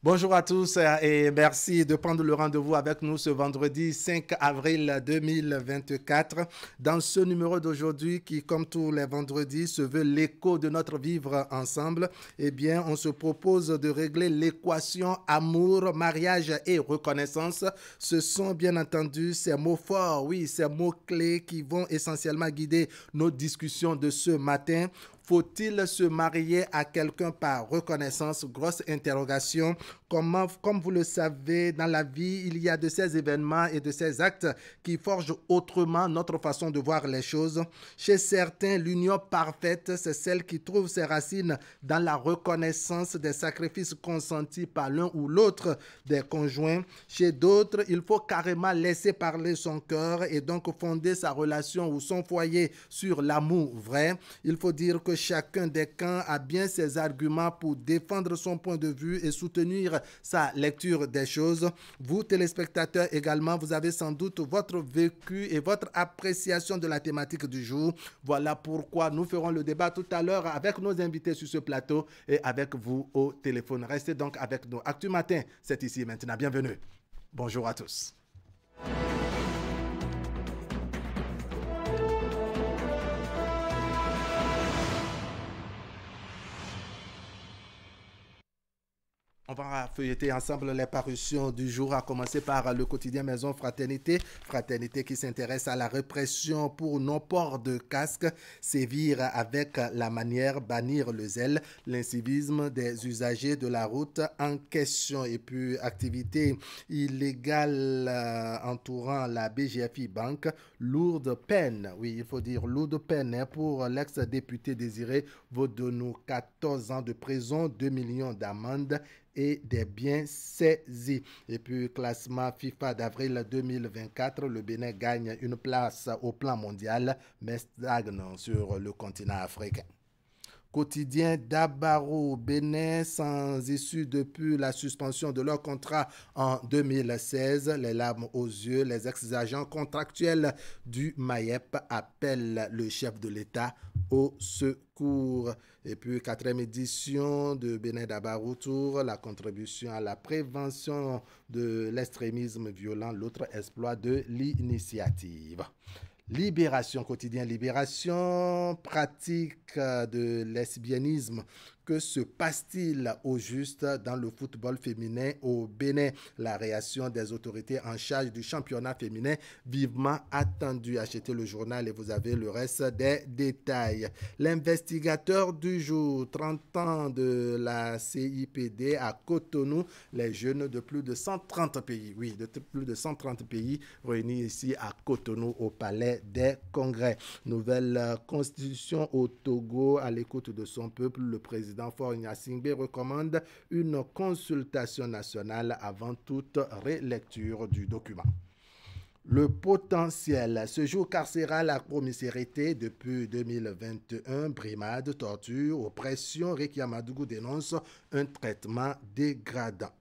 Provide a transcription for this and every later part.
Bonjour à tous et merci de prendre le rendez-vous avec nous ce vendredi 5 avril 2024 dans ce numéro d'aujourd'hui qui, comme tous les vendredis, se veut l'écho de notre vivre ensemble. Eh bien, on se propose de régler l'équation amour, mariage et reconnaissance. Ce sont bien entendu ces mots forts, oui, ces mots clés qui vont essentiellement guider nos discussions de ce matin. Faut-il se marier à quelqu'un par reconnaissance? Grosse interrogation. Comme vous le savez, dans la vie, il y a de ces événements et de ces actes qui forgent autrement notre façon de voir les choses. Chez certains, l'union parfaite, c'est celle qui trouve ses racines dans la reconnaissance des sacrifices consentis par l'un ou l'autre des conjoints. Chez d'autres, il faut carrément laisser parler son cœur et donc fonder sa relation ou son foyer sur l'amour vrai. Il faut dire que chacun des camps a bien ses arguments pour défendre son point de vue et soutenir sa lecture des choses. Vous, téléspectateurs également, vous avez sans doute votre vécu et votre appréciation de la thématique du jour. Voilà pourquoi nous ferons le débat tout à l'heure avec nos invités sur ce plateau et avec vous au téléphone. Restez donc avec nous. Actu Matin, c'est ici maintenant. Bienvenue. Bonjour à tous. On va feuilleter ensemble les parutions du jour, à commencer par le quotidien Maison Fraternité. Fraternité qui s'intéresse à la répression pour non-port de casque, sévir avec la manière, bannir le zèle, l'incivisme des usagers de la route en question. Et puis, activité illégale entourant la BGFI Bank, lourde peine. Oui, il faut dire lourde peine pour l'ex-député Désiré Vaudenou, 14 ans de prison, 2 millions d'amende et des biens saisis. Et puis, classement FIFA d'avril 2024, le Bénin gagne une place au plan mondial, mais stagne sur le continent africain. Quotidien d'Abaro, Bénin sans issue depuis la suspension de leur contrat en 2016. Les larmes aux yeux, les ex-agents contractuels du MAEP appellent le chef de l'État au secours. Et puis, 4e édition de Bénin d'Abaro Tour, la contribution à la prévention de l'extrémisme violent, l'autre exploit de l'initiative. Libération, quotidien Libération, pratique de lesbianisme. Que se passe-t-il au juste dans le football féminin au Bénin? La réaction des autorités en charge du championnat féminin vivement attendue. Achetez le journal et vous avez le reste des détails. L'investigateur du jour, 30 ans de la CIPD à Cotonou, les jeunes de plus de 130 pays, oui, de plus de 130 pays réunis ici à Cotonou au Palais des Congrès. Nouvelle constitution au Togo à l'écoute de son peuple, le président Faure Gnassingbé recommande une consultation nationale avant toute relecture du document. Le potentiel. Ce jour carcéral à Promisérité depuis 2021, brimade, torture, oppression. Réki Amadougou dénonce un traitement dégradant.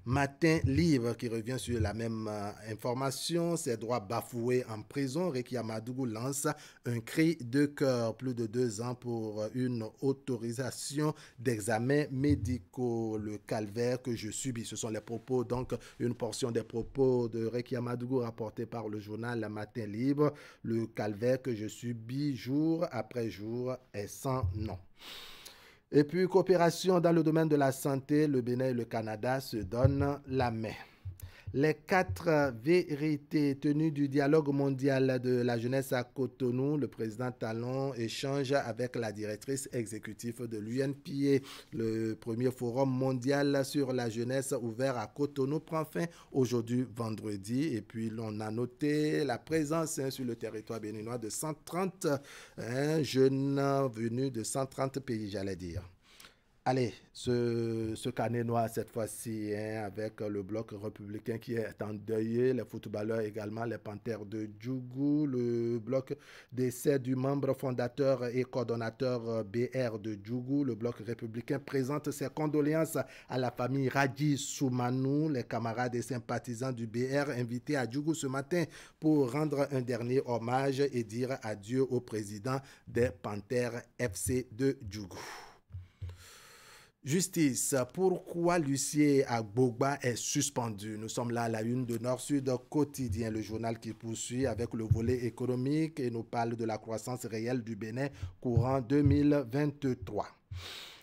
Matin Livre qui revient sur la même information, ses droits bafoués en prison. Réki Amadougou lance un cri de cœur, plus de 2 ans pour une autorisation d'examens médicaux. Le calvaire que je subis, ce sont les propos, donc une portion des propos de Réki Amadougou rapportés par le journal Matin Libre. Le calvaire que je subis jour après jour est sans nom. Et puis, coopération dans le domaine de la santé, le Bénin et le Canada se donnent la main. Les 4 vérités tenues du dialogue mondial de la jeunesse à Cotonou, le président Talon échange avec la directrice exécutive de l'UNPA. Le premier forum mondial sur la jeunesse ouvert à Cotonou prend fin aujourd'hui vendredi. Et puis l'on a noté la présence sur le territoire béninois de 130 jeunes venus de 130 pays, j'allais dire. Allez, ce carnet noir cette fois-ci, avec le bloc républicain qui est endeuillé, les footballeurs également, les Panthères de Djougou, le bloc décès du membre fondateur et coordonnateur BR de Djougou. Le bloc républicain présente ses condoléances à la famille Radji Soumanou, les camarades et sympathisants du BR invités à Djougou ce matin pour rendre un dernier hommage et dire adieu au président des Panthères FC de Djougou. Justice, pourquoi Lucien Agbogba est suspendu? Nous sommes là à la une de Nord-Sud quotidien, le journal qui poursuit avec le volet économique et nous parle de la croissance réelle du Bénin courant 2023.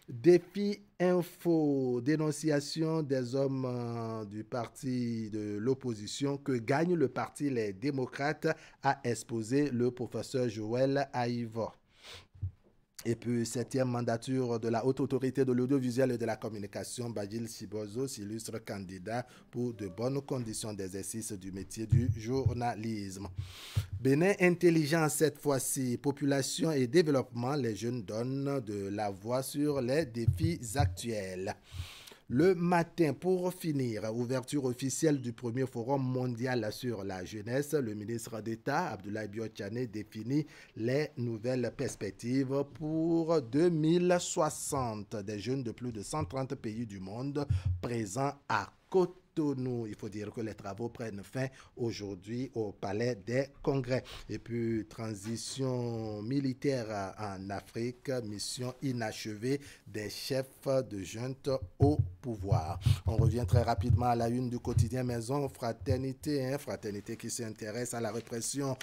Défi info, dénonciation des hommes du parti de l'opposition que gagne le parti Les Démocrates, a exposé le professeur Joël Aïva. Et puis, 7e mandature de la Haute Autorité de l'Audiovisuel et de la Communication, Badjil Sibozo s'illustre candidat pour de bonnes conditions d'exercice du métier du journalisme. Bénin intelligent cette fois-ci, population et développement, les jeunes donnent de la voix sur les défis actuels. Le matin, pour finir, ouverture officielle du premier forum mondial sur la jeunesse, le ministre d'État, Abdoulaye Biotchane, définit les nouvelles perspectives pour 2060 des jeunes de plus de 130 pays du monde présents à Cotonou. Il faut dire que les travaux prennent fin aujourd'hui au Palais des Congrès. Et puis, transition militaire en Afrique, mission inachevée des chefs de junte au pouvoir. On revient très rapidement à la une du quotidien Maison Fraternité, Fraternité qui s'intéresse à la répression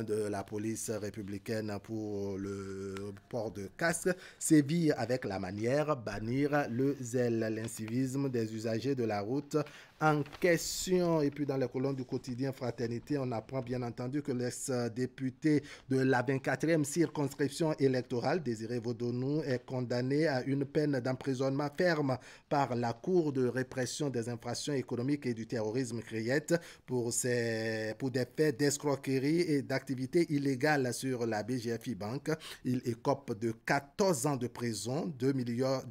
de la police républicaine pour le port de casque, sévir avec la manière, bannir le zèle, l'incivisme des usagers de la route en question. Et puis dans les colonnes du quotidien Fraternité, on apprend bien entendu que l'ex-député de la 24e circonscription électorale, Désiré Vodonou, est condamné à une peine d'emprisonnement ferme par la Cour de répression des infractions économiques et du terrorisme CRIET pour des faits d'escroquerie et d'activités illégales sur la BGFI Bank. Il écope de 14 ans de prison, 2 milliards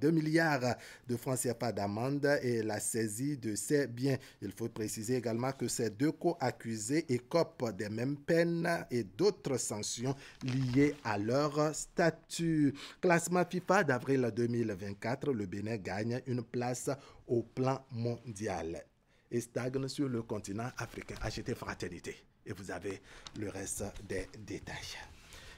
de francs CFA d'amende et la saisie de ses biens. Il faut préciser également que ces deux co-accusés écopent des mêmes peines et d'autres sanctions liées à leur statut. Classement FIFA d'avril 2024, le Bénin gagne une place au plan mondial et stagne sur le continent africain. Achetez Fraternité et vous avez le reste des détails.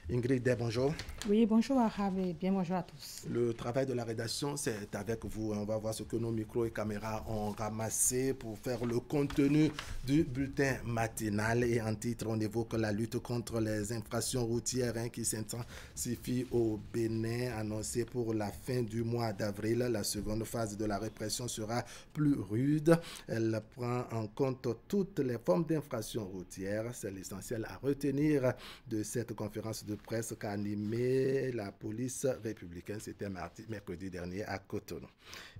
Ingrid, bonjour. Oui, bonjour Arabe et bien bonjour à tous. Le travail de la rédaction, c'est avec vous. On va voir ce que nos micros et caméras ont ramassé pour faire le contenu du bulletin matinal. Et en titre, on évoque la lutte contre les infractions routières qui s'intensifie au Bénin, annoncée pour la fin du mois d'avril. La seconde phase de la répression sera plus rude. Elle prend en compte toutes les formes d'infractions routières. C'est l'essentiel à retenir de cette conférence de presse qu'a animé la police républicaine, c'était mercredi dernier à Cotonou.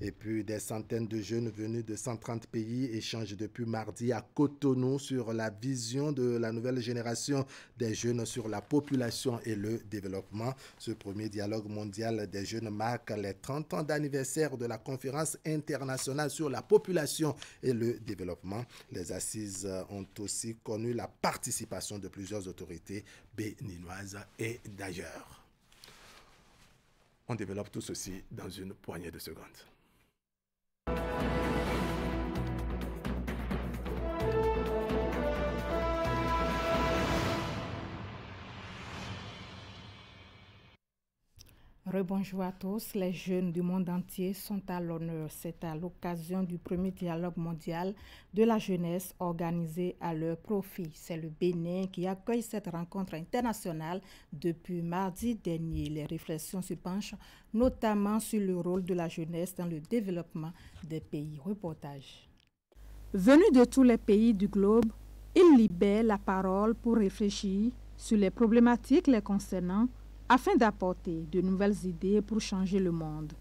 Et puis des centaines de jeunes venus de 130 pays échangent depuis mardi à Cotonou sur la vision de la nouvelle génération des jeunes sur la population et le développement. Ce premier dialogue mondial des jeunes marque les 30 ans d'anniversaire de la conférence internationale sur la population et le développement. Les assises ont aussi connu la participation de plusieurs autorités béninoises et d'ailleurs. On développe tout ceci dans une poignée de secondes. Rebonjour à tous. Les jeunes du monde entier sont à l'honneur. C'est à l'occasion du premier dialogue mondial de la jeunesse organisé à leur profit. C'est le Bénin qui accueille cette rencontre internationale depuis mardi dernier. Les réflexions se penchent notamment sur le rôle de la jeunesse dans le développement des pays. Reportage. Venus de tous les pays du globe, ils libèrent la parole pour réfléchir sur les problématiques les concernant afin d'apporter de nouvelles idées pour changer le monde.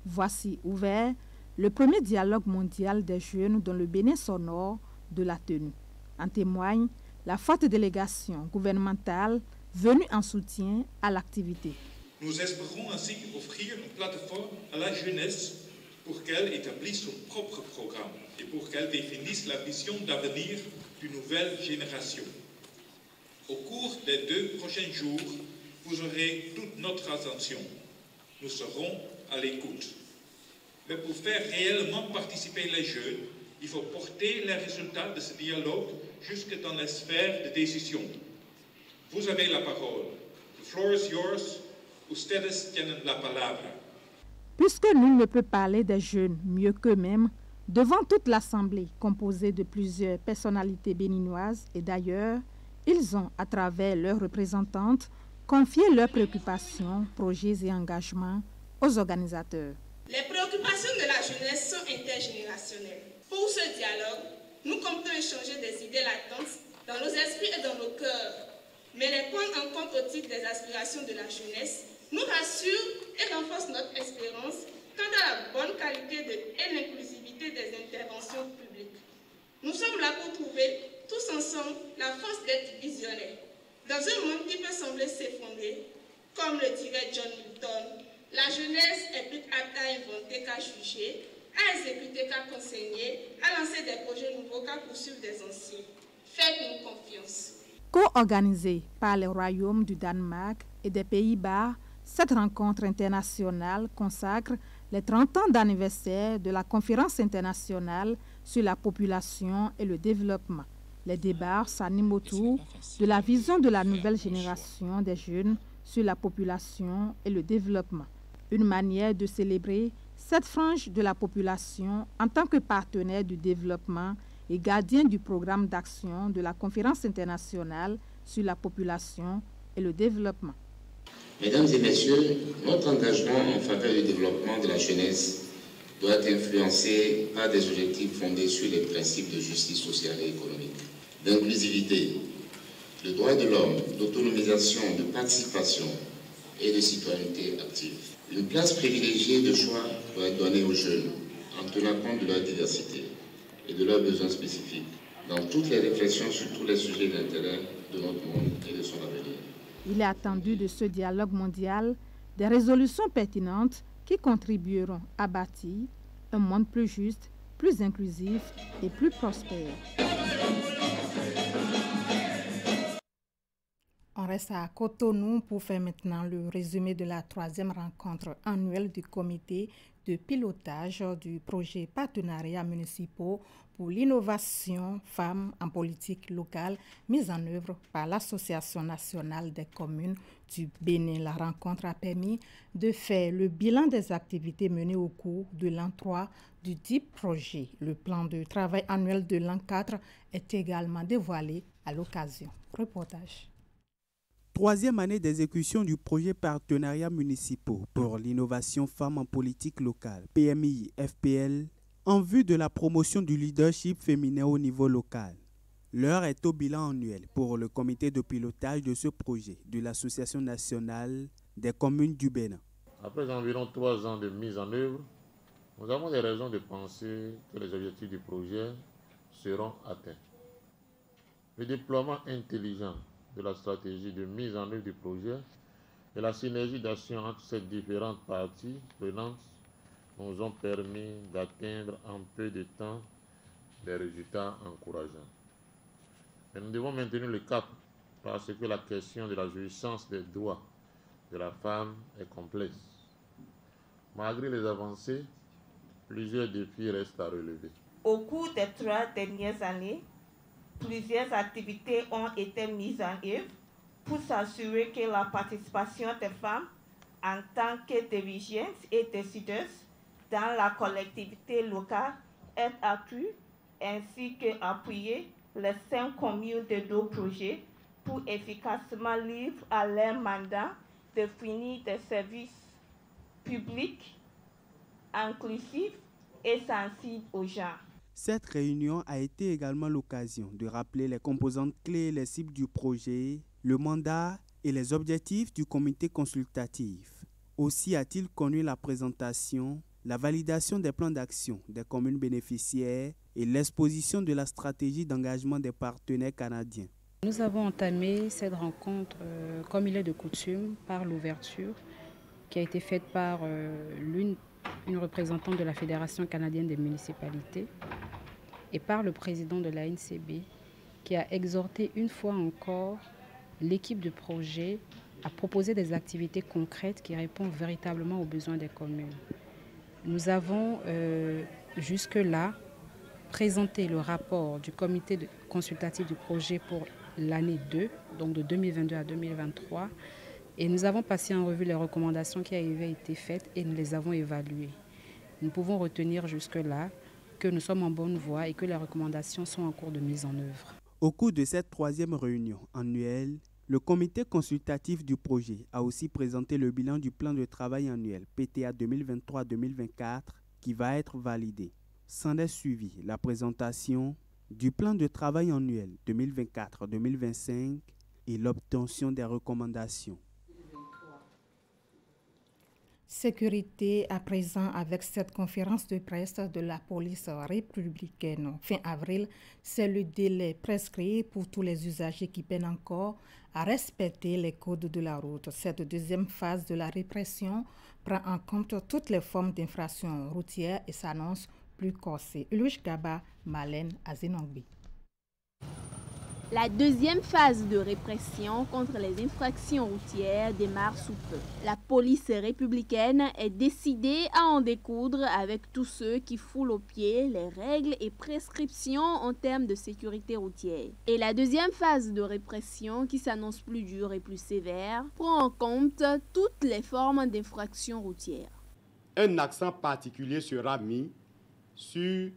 Voici ouvert le premier dialogue mondial des jeunes dont le Bénin sonore de la tenue. En témoigne la forte délégation gouvernementale venue en soutien à l'activité. Nous espérons ainsi offrir une plateforme à la jeunesse pour qu'elle établisse son propre programme et pour qu'elle définisse la vision d'avenir d'une nouvelle génération. Au cours des 2 prochains jours, vous aurez toute notre attention. Nous serons à l'écoute. Mais pour faire réellement participer les jeunes, il faut porter les résultats de ce dialogue jusque dans les sphères de décision. Vous avez la parole. The floor is yours. Ustedes tienen la palabra. Puisque nul ne peut parler des jeunes mieux qu'eux-mêmes, devant toute l'Assemblée composée de plusieurs personnalités béninoises et d'ailleurs, ils ont, à travers leurs représentantes, confié leurs préoccupations, projets et engagements aux organisateurs. Les préoccupations de la jeunesse sont intergénérationnelles. Pour ce dialogue, nous comptons échanger des idées latentes dans nos esprits et dans nos cœurs, mais les prendre en compte au titre des aspirations de la jeunesse nous rassurent et renforcent notre espérance quant à la bonne qualité et l'inclusivité des interventions publiques. Nous sommes là pour trouver tous ensemble la force d'être visionnaires. Dans un monde qui peut sembler s'effondrer, comme le dirait John Milton, la jeunesse est plus apte à inventer qu'à juger, à exécuter qu'à conseiller, à lancer des projets nouveaux qu'à poursuivre des anciens. Faites-nous confiance. Co-organisée par les royaumes du Danemark et des Pays-Bas, cette rencontre internationale consacre les 30 ans d'anniversaire de la conférence internationale sur la population et le développement. Les débats s'animent autour de la vision de la nouvelle génération des jeunes sur la population et le développement. Une manière de célébrer cette frange de la population en tant que partenaire du développement et gardien du programme d'action de la conférence internationale sur la population et le développement. Mesdames et messieurs, notre engagement en faveur du développement de la jeunesse doit être influencé par des objectifs fondés sur les principes de justice sociale et économique, d'inclusivité, de droits de l'homme, d'autonomisation, de participation et de citoyenneté active. Une place privilégiée de choix doit être donnée aux jeunes en tenant compte de leur diversité et de leurs besoins spécifiques dans toutes les réflexions sur tous les sujets d'intérêt de notre monde et de son avenir. Il est attendu de ce dialogue mondial des résolutions pertinentes qui contribueront à bâtir un monde plus juste, plus inclusif et plus prospère. On reste à Cotonou pour faire maintenant le résumé de la 3e rencontre annuelle du comité de pilotage du projet partenariat municipaux pour l'innovation femmes en politique locale mise en œuvre par l'Association nationale des communes du Bénin. La rencontre a permis de faire le bilan des activités menées au cours de l'an 3 du dit projet. Le plan de travail annuel de l'an 4 est également dévoilé à l'occasion. Reportage. 3e année d'exécution du projet partenariat municipaux pour l'innovation femmes en politique locale, PMI-FPL, en vue de la promotion du leadership féminin au niveau local. L'heure est au bilan annuel pour le comité de pilotage de ce projet de l'Association nationale des communes du Bénin. Après environ 3 ans de mise en œuvre, nous avons des raisons de penser que les objectifs du projet seront atteints. Le déploiement intelligent de la stratégie de mise en œuvre du projet et la synergie d'action entre ces différentes parties prenantes nous ont permis d'atteindre en peu de temps des résultats encourageants. Mais nous devons maintenir le cap parce que la question de la jouissance des droits de la femme est complexe. Malgré les avancées, plusieurs défis restent à relever. Au cours des 3 dernières années, plusieurs activités ont été mises en œuvre pour s'assurer que la participation des femmes en tant que dirigeantes et décideuses dans la collectivité locale est accrue, ainsi qu'appuyer les 5 communes de nos projets pour efficacement livrer à leur mandat de fournir des services publics inclusifs et sensibles aux gens. Cette réunion a été également l'occasion de rappeler les composantes clés et les cibles du projet, le mandat et les objectifs du comité consultatif. Aussi a-t-il connu la présentation, la validation des plans d'action des communes bénéficiaires et l'exposition de la stratégie d'engagement des partenaires canadiens. Nous avons entamé cette rencontre, comme il est de coutume, par l'ouverture qui a été faite par une représentante de la Fédération canadienne des municipalités et par le président de la NCB qui a exhorté une fois encore l'équipe de projet à proposer des activités concrètes qui répondent véritablement aux besoins des communes. Nous avons jusque-là présenté le rapport du comité consultatif du projet pour l'année 2, donc de 2022 à 2023, Et nous avons passé en revue les recommandations qui avaient été faites et nous les avons évaluées. Nous pouvons retenir jusque-là que nous sommes en bonne voie et que les recommandations sont en cours de mise en œuvre. Au cours de cette troisième réunion annuelle, le comité consultatif du projet a aussi présenté le bilan du plan de travail annuel PTA 2023-2024 qui va être validé. S'en est suivi la présentation du plan de travail annuel 2024-2025 et l'obtention des recommandations. Sécurité à présent avec cette conférence de presse de la police républicaine. Fin avril, c'est le délai prescrit pour tous les usagers qui peinent encore à respecter les codes de la route. Cette deuxième phase de la répression prend en compte toutes les formes d'infractions routières et s'annonce plus corsée. Ulush Gaba, Malène Azinongbi. La deuxième phase de répression contre les infractions routières démarre sous peu. La police républicaine est décidée à en découdre avec tous ceux qui foulent aux pieds les règles et prescriptions en termes de sécurité routière. Et la deuxième phase de répression, qui s'annonce plus dure et plus sévère, prend en compte toutes les formes d'infractions routières. Un accent particulier sera mis sur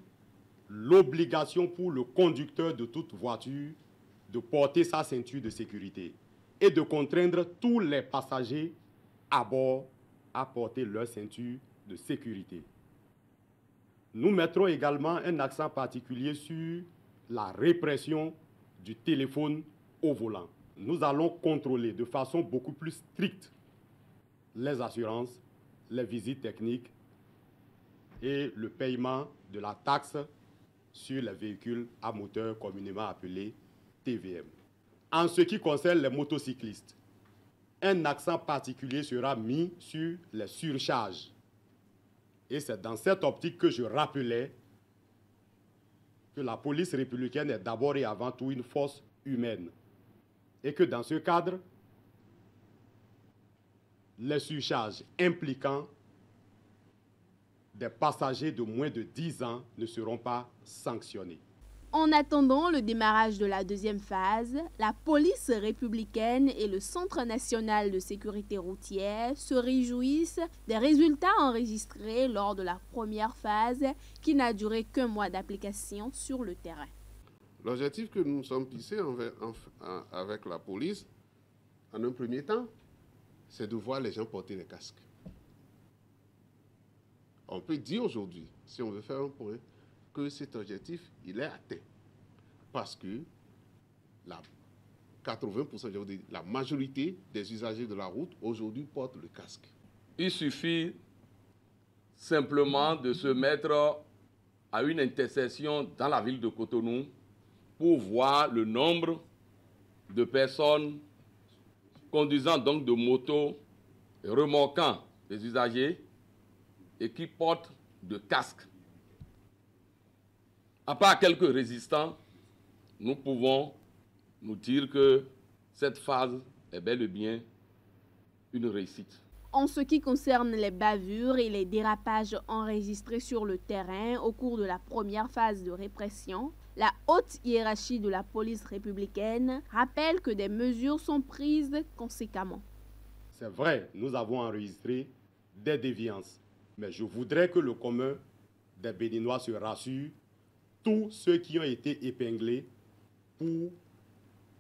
l'obligation pour le conducteur de toute voiture de porter sa ceinture de sécurité et de contraindre tous les passagers à bord à porter leur ceinture de sécurité. Nous mettrons également un accent particulier sur la répression du téléphone au volant. Nous allons contrôler de façon beaucoup plus stricte les assurances, les visites techniques et le paiement de la taxe sur les véhicules à moteur communément appelés TVM. En ce qui concerne les motocyclistes, un accent particulier sera mis sur les surcharges. Et c'est dans cette optique que je rappelais que la police républicaine est d'abord et avant tout une force humaine. Et que dans ce cadre, les surcharges impliquant des passagers de moins de 10 ans ne seront pas sanctionnés. En attendant le démarrage de la deuxième phase, la police républicaine et le Centre national de sécurité routière se réjouissent des résultats enregistrés lors de la première phase qui n'a duré qu'un mois d'application sur le terrain. L'objectif que nous nous sommes fixés avec la police, en un premier temps, c'est de voir les gens porter les casques. On peut dire aujourd'hui, si on veut faire un point, que cet objectif, il est atteint. Parce que 80%, la majorité des usagers de la route aujourd'hui portent le casque. Il suffit simplement de se mettre à une intersection dans la ville de Cotonou pour voir le nombre de personnes conduisant donc de motos, remorquant les usagers et qui portent de casques. À part quelques résistants, nous pouvons nous dire que cette phase est bel et bien une réussite. En ce qui concerne les bavures et les dérapages enregistrés sur le terrain au cours de la première phase de répression, la haute hiérarchie de la police républicaine rappelle que des mesures sont prises conséquemment. C'est vrai, nous avons enregistré des déviances, mais je voudrais que le commun des Béninois se rassure. Tous ceux qui ont été épinglés pour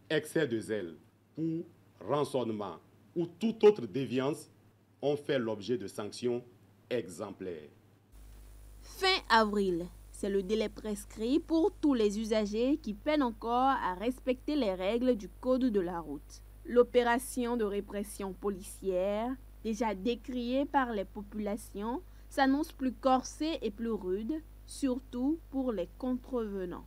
excès de zèle, pour rançonnement ou toute autre déviance ont fait l'objet de sanctions exemplaires. Fin avril, c'est le délai prescrit pour tous les usagers qui peinent encore à respecter les règles du code de la route. L'opération de répression policière, déjà décriée par les populations, s'annonce plus corsée et plus rude, surtout pour les contrevenants.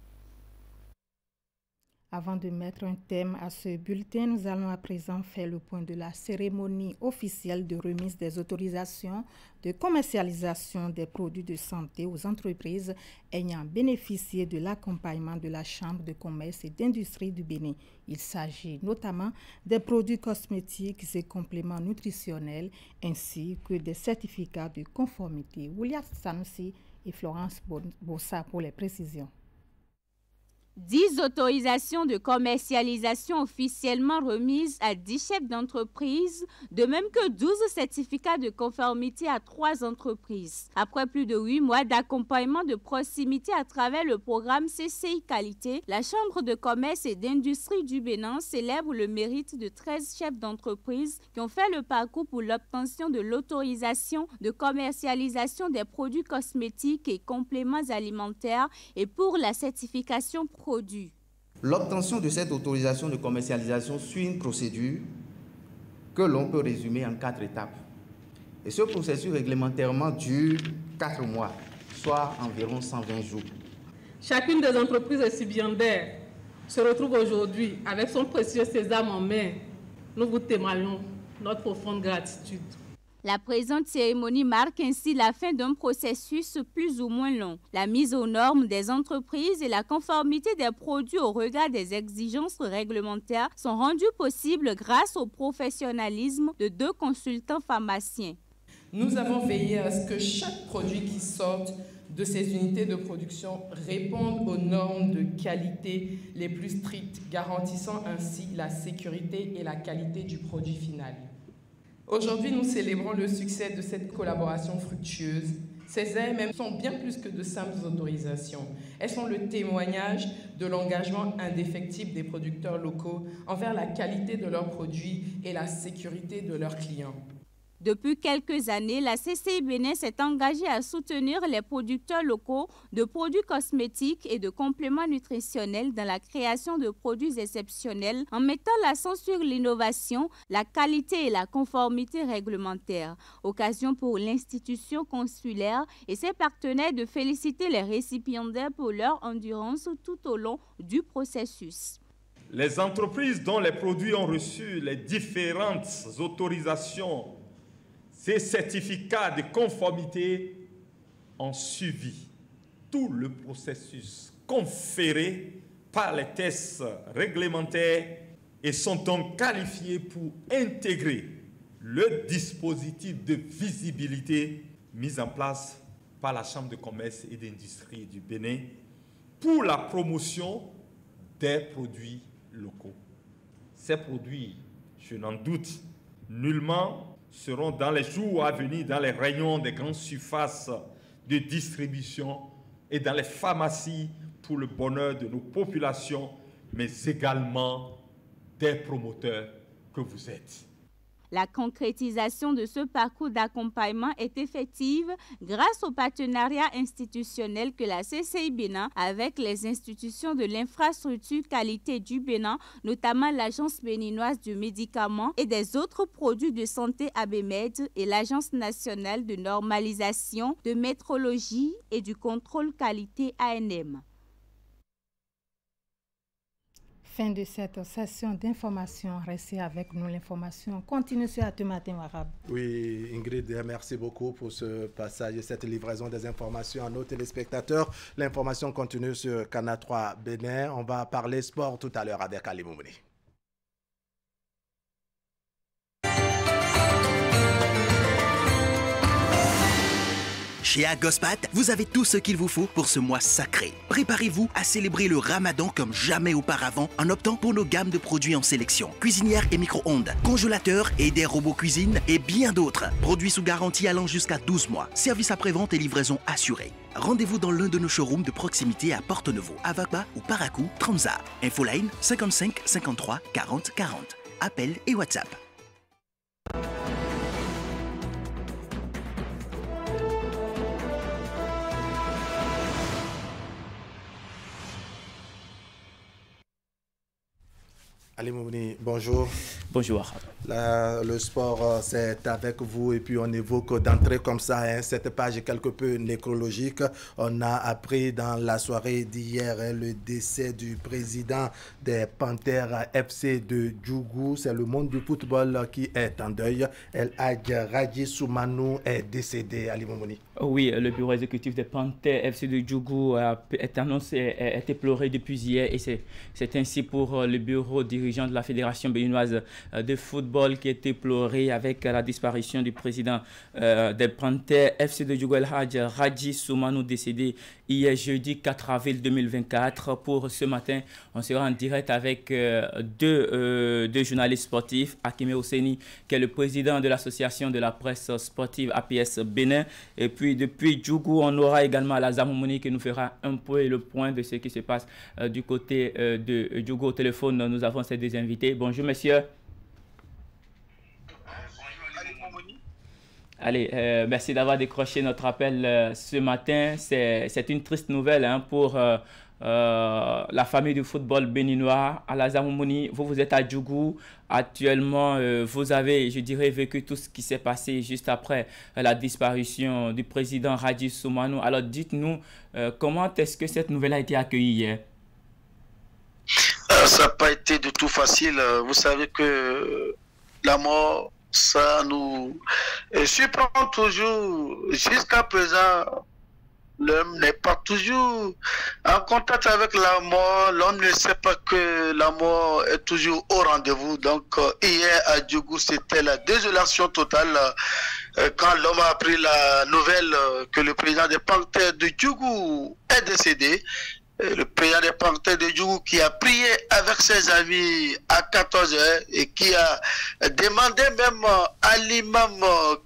Avant de mettre un thème à ce bulletin, nous allons à présent faire le point de la cérémonie officielle de remise des autorisations de commercialisation des produits de santé aux entreprises ayant bénéficié de l'accompagnement de la Chambre de commerce et d'industrie du Bénin. Il s'agit notamment des produits cosmétiques et compléments nutritionnels ainsi que des certificats de conformité. William Sanoussi et Florence Bossa pour les précisions. 10 autorisations de commercialisation officiellement remises à 10 chefs d'entreprise, de même que 12 certificats de conformité à 3 entreprises. Après plus de 8 mois d'accompagnement de proximité à travers le programme CCI Qualité, la Chambre de commerce et d'industrie du Bénin célèbre le mérite de 13 chefs d'entreprise qui ont fait le parcours pour l'obtention de l'autorisation de commercialisation des produits cosmétiques et compléments alimentaires et pour la certification produit. L'obtention de cette autorisation de commercialisation suit une procédure que l'on peut résumer en 4 étapes. Et ce processus réglementairement dure 4 mois, soit environ 120 jours. Chacune des entreprises récipiendaires se retrouve aujourd'hui avec son précieux sésame en main. Nous vous témoignons notre profonde gratitude. La présente cérémonie marque ainsi la fin d'un processus plus ou moins long. La mise aux normes des entreprises et la conformité des produits au regard des exigences réglementaires sont rendues possibles grâce au professionnalisme de 2 consultants pharmaciens. Nous avons veillé à ce que chaque produit qui sorte de ces unités de production réponde aux normes de qualité les plus strictes, garantissant ainsi la sécurité et la qualité du produit final. Aujourd'hui, nous célébrons le succès de cette collaboration fructueuse. Ces AMM sont bien plus que de simples autorisations. Elles sont le témoignage de l'engagement indéfectible des producteurs locaux envers la qualité de leurs produits et la sécurité de leurs clients. Depuis quelques années, la CCI Bénin s'est engagée à soutenir les producteurs locaux de produits cosmétiques et de compléments nutritionnels dans la création de produits exceptionnels en mettant l'accent sur l'innovation, la qualité et la conformité réglementaire. Occasion pour l'institution consulaire et ses partenaires de féliciter les récipiendaires pour leur endurance tout au long du processus. Les entreprises dont les produits ont reçu les différentes autorisations, ces certificats de conformité ont suivi tout le processus conféré par les tests réglementaires et sont donc qualifiés pour intégrer le dispositif de visibilité mis en place par la Chambre de commerce et d'industrie du Bénin pour la promotion des produits locaux. Ces produits, je n'en doute nullement, seront dans les jours à venir dans les rayons des grandes surfaces de distribution et dans les pharmacies pour le bonheur de nos populations, mais également des promoteurs que vous êtes. La concrétisation de ce parcours d'accompagnement est effective grâce au partenariat institutionnel que la CCI Bénin avec les institutions de l'infrastructure qualité du Bénin, notamment l'Agence béninoise du médicament et des autres produits de santé ABMED et l'Agence nationale de normalisation, de métrologie et du contrôle qualité ANM. Fin de cette session d'information. Restez avec nous. L'information continue sur ce matin, Warab. Oui, Ingrid, merci beaucoup pour ce passage et cette livraison des informations à nos téléspectateurs. L'information continue sur Canal 3 Bénin. On va parler sport tout à l'heure avec Ali Moumouni. Chez Agospat, vous avez tout ce qu'il vous faut pour ce mois sacré. Préparez-vous à célébrer le Ramadan comme jamais auparavant en optant pour nos gammes de produits en sélection. Cuisinières et micro-ondes, congélateurs et des robots cuisine et bien d'autres. Produits sous garantie allant jusqu'à 12 mois. Service après-vente et livraison assurée. Rendez-vous dans l'un de nos showrooms de proximité à Porto-Novo, Avakba ou Parakou, Tromza. Infoline 55 53 40 40. Appel et WhatsApp. Ali Moumouni, bonjour. Bonjour. Le sport, c'est avec vous et puis on évoque d'entrée comme ça cette page quelque peu nécrologique. On a appris dans la soirée d'hier le décès du président des Panthères FC de Djougou. C'est le monde du football qui est en deuil. El Hadj Raji Soumanou est décédé, Ali Moumouni. Oui, le bureau exécutif des Panthères FC de Djougou est annoncé, est éploré depuis hier et c'est ainsi pour le bureau dirigeant dirigeant de la Fédération béninoise de football, qui est éploré avec la disparition du président des Panthères FC de Djougou El Hadj Radji Soumanou, décédé hier jeudi 4 avril 2024. Pour ce matin, on sera en direct avec deux journalistes sportifs, Akime Osseni, qui est le président de l'association de la presse sportive APS Bénin, et puis depuis Djougou, on aura également Lazare Mouni qui nous fera un peu le point de ce qui se passe du côté de Djougou. Au téléphone, nous avons ces deux invités. Bonjour, messieurs. Allez, merci d'avoir décroché notre appel ce matin. C'est une triste nouvelle pour la famille du football béninois. Lazare Mouni, vous êtes à Djougou. Actuellement, vous avez, je dirais, vécu tout ce qui s'est passé juste après la disparition du président Radji Soumanou. Alors, dites-nous, comment est-ce que cette nouvelle a été accueillie hier? Ça n'a pas été du tout facile. Vous savez que la mort, ça nous surprend toujours. Jusqu'à présent, l'homme n'est pas toujours en contact avec la mort. L'homme ne sait pas que la mort est toujours au rendez-vous. Donc, hier à Djougou, c'était la désolation totale quand l'homme a appris la nouvelle que le président des Panthères de Djougou est décédé. Le président des Panthères de Djougou qui a prié avec ses amis à 14 h et qui a demandé même à l'imam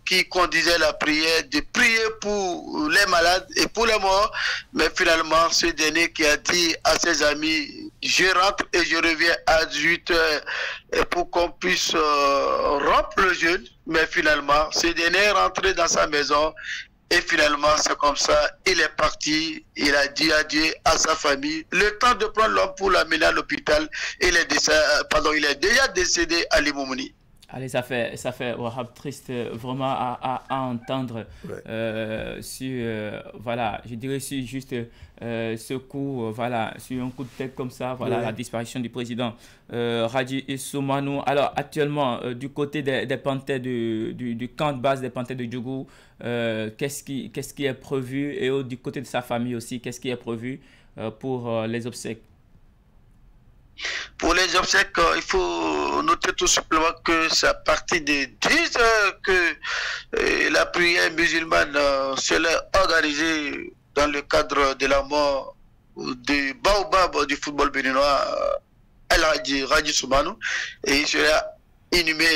qui conduisait la prière de prier pour les malades et pour les morts. Mais finalement, ce dernier qui a dit à ses amis, je rentre et je reviens à 18 h pour qu'on puisse rompre le jeûne. Mais finalement, ce dernier est rentré dans sa maison. Et finalement, c'est comme ça, il est parti, il a dit adieu à sa famille. Le temps de prendre l'homme pour l'amener à l'hôpital, il est déjà décédé à Limomouni. Allez, ça fait triste vraiment à entendre. Ouais. Voilà, je dirais sur juste ce coup, voilà, sur un coup de tête comme ça, voilà, ouais. La disparition du président Radji Soumanou. Alors actuellement, du côté des Panthères du camp de base des Panthères de Djougou, qu'est-ce qui est prévu, et du côté de sa famille aussi, qu'est-ce qui est prévu pour les obsèques? Pour les obsèques, il faut noter tout simplement que c'est à partir de 10 h que la prière musulmane sera organisée dans le cadre de la mort du baobab du football béninois, El Hadji Radji Soumanou, et il sera inhumé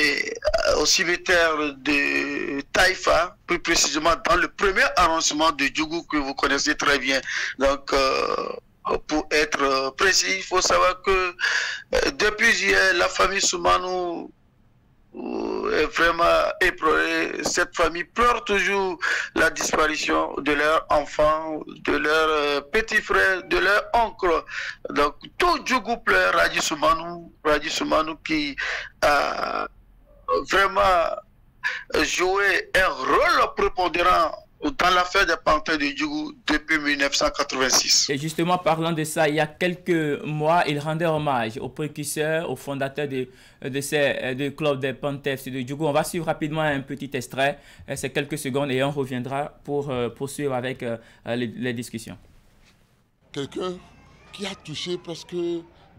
au cimetière de Taïfa, plus précisément dans le premier arrondissement de Djougou que vous connaissez très bien. Donc, pour être précis, il faut savoir que depuis hier, la famille Soumanou est vraiment éplorée. Cette famille pleure toujours la disparition de leur enfant, de leur petit frère, de leur oncle. Donc tout Djougou pleure Radji Soumanou qui a vraiment joué un rôle prépondérant dans l'affaire des Panthères de Djougou depuis 1986. Et justement, parlant de ça, il y a quelques mois, il rendait hommage au précurseur, au fondateur du club des Panthères de Djougou. On va suivre rapidement un petit extrait, c'est quelques secondes, et on reviendra pour poursuivre avec les discussions. Quelqu'un qui a touché presque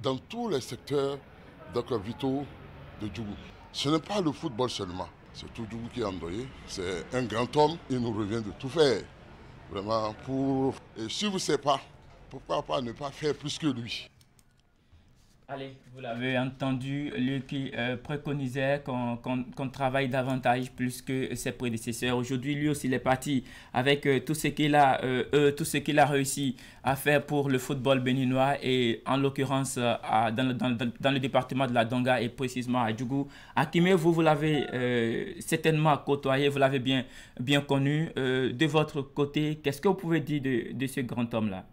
dans tous les secteurs vitaux de Djougou. Ce n'est pas le football seulement. C'est tout Djougou qui est endeuillé. C'est un grand homme. Il nous revient de tout faire. Vraiment, et si vous ne savez pas, pourquoi pas ne pas faire plus que lui? Allez, vous l'avez entendu, lui qui préconisait qu'on travaille davantage plus que ses prédécesseurs. Aujourd'hui, lui aussi, il est parti avec tout ce qu'il a réussi à faire pour le football béninois, et en l'occurrence dans le département de la Donga et précisément à Djougou. Akime, vous l'avez certainement côtoyé, vous l'avez bien connu. De votre côté, qu'est-ce que vous pouvez dire de ce grand homme-là?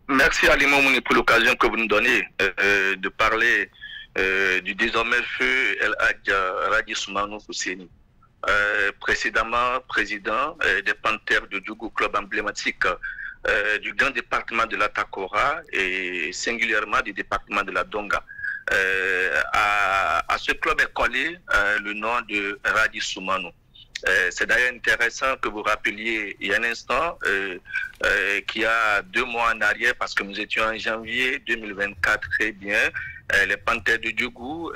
Merci Ali Momouni pour l'occasion que vous nous donnez de parler du désormais feu El Hadj Radji Soumanou Osseni, précédemment président des Panthères de Djougou, club emblématique du grand département de la Takora et singulièrement du département de la Donga. À ce club est collé le nom de Radji Soumanou. C'est d'ailleurs intéressant que vous rappeliez il y a un instant qu'il y a 2 mois en arrière, parce que nous étions en janvier 2024, très bien, les Panthères de Djougou,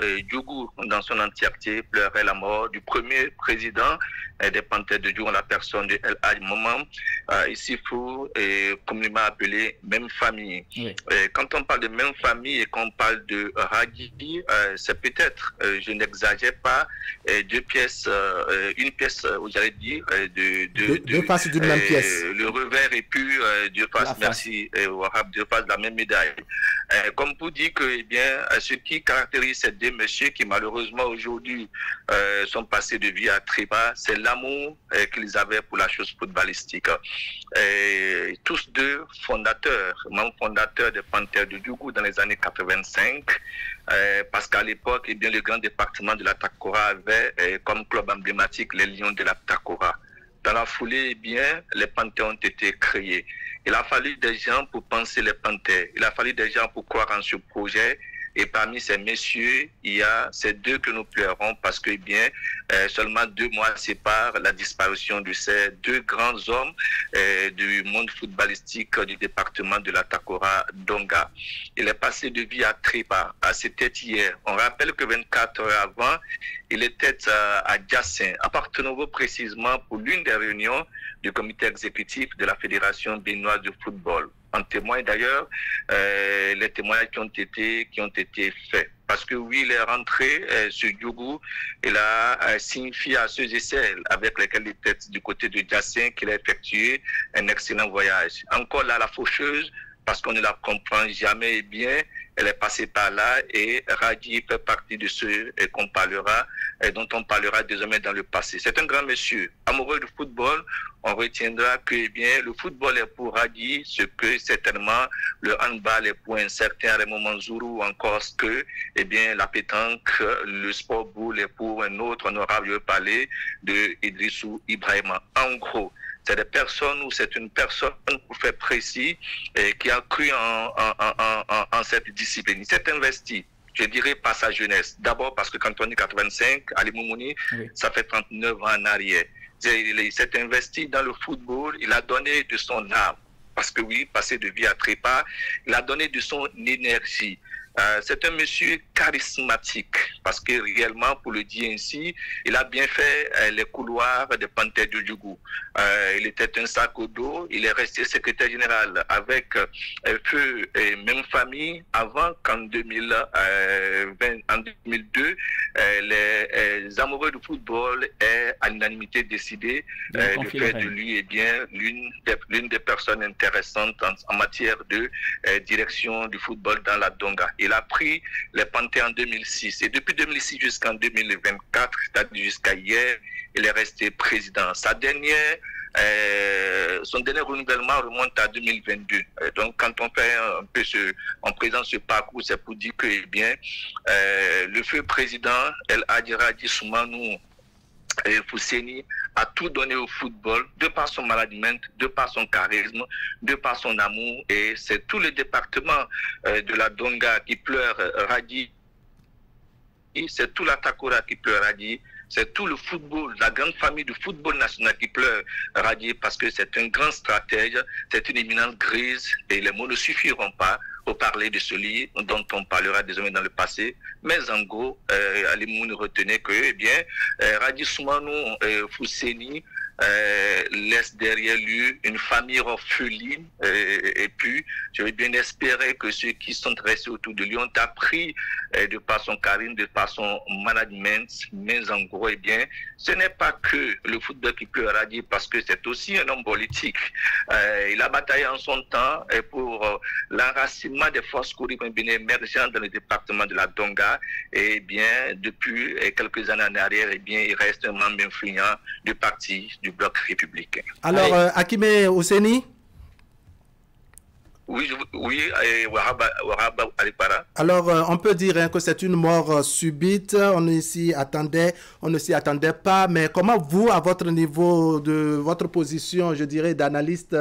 dans son entièreté, pleurait la mort du premier président des Panthères de Djougou, la personne de El Hadj Maman, Issifou, communément appelé même famille. Oui. Quand on parle de même famille et qu'on parle de Radji, c'est peut-être, je n'exagère pas, une pièce, j'allais dire, deux faces d'une même pièce. Le revers et puis deux faces, merci, deux faces de la même médaille. Comme vous dites que, eh bien, ce qui caractérise ces 2 messieurs qui malheureusement aujourd'hui sont passés de vie à trépas, c'est l'amour qu'ils avaient pour la chose footballistique. Tous 2 fondateurs, membres fondateurs des Panthères de Djougou dans les années 85, parce qu'à l'époque, eh bien, le grand département de la Takora avait comme club emblématique les Lions de la Takora. Dans la foulée, eh bien, les Panthères ont été créés. Il a fallu des gens pour penser les Panthères. Il a fallu des gens pour croire en ce projet. Et parmi ces messieurs, il y a ces 2 que nous pleurons parce que, eh bien, seulement 2 mois séparent la disparition de ces 2 grands hommes du monde footballistique du département de la Takora Donga. Il est passé de vie à Trépa. C'était hier. On rappelle que 24 heures avant, il était à Djassin, appartenant précisément pour l'une des réunions du comité exécutif de la Fédération béninoise de football. En témoigne d'ailleurs les témoignages qui ont été faits. Parce que oui, il est rentré sur Djougou, il a signifié à ceux et celles avec lesquels il était du côté de Djassin qu'il a effectué un excellent voyage. Encore là, la faucheuse, parce qu'on ne la comprend jamais, eh bien, elle est passée par là et Radji fait partie de ceux qu'on parlera, dont on parlera désormais dans le passé. C'est un grand monsieur, amoureux du football. On retiendra que, eh bien, le football est pour Radji ce que certainement le handball est pour un certain Raymond Manzourou, ou encore ce que, eh bien, la pétanque, le sport boule est pour un autre honorable. Je veux parler de Idrissou Ibrahima. En gros, c'est des personnes ou c'est une personne, pour faire précis, qui a cru en cette discipline. Il s'est investi, je dirais, par sa jeunesse. D'abord parce que quand on dit 85, Ali Moumouni, oui, ça fait 39 ans en arrière. Il s'est investi dans le football, il a donné de son âme. Parce que oui, passé de vie à trépas, il a donné de son énergie. C'est un monsieur charismatique, parce que réellement, pour le dire ainsi, il a bien fait les couloirs des Panthères de Djougou. Il était un sac au dos, il est resté secrétaire général avec Feu et même famille, avant qu'en 2002, les amoureux du football aient à l'unanimité décidé de faire de lui, eh bien, l'une des personnes intéressantes en matière de direction du football dans la Donga. Il a pris les Panthères en 2006 et depuis 2006 jusqu'en 2024, c'est-à-dire jusqu'à hier, il est resté président. Son dernier renouvellement remonte à 2022. Donc, quand on fait un peu on présente ce parcours, c'est pour dire que, eh bien, le feu président El Hadj Radji Soumanou Fousseni a tout donné au football, de par son management, de par son charisme, de par son amour. Et c'est tout le département de la Donga qui pleure Radji. C'est tout la Takora qui pleure Radji. C'est tout le football, la grande famille du football national qui pleure Radji parce que c'est un grand stratège, c'est une éminence grise et les mots ne suffiront pas pour parler de celui dont on parlera désormais dans le passé. Mais en gros, Ali Mouni retenait que, eh bien, Radji Soumanou Fousseni laisse derrière lui une famille orpheline et puis je vais bien espérer que ceux qui sont restés autour de lui ont appris de par son charisme, de par son management, mais en gros, eh bien, ce n'est pas que le football qui peut Radji parce que c'est aussi un homme politique. Il a bataillé en son temps pour l'enracinement des forces couribénes émergentes dans le département de la Donga et bien depuis quelques années en arrière, eh bien, il reste un membre influent du parti du bloc républicain. Alors, Akime Ousseni, Oui, Wahab Alipara. Alors, on peut dire hein, que c'est une mort subite. On ne s'y attendait pas. Mais comment vous, à votre niveau, de votre position, je dirais, d'analyste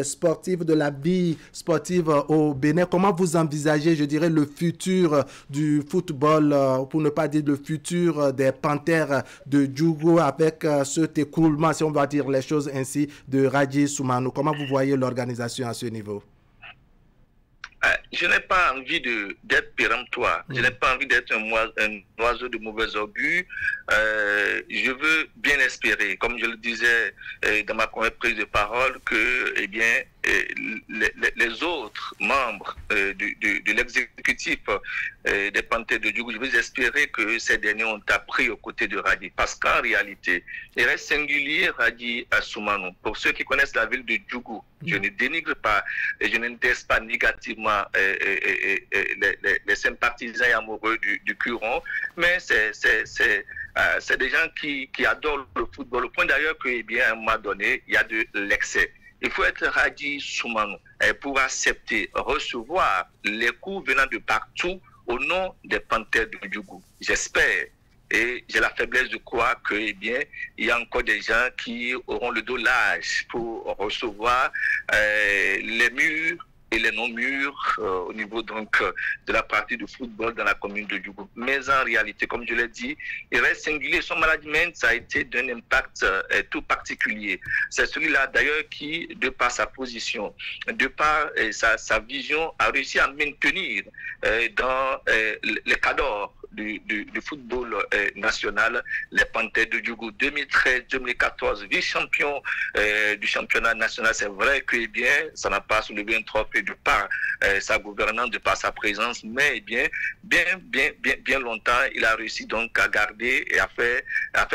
sportif de la vie sportive au Bénin, comment vous envisagez, je dirais, le futur du football, pour ne pas dire le futur des Panthères de Djougou avec cet écroulement, si on va dire les choses ainsi, de Radji Soumano? Comment vous voyez l'organisation à ce niveau? Je n'ai pas envie d'être péremptoire. Je n'ai pas envie d'être un oiseau de mauvais augure. Je veux bien espérer, comme je le disais dans ma première prise de parole, que les autres membres de l'exécutif des Panthères de Djougou, je veux espérer que ces derniers ont appris aux côtés de Radji. Parce qu'en réalité, il reste singulier Radji Soumano. Pour ceux qui connaissent la ville de Djougou, je ne dénigre pas et je n'intéresse pas négativement les sympathisants et amoureux du Curon, mais c'est des gens qui adorent le football, au point d'ailleurs qu'à un moment donné, il y a de l'excès. Il faut être Radji Soumano pour accepter, recevoir les coups venant de partout au nom des Panthères de Djougou. J'espère et j'ai la faiblesse de croire que, il y a encore des gens qui auront le dos large pour recevoir les murs et les non-murs au niveau donc de la partie de football dans la commune de Djougou. Mais en réalité, comme je l'ai dit, il reste singulier. Son management, ça a été d'un impact tout particulier. C'est celui-là d'ailleurs qui, de par sa position, de par sa vision, a réussi à maintenir dans les cadres du football national, les Panthères de Djougou 2013-2014, vice-champion du championnat national. C'est vrai que ça n'a pas soulevé un trophée de par sa gouvernance, de par sa présence, mais bien longtemps, il a réussi donc à garder et à faire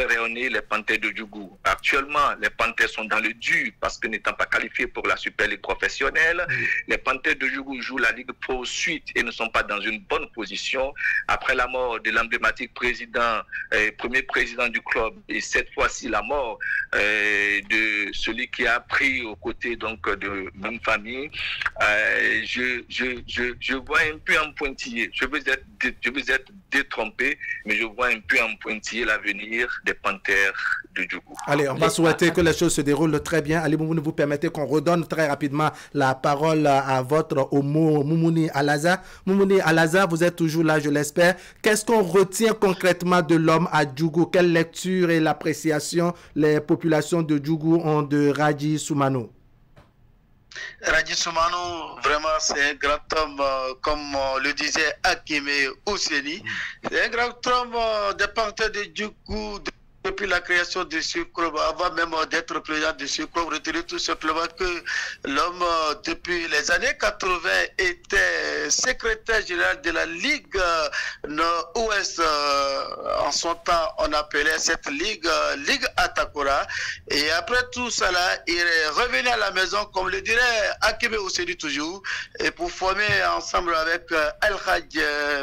rayonner les Panthères de Djougou. Actuellement, les Panthères sont dans le dur parce que n'étant pas qualifiés pour la Super Ligue professionnelle, les Panthères de Djougou jouent la Ligue Pro Suite et ne sont pas dans une bonne position. Après la mort de l'emblématique premier président du club, et cette fois-ci la mort de celui qui a pris aux côtés donc de même famille, je vois un peu en pointillé. Je veux être détrompé, mais je vois un peu en pointillé l'avenir des Panthères de Djougou. Allez, on va souhaiter que les choses se déroulent très bien. Ali Moumouni, vous permettez qu'on redonne très rapidement la parole à votre homo Moumouni Alaza. Moumouni Alaza, vous êtes toujours là, je l'espère. Qu'est-ce qu'on retient concrètement de l'homme à Djougou? Quelle lecture et l'appréciation les populations de Djougou ont de Radji Soumano? Radji Soumano, vraiment, c'est un grand homme, comme le disait Hakime Ousseni. C'est un grand homme des Panthères de Djougou depuis la création de ce club, avant même d'être président de ce club. Retenez tout simplement que l'homme, depuis les années 80, était secrétaire général de la Ligue Nord-Ouest. En son temps, on appelait cette ligue Ligue Atakora. Et après tout cela, il est revenu à la maison, comme le dirait Hakime Ousseni toujours, et pour former ensemble avec El Hadj,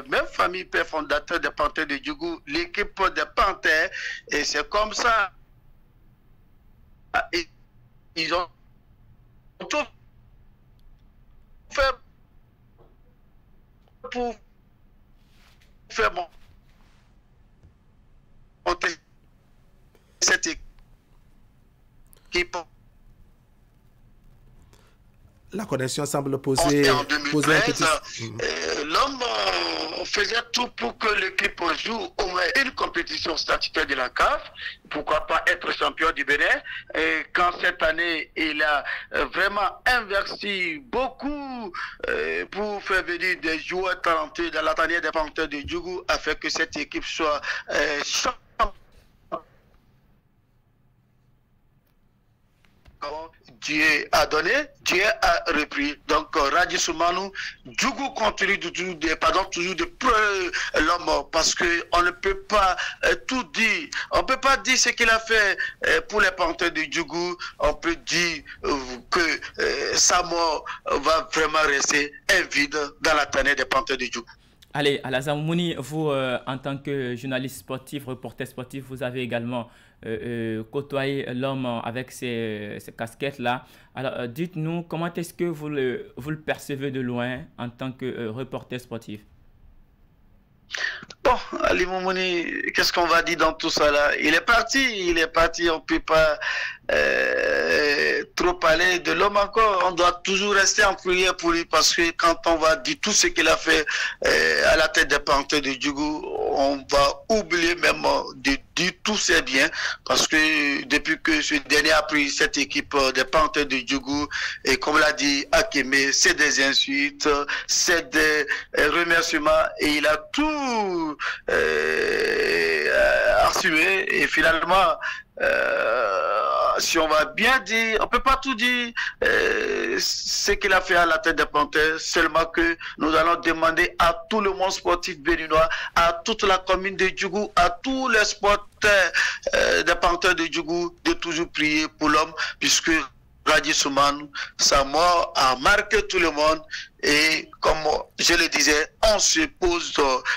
même famille, père fondateur des Panthères de Djougou, l'équipe des Panthères. Et c'est comme ça. Ils ont tout fait pour faire monter cette équipe. La connexion semble poser un petit... L'homme faisait tout pour que l'équipe joue au moins une compétition statutaire de la CAF. Pourquoi pas être champion du Bénin. Et quand cette année, il a vraiment investi beaucoup pour faire venir des joueurs talentueux dans la tanière des Panthères de Djougou afin que cette équipe soit championne. Dieu a donné, Dieu a repris. Donc, Radji Soumano, Djougou continue toujours de prendre l'homme parce qu'on ne peut pas tout dire. On ne peut pas dire ce qu'il a fait pour les Panthères de Djougou. On peut dire que sa mort va vraiment rester un vide dans la tanière des Panthères de Djougou. Allez, Alassane Mouni, vous, en tant que journaliste sportif, reporter sportif, vous avez également côtoyé l'homme avec ces casquettes-là. Alors, dites-nous, comment est-ce que vous le percevez de loin en tant que reporter sportif? Bon, Ali Moumouni, qu'est-ce qu'on va dire dans tout ça là? Il est parti, on ne peut pas trop parler de l'homme encore. On doit toujours rester en prière pour lui parce que quand on va dire tout ce qu'il a fait à la tête des Panthères de Djougou, on va oublier même de dire tous ses biens parce que depuis que ce dernier a pris cette équipe des Panthères de Djougou, et comme l'a dit Akeme, c'est des insultes, c'est des remerciements et il a tout assumé et finalement si on va bien dire, on peut pas tout dire ce qu'il a fait à la tête des Panthères, seulement que nous allons demander à tout le monde sportif béninois, à toute la commune de Djougou, à tous les sporteurs des Panthères de Djougou de toujours prier pour l'homme, puisque Radji Soumanou, sa mort a marqué tout le monde. Et comme je le disais, on se pose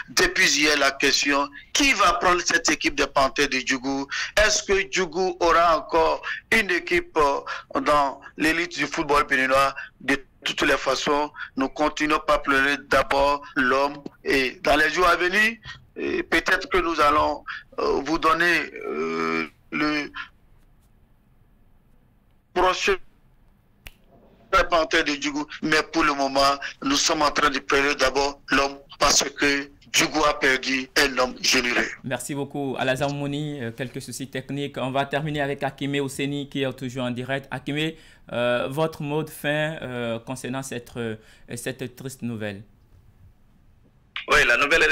depuis hier la question, qui va prendre cette équipe de Panthères de Djougou? Est-ce que Djougou aura encore une équipe dans l'élite du football béninois? De toutes les façons, nous continuons pas pleurer d'abord l'homme. Et dans les jours à venir, peut-être que nous allons vous donner le prochain Panthères de Djougou, mais pour le moment, nous sommes en train de pleurer d'abord l'homme parce que Djougou a perdu un homme généreux. Merci beaucoup, Alassane Mouni. Quelques soucis techniques. On va terminer avec Akeme Ouseni qui est toujours en direct. Akeme, votre mot de fin concernant cette triste nouvelle. Oui, la nouvelle,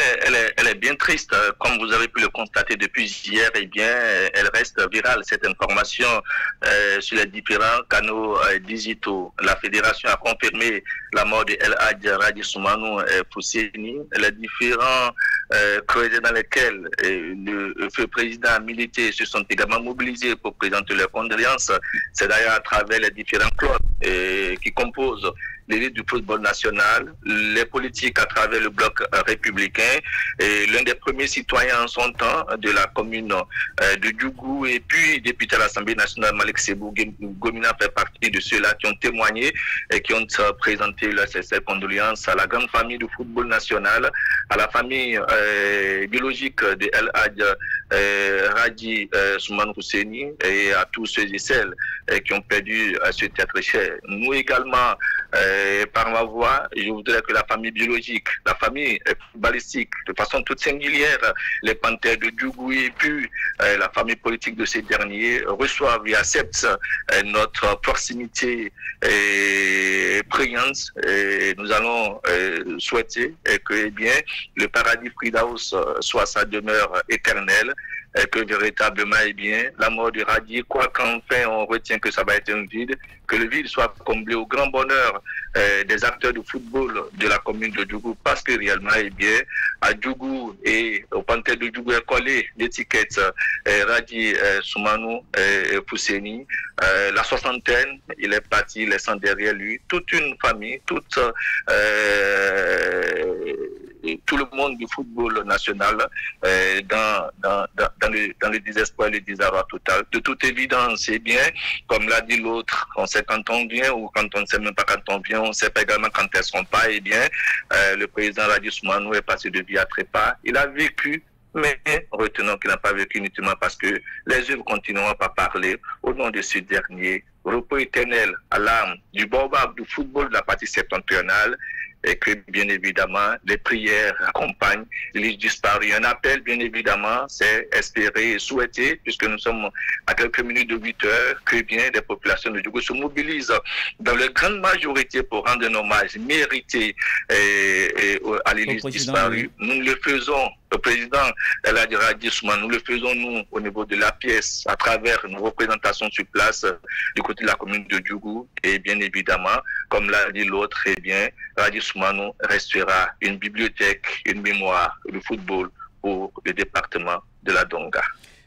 elle est bien triste. Comme vous avez pu le constater depuis hier, eh bien, elle reste virale, cette information, sur les différents canaux digitaux. La fédération a confirmé la mort de El Hadj Radji Soumanou Fousseni. Les différents creusets dans lesquels le feu président a milité se sont également mobilisés pour présenter leurs condoléances. C'est d'ailleurs à travers les différents clubs qui composent l'élite du football national, les politiques à travers le bloc républicain, et l'un des premiers citoyens en son temps de la commune de Djougou, et puis député à l'Assemblée nationale, Malik Sebou Gomina fait partie de ceux-là qui ont témoigné et qui ont présenté leurs condoléances à la grande famille du football national, à la famille biologique de El Hadj Radji Soumanou Fousseni et à tous ceux et celles qui ont perdu ce être cher. Nous également, par ma voix, je voudrais que la famille biologique, la famille balistique, de façon toute singulière, les Panthères de Djougou et puis la famille politique de ces derniers reçoivent et acceptent notre proximité priante. Nous allons souhaiter que eh bien, le paradis Fridaus soit sa demeure éternelle, et que véritablement, eh bien, la mort de Radji, quoi qu'enfin on retient que ça va être un vide, que le vide soit comblé au grand bonheur des acteurs de football de la commune de Djougou, parce que réellement, eh bien, à Djougou et au Panthère de Djougou est collé l'étiquette Radji Soumanou Fousseni. La soixantaine, il est parti, laissant derrière lui toute une famille, tout le monde du football national dans le désespoir et le désarroi total. De toute évidence, eh bien, comme l'a dit l'autre, on sait quand on vient ou quand on ne sait même pas quand on vient, on ne sait pas également quand elles ne sont pas. Eh bien, le président Radji Soumanou est passé de vie à trépas. Il a vécu, mais retenons qu'il n'a pas vécu inutilement parce que les œuvres continueront à parler au nom de ce dernier. Repos éternel à l'âme du baobab du football de la partie septentrionale, et que bien évidemment les prières accompagnent les disparus. Un appel bien évidemment, c'est espérer et souhaiter, puisque nous sommes à quelques minutes de 8 heures, que bien les populations de Djougou se mobilisent dans leur grande majorité pour rendre un hommage mérité à l'élite disparue. Oui. Nous le faisons, le président El Hadj Radji Soumanou, nous le faisons nous au niveau de la pièce, à travers nos représentations sur place du côté de la commune de Djougou, et bien évidemment, comme l'a dit l'autre, eh bien, Radji Soumanou restera une bibliothèque, une mémoire du football pour le département de la Donga.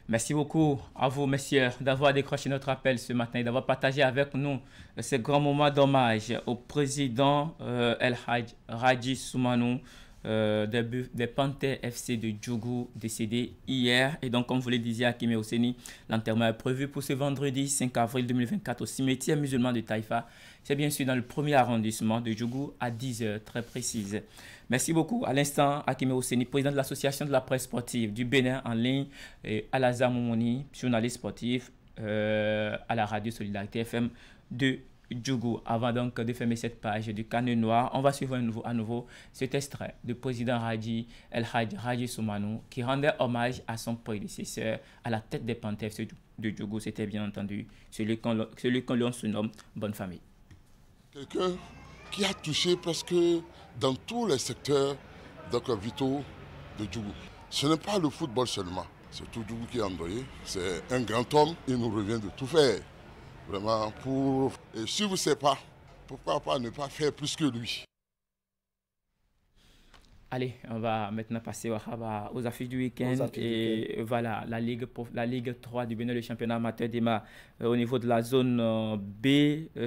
Merci beaucoup à vous, messieurs, d'avoir décroché notre appel ce matin et d'avoir partagé avec nous ce grand moment d'hommage au président El Hadj Radji Soumanou des Panthères FC de Djougou décédés hier. Et donc, comme vous le disiez, Hakimi Osseni, l'enterrement est prévu pour ce vendredi 5 avril 2024 au cimetière musulman de Taïfa. C'est bien sûr dans le premier arrondissement de Djougou à 10h, très précise. Merci beaucoup. À l'instant, Hakimi Osseni, président de l'association de la presse sportive du Bénin en ligne, et Al-Azhar Moumouni, journaliste sportif à la radio Solidarité FM de Djougou. Avant donc de fermer cette page du Carnet Noir, on va suivre à nouveau cet extrait du président Raji El Hadj Raji Soumanou qui rendait hommage à son prédécesseur à la tête des Panthères de Djougou. C'était bien entendu celui qu'on l'on se nomme Bonne Famille. Quelqu'un qui a touché presque dans tous les secteurs vitaux de Djougou. Ce n'est pas le football seulement, c'est tout Djougou qui est endeuillé. C'est un grand homme, il nous revient de tout faire. Vraiment, et si vous ne savez pas, pourquoi pas ne pas faire plus que lui? Allez, on va maintenant passer aux affiches du week-end. Et voilà, la Ligue 3 du Bénin, le championnat amateur démarre au niveau de la zone B.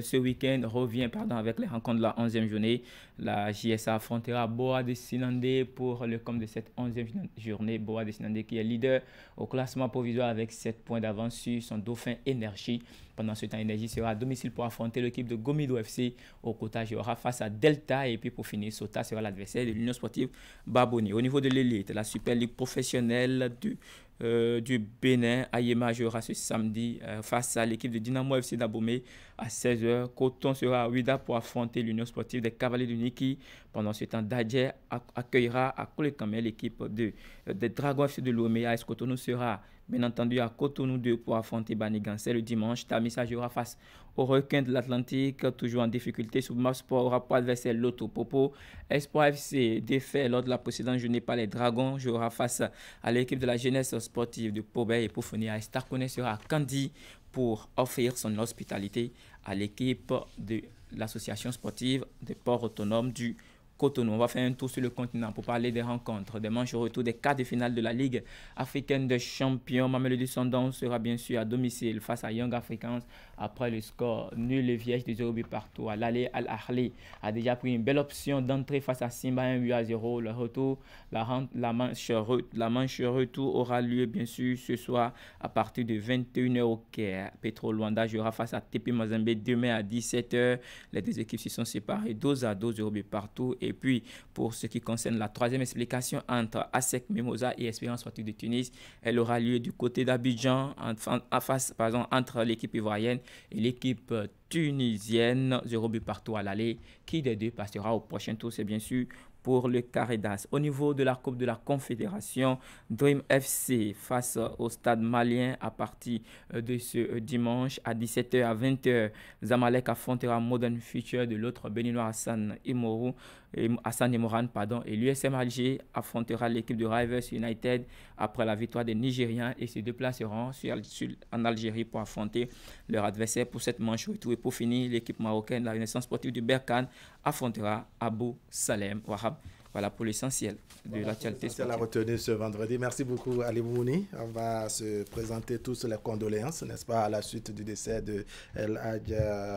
Ce week-end revient avec les rencontres de la 11e journée. La JSA affrontera Boa de Sinandé pour le compte de cette 11e journée. Boa de Sinandé qui est leader au classement provisoire avec 7 points d'avance sur son dauphin Énergie. Pendant ce temps, Énergie sera à domicile pour affronter l'équipe de Gomido FC. Au Kotage aura face à Delta. Et puis pour finir, Sota sera l'adversaire de l'Union sportive Baboni. Au niveau de l'élite, la Super Ligue professionnelle du Bénin, Ayema jouera ce samedi face à l'équipe de Dynamo FC d'Abomey à 16h. Coton sera à Ouida pour affronter l'Union sportive des Cavaliers de Niki. Pendant ce temps, Dadje accueillera à Kolekame l'équipe des Dragons FC de Lomé. AS Cotonou sera bien entendu à Cotonou 2 pour affronter Banigansé le dimanche. Tamisa jouera face aux Requins de l'Atlantique, toujours en difficulté. Subma Sport aura pour adversaire Loto Popo. Espoir FC défait lors de la précédente journée par les Dragons, jouera face à l'équipe de la jeunesse sportive de Pobey. Et pour finir, Starkone sera à Kandi pour offrir son hospitalité à l'équipe de l'association sportive des ports autonomes du Cotonou. On va faire un tour sur le continent pour parler des rencontres, des manches au retour des quarts de finale de la Ligue africaine des champions. Mamelodi Sundowns sera bien sûr à domicile face à Young Africans après le score nul et vierge de 0 but partout. À l'aller, Al Ahly a déjà pris une belle option d'entrée face à Simba 1-0. Le retour, la manche retour aura lieu bien sûr ce soir à partir de 21h au Caire. Petro Luanda jouera face à TP Mazembe demain à 17h. Les deux équipes se sont séparées 2-2, 0 but partout. Et puis, pour ce qui concerne la troisième explication entre ASEC Mimosa et Espérance Sportive de Tunis, elle aura lieu du côté d'Abidjan, entre l'équipe ivoirienne et l'équipe tunisienne. 0 but partout à l'aller. Qui des deux passera au prochain tour? C'est bien sûr pour le carré d'As. Au niveau de la Coupe de la Confédération, Dream FC face au Stade malien à partir de ce dimanche à 17h à 20h. Zamalek affrontera Modern Future de l'autre béninois Hassan Imoran, et l'USM Alger affrontera l'équipe de Rivers United après la victoire des Nigérians et se déplaceront en Algérie pour affronter leur adversaire pour cette manche retour. Et pour finir, l'équipe marocaine, la Renaissance sportive du Berkane, affrontera Abou Salem Wahab. Voilà pour l'essentiel de l'actualité. C'est la retenue ce vendredi. Merci beaucoup, Ali Mouni. On va se présenter tous les condoléances, n'est-ce pas, à la suite du décès de El Hadj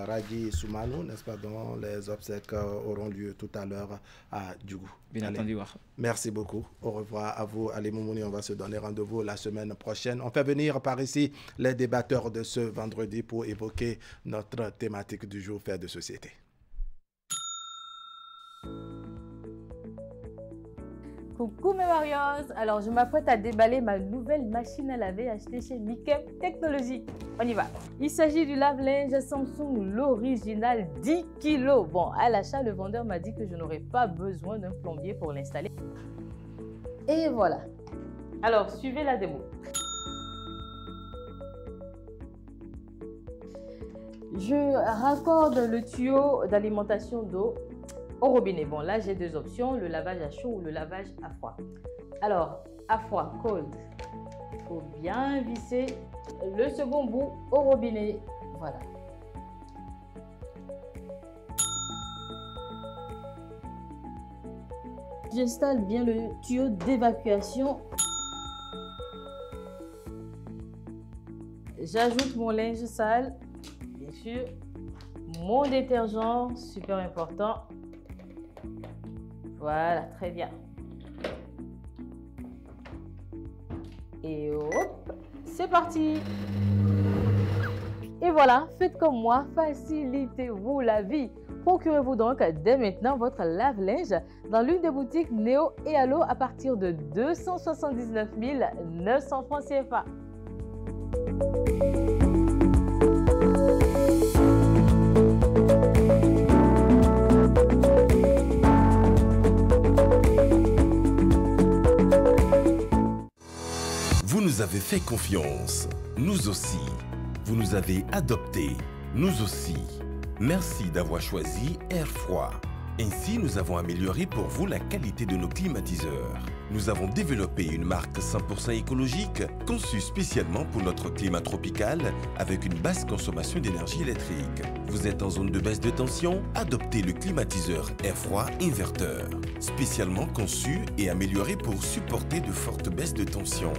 Raji Soumanou, n'est-ce pas, dont les obsèques auront lieu tout à l'heure à Djougou. Bien entendu. Merci beaucoup. Au revoir à vous, Ali Mouni. On va se donner rendez-vous la semaine prochaine. On fait venir par ici les débatteurs de ce vendredi pour évoquer notre thématique du jour, fait de société. Coucou mes Warriors, alors je m'apprête à déballer ma nouvelle machine à laver achetée chez Mikem Technologies. On y va. Il s'agit du lave-linge Samsung, l'original 10 kg. Bon, à l'achat, le vendeur m'a dit que je n'aurais pas besoin d'un plombier pour l'installer. Et voilà. Alors, suivez la démo. Je raccorde le tuyau d'alimentation d'eau au robinet. Bon, là, j'ai deux options, le lavage à chaud ou le lavage à froid. Alors, à froid, cold. Il faut bien visser le second bout au robinet. Voilà. J'installe bien le tuyau d'évacuation. J'ajoute mon linge sale, bien sûr. Mon détergent, super important. Voilà, très bien. Et hop, c'est parti. Et voilà, faites comme moi, facilitez-vous la vie. Procurez-vous donc dès maintenant votre lave-linge dans l'une des boutiques Néo et Allo à partir de 279 900 francs CFA. Vous nous avez fait confiance, nous aussi. Vous nous avez adoptés, nous aussi. Merci d'avoir choisi Air Froid. Ainsi, nous avons amélioré pour vous la qualité de nos climatiseurs. Nous avons développé une marque 100% écologique conçue spécialement pour notre climat tropical avec une basse consommation d'énergie électrique. Vous êtes en zone de baisse de tension? Adoptez le climatiseur Air Froid Inverteur, spécialement conçu et amélioré pour supporter de fortes baisses de tension.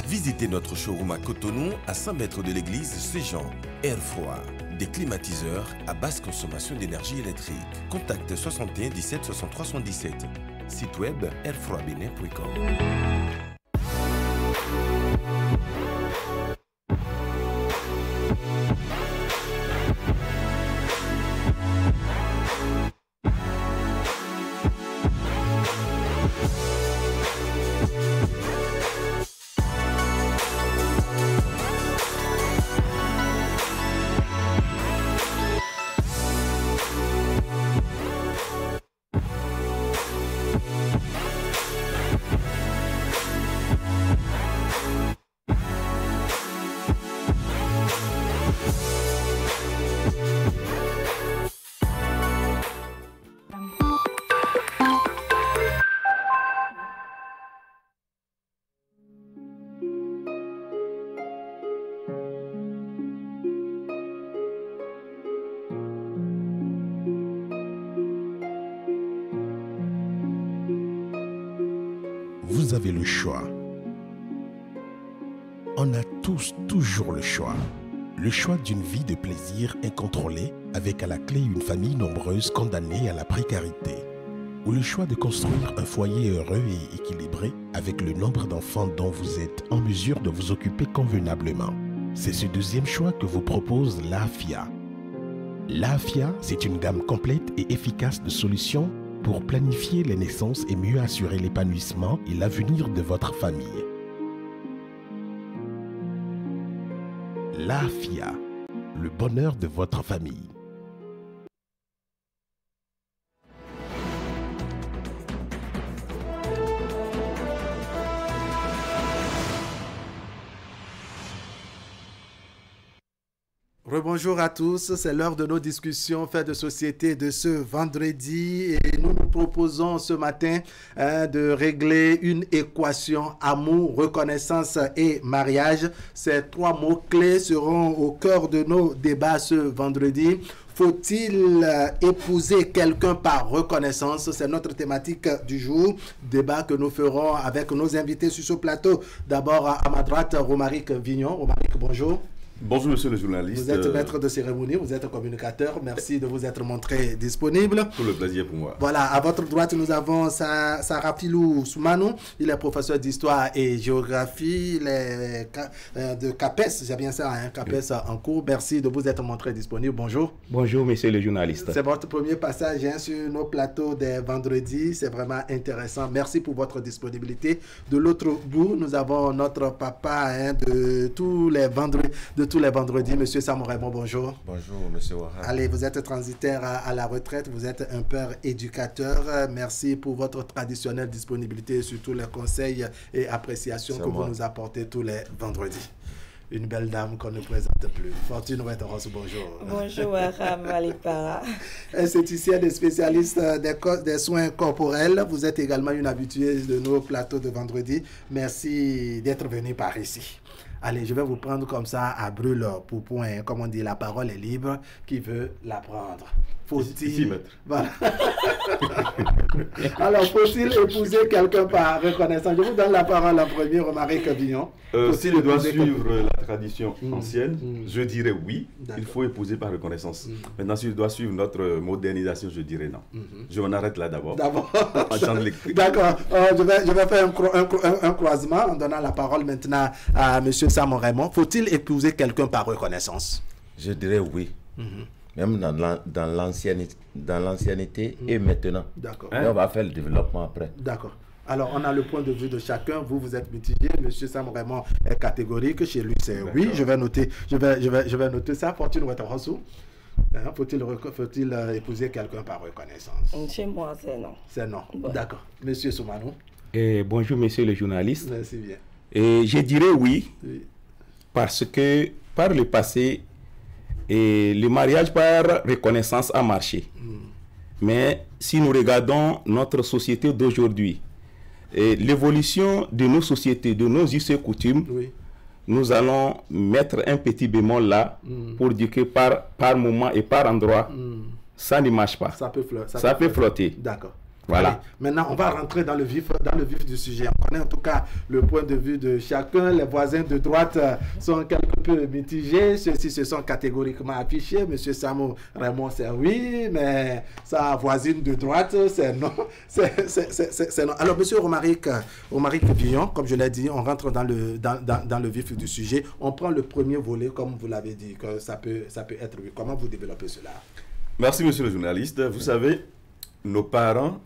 Visitez notre showroom à Cotonou, à 100 mètres de l'église Saint-Jean. Air Froid, des climatiseurs à basse consommation d'énergie électrique. Contact 61 17 63 77. Site web airfroidbenin.com. Vous avez le choix. On a tous toujours le choix. Le choix d'une vie de plaisir incontrôlée avec à la clé une famille nombreuse condamnée à la précarité. Ou le choix de construire un foyer heureux et équilibré avec le nombre d'enfants dont vous êtes en mesure de vous occuper convenablement. C'est ce deuxième choix que vous propose l'AFIA. L'AFIA, c'est une gamme complète et efficace de solutions pour planifier les naissances et mieux assurer l'épanouissement et l'avenir de votre famille. L'AFIA, le bonheur de votre famille. Rebonjour à tous, c'est l'heure de nos discussions faits de société de ce vendredi et nous nous proposons ce matin de régler une équation amour, reconnaissance et mariage. Ces trois mots-clés seront au cœur de nos débats ce vendredi. Faut-il épouser quelqu'un par reconnaissance? C'est notre thématique du jour. Débat que nous ferons avec nos invités sur ce plateau. D'abord, à ma droite, Romaric Vignon. Romaric, bonjour. Bonjour monsieur le journaliste. Vous êtes maître de cérémonie, vous êtes communicateur. Merci de vous être montré disponible. Tout le plaisir pour moi. Voilà, à votre droite, nous avons Sarafilou Soumanou. Il est professeur d'histoire et géographie de CAPES. J'ai bien ça, hein, CAPES en cours. Merci de vous être montré disponible. Bonjour. Bonjour monsieur le journaliste. C'est votre premier passage sur nos plateaux des vendredis. C'est vraiment intéressant. Merci pour votre disponibilité. De l'autre bout, nous avons notre papa de tous les vendredis, monsieur Sam Raymond, bonjour. Bonjour, monsieur Ouahab. Allez, vous êtes transitaire à la retraite, vous êtes un père éducateur. Merci pour votre traditionnelle disponibilité sur tous les conseils et appréciations que vous nous apportez tous les vendredis. Une belle dame qu'on ne présente plus. Fortune Ouettoross, bonjour. Bonjour, Ouahab Alipara. Esthéticienne et spécialiste des soins corporels. Vous êtes également une habituée de nos plateaux de vendredi. Merci d'être venu par ici. Allez, je vais vous prendre comme ça à brûle pour point. Comme on dit, la parole est libre. Qui veut la prendre? Faut-il... Voilà. Alors, faut-il épouser quelqu'un par reconnaissance? Je vous donne la parole en premier, Romaric Billon. S'il doit suivre la tradition ancienne, je dirais oui, il faut épouser par reconnaissance. Maintenant, s'il doit suivre notre modernisation, je dirais non. Je m'en arrête là d'abord. D'accord. Je vais faire un croisement en donnant la parole maintenant à M. Sam Raymond. Faut-il épouser quelqu'un par reconnaissance? Je dirais oui. Même dans l'ancienneté et maintenant. D'accord. Et on va faire le développement après. D'accord. Alors, on a le point de vue de chacun. Vous êtes mitigé. Monsieur Sam Raymond est catégorique. Chez lui, c'est oui. Je vais noter ça. Fortune Ouattarassou. Faut-il épouser quelqu'un par reconnaissance? Chez moi, c'est non. C'est non. Ouais. D'accord. Monsieur Soumanou. Bonjour, monsieur le journaliste. Merci bien. Et je dirais oui, parce que par le passé, le mariage par reconnaissance a marché. Mais si nous regardons notre société d'aujourd'hui, l'évolution de nos sociétés, de nos us et coutumes, nous allons mettre un petit bémol là pour dire que par moment et par endroit, ça ne marche pas. Ça peut flotter. D'accord. Voilà. Allez, maintenant, on va rentrer dans le vif du sujet. On connaît en tout cas le point de vue de chacun. Les voisins de droite sont quelque peu mitigés. Ceux-ci se sont catégoriquement affichés. Monsieur Sam Raymond, c'est oui, mais sa voisine de droite, c'est non. C'est non. Alors, monsieur Romaric Billon, comme je l'ai dit, on rentre dans le vif du sujet. On prend le premier volet, comme vous l'avez dit, que ça peut être oui. Comment vous développez cela? Merci, monsieur le journaliste. Vous savez, nos parents,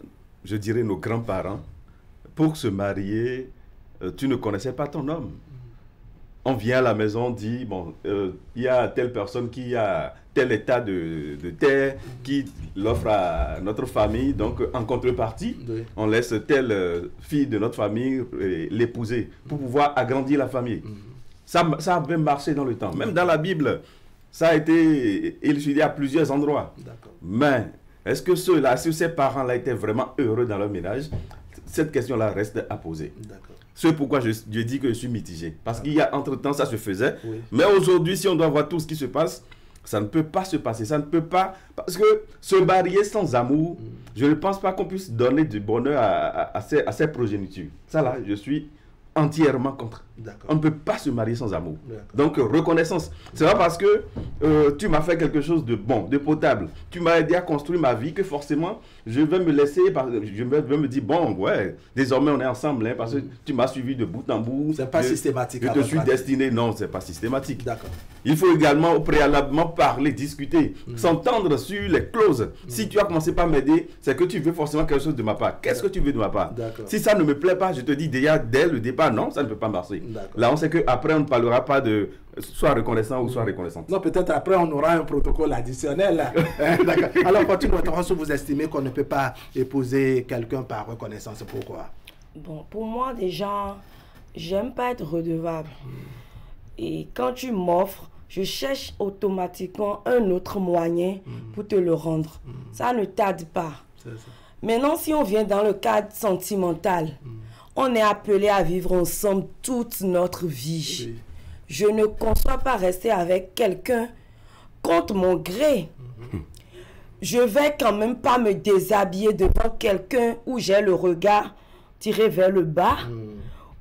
je dirais nos grands-parents, pour se marier, tu ne connaissais pas ton homme. On vient à la maison, on dit, bon, il y a telle personne qui a tel état de terre, qui l'offre à notre famille, donc en contrepartie, on laisse telle fille de notre famille l'épouser pour pouvoir agrandir la famille. Ça a même marché dans le temps. Même dans la Bible, ça a été élucidé à plusieurs endroits. Mais est-ce que ces parents-là étaient vraiment heureux dans leur ménage? Cette question-là reste à poser. C'est pourquoi je dis que je suis mitigé. Parce qu'il y a entre-temps, ça se faisait. Mais aujourd'hui, si on doit voir tout ce qui se passe, ça ne peut pas se passer. Ça ne peut pas... Parce que se marier sans amour, je ne pense pas qu'on puisse donner du bonheur à ses progénitures. Ça là, je suis entièrement contre. On ne peut pas se marier sans amour. Donc, reconnaissance. C'est pas parce que tu m'as fait quelque chose de bon, de potable, tu m'as aidé à construire ma vie que forcément, je vais me laisser, je vais me dire, bon, ouais, désormais on est ensemble, hein, parce que tu m'as suivi de bout en bout. C'est pas systématique. Je te suis destiné. Non, c'est pas systématique. Il faut également préalablement parler, discuter, s'entendre sur les clauses. Si tu as commencé par m'aider, c'est que tu veux forcément quelque chose de ma part. Qu'est-ce que tu veux de ma part? Si ça ne me plaît pas, je te dis déjà dès le départ, non, ça ne peut pas marcher. Là, on sait qu'après, on ne parlera pas de soit reconnaissant ou soit reconnaissante. Non, peut-être après, on aura un protocole additionnel. Alors, Fortune Ouattarassou, vous estimez qu'on ne peut pas épouser quelqu'un par reconnaissance. Pourquoi? Bon, pour moi, déjà, j'aime pas être redevable. Et quand tu m'offres, je cherche automatiquement un autre moyen pour te le rendre. Ça ne tarde pas. Maintenant, si on vient dans le cadre sentimental, on est appelé à vivre ensemble toute notre vie. Je ne conçois pas rester avec quelqu'un contre mon gré. Je vais quand même pas me déshabiller devant quelqu'un où j'ai le regard tiré vers le bas,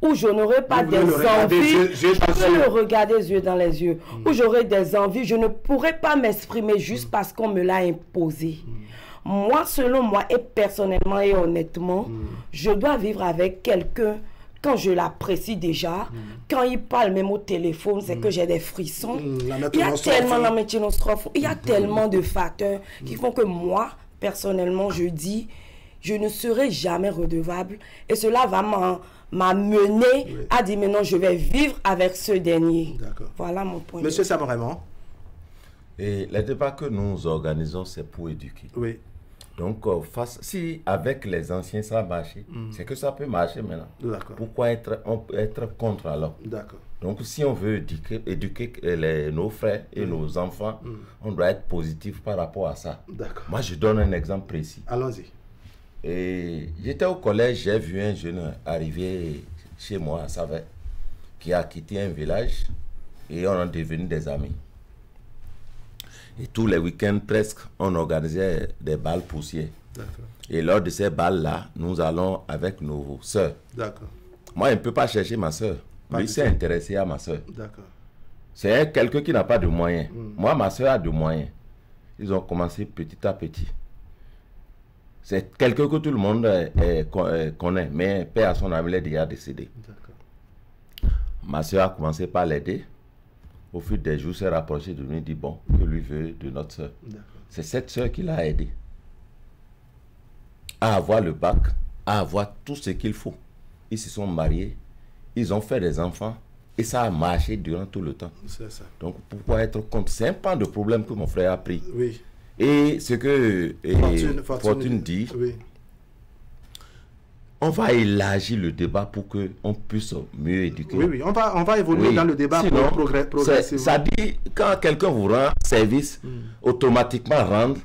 où je n'aurai pas des envies. Je vais le regarder les yeux dans les yeux, où j'aurai des envies. Je ne pourrai pas m'exprimer juste parce qu'on me l'a imposé. Moi, selon moi, et personnellement et honnêtement, je dois vivre avec quelqu'un quand je l'apprécie déjà. Quand il parle même au téléphone, c'est que j'ai des frissons. Il y a tellement de facteurs qui font que moi, personnellement, je dis, je ne serai jamais redevable. Et cela va m'amener à dire, maintenant, je vais vivre avec ce dernier. Voilà mon point. Monsieur Sam Raymond. Et les débats que nous organisons, c'est pour éduquer. Oui. Donc, si avec les anciens ça a marché, c'est que ça peut marcher maintenant. Pourquoi être contre alors? Donc, si on veut éduquer nos frères et nos enfants, on doit être positif par rapport à ça. Moi, je donne un exemple précis. Allons-y. J'étais au collège, j'ai vu un jeune arriver chez moi à Savet, qui a quitté un village et on est devenus des amis. Et tous les week-ends, presque, on organisait des balles poussières. Et lors de ces balles-là, nous allons avec nos sœurs. Moi, je ne peux pas chercher ma sœur. Lui s'est intéressé à ma sœur. C'est quelqu'un qui n'a pas de moyens. Moi, ma sœur a de moyens. Ils ont commencé petit à petit. C'est quelqu'un que tout le monde connaît, mais père à son âme, il est déjà décédé. Ma soeur a commencé par l'aider. Au fil des jours, s'est rapproché de lui et dit, bon, que lui veut de notre soeur. C'est cette soeur qui l'a aidé à avoir le bac, à avoir tout ce qu'il faut. Ils se sont mariés, ils ont fait des enfants et ça a marché durant tout le temps. C'est ça. Donc pourquoi être contre? C'est un pan de problème que mon frère a pris. Oui. Et ce que Fortune dit, oui. On va élargir le débat pour qu'on puisse mieux éduquer. Oui, oui, on va évoluer dans le débat. Sinon, progressivement. Ça dit, quand quelqu'un vous rend service, automatiquement rendre,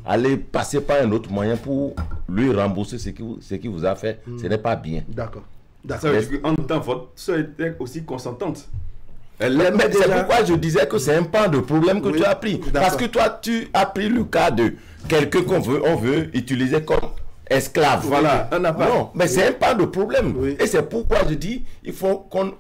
aller passer par un autre moyen pour lui rembourser ce qu'il vous a fait, ce n'est pas bien. D'accord. En temps, votre soeur était aussi consentante. Mais c'est pourquoi je disais que c'est un pan de problème que tu as pris. Parce que toi, tu as pris le cas de quelqu'un on veut utiliser comme esclave. Voilà. Non, mais c'est un pas de problème. Et c'est pourquoi je dis, il faut qu'on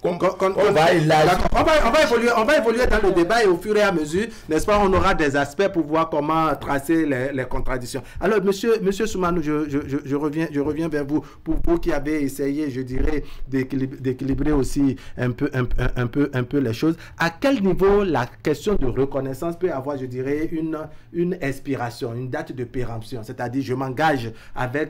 va élargir. On va évoluer dans le débat et au fur et à mesure, n'est-ce pas, on aura des aspects pour voir comment tracer les contradictions. Alors, monsieur Soumanou, je reviens vers vous. Pour vous qui avez essayé, je dirais, d'équilibrer aussi un peu les choses. À quel niveau la question de reconnaissance peut avoir, je dirais, une inspiration, une date de péremption? C'est-à-dire, je m'engage avec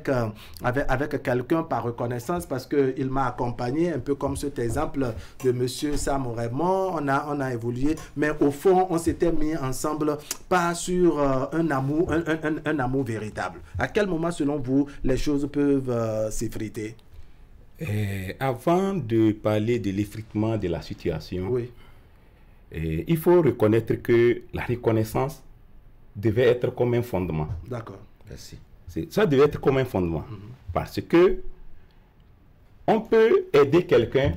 quelqu'un par reconnaissance parce qu'il m'a accompagné, un peu comme cet exemple de monsieur Sam Raymond. On a évolué, mais au fond, on s'était mis ensemble pas sur un amour véritable. À quel moment, selon vous, les choses peuvent s'effriter? Avant de parler de l'effritement de la situation, oui. Il faut reconnaître que la reconnaissance devait être comme un fondement. D'accord. Merci. Ça devait être comme un fondement. Parce que on peut aider quelqu'un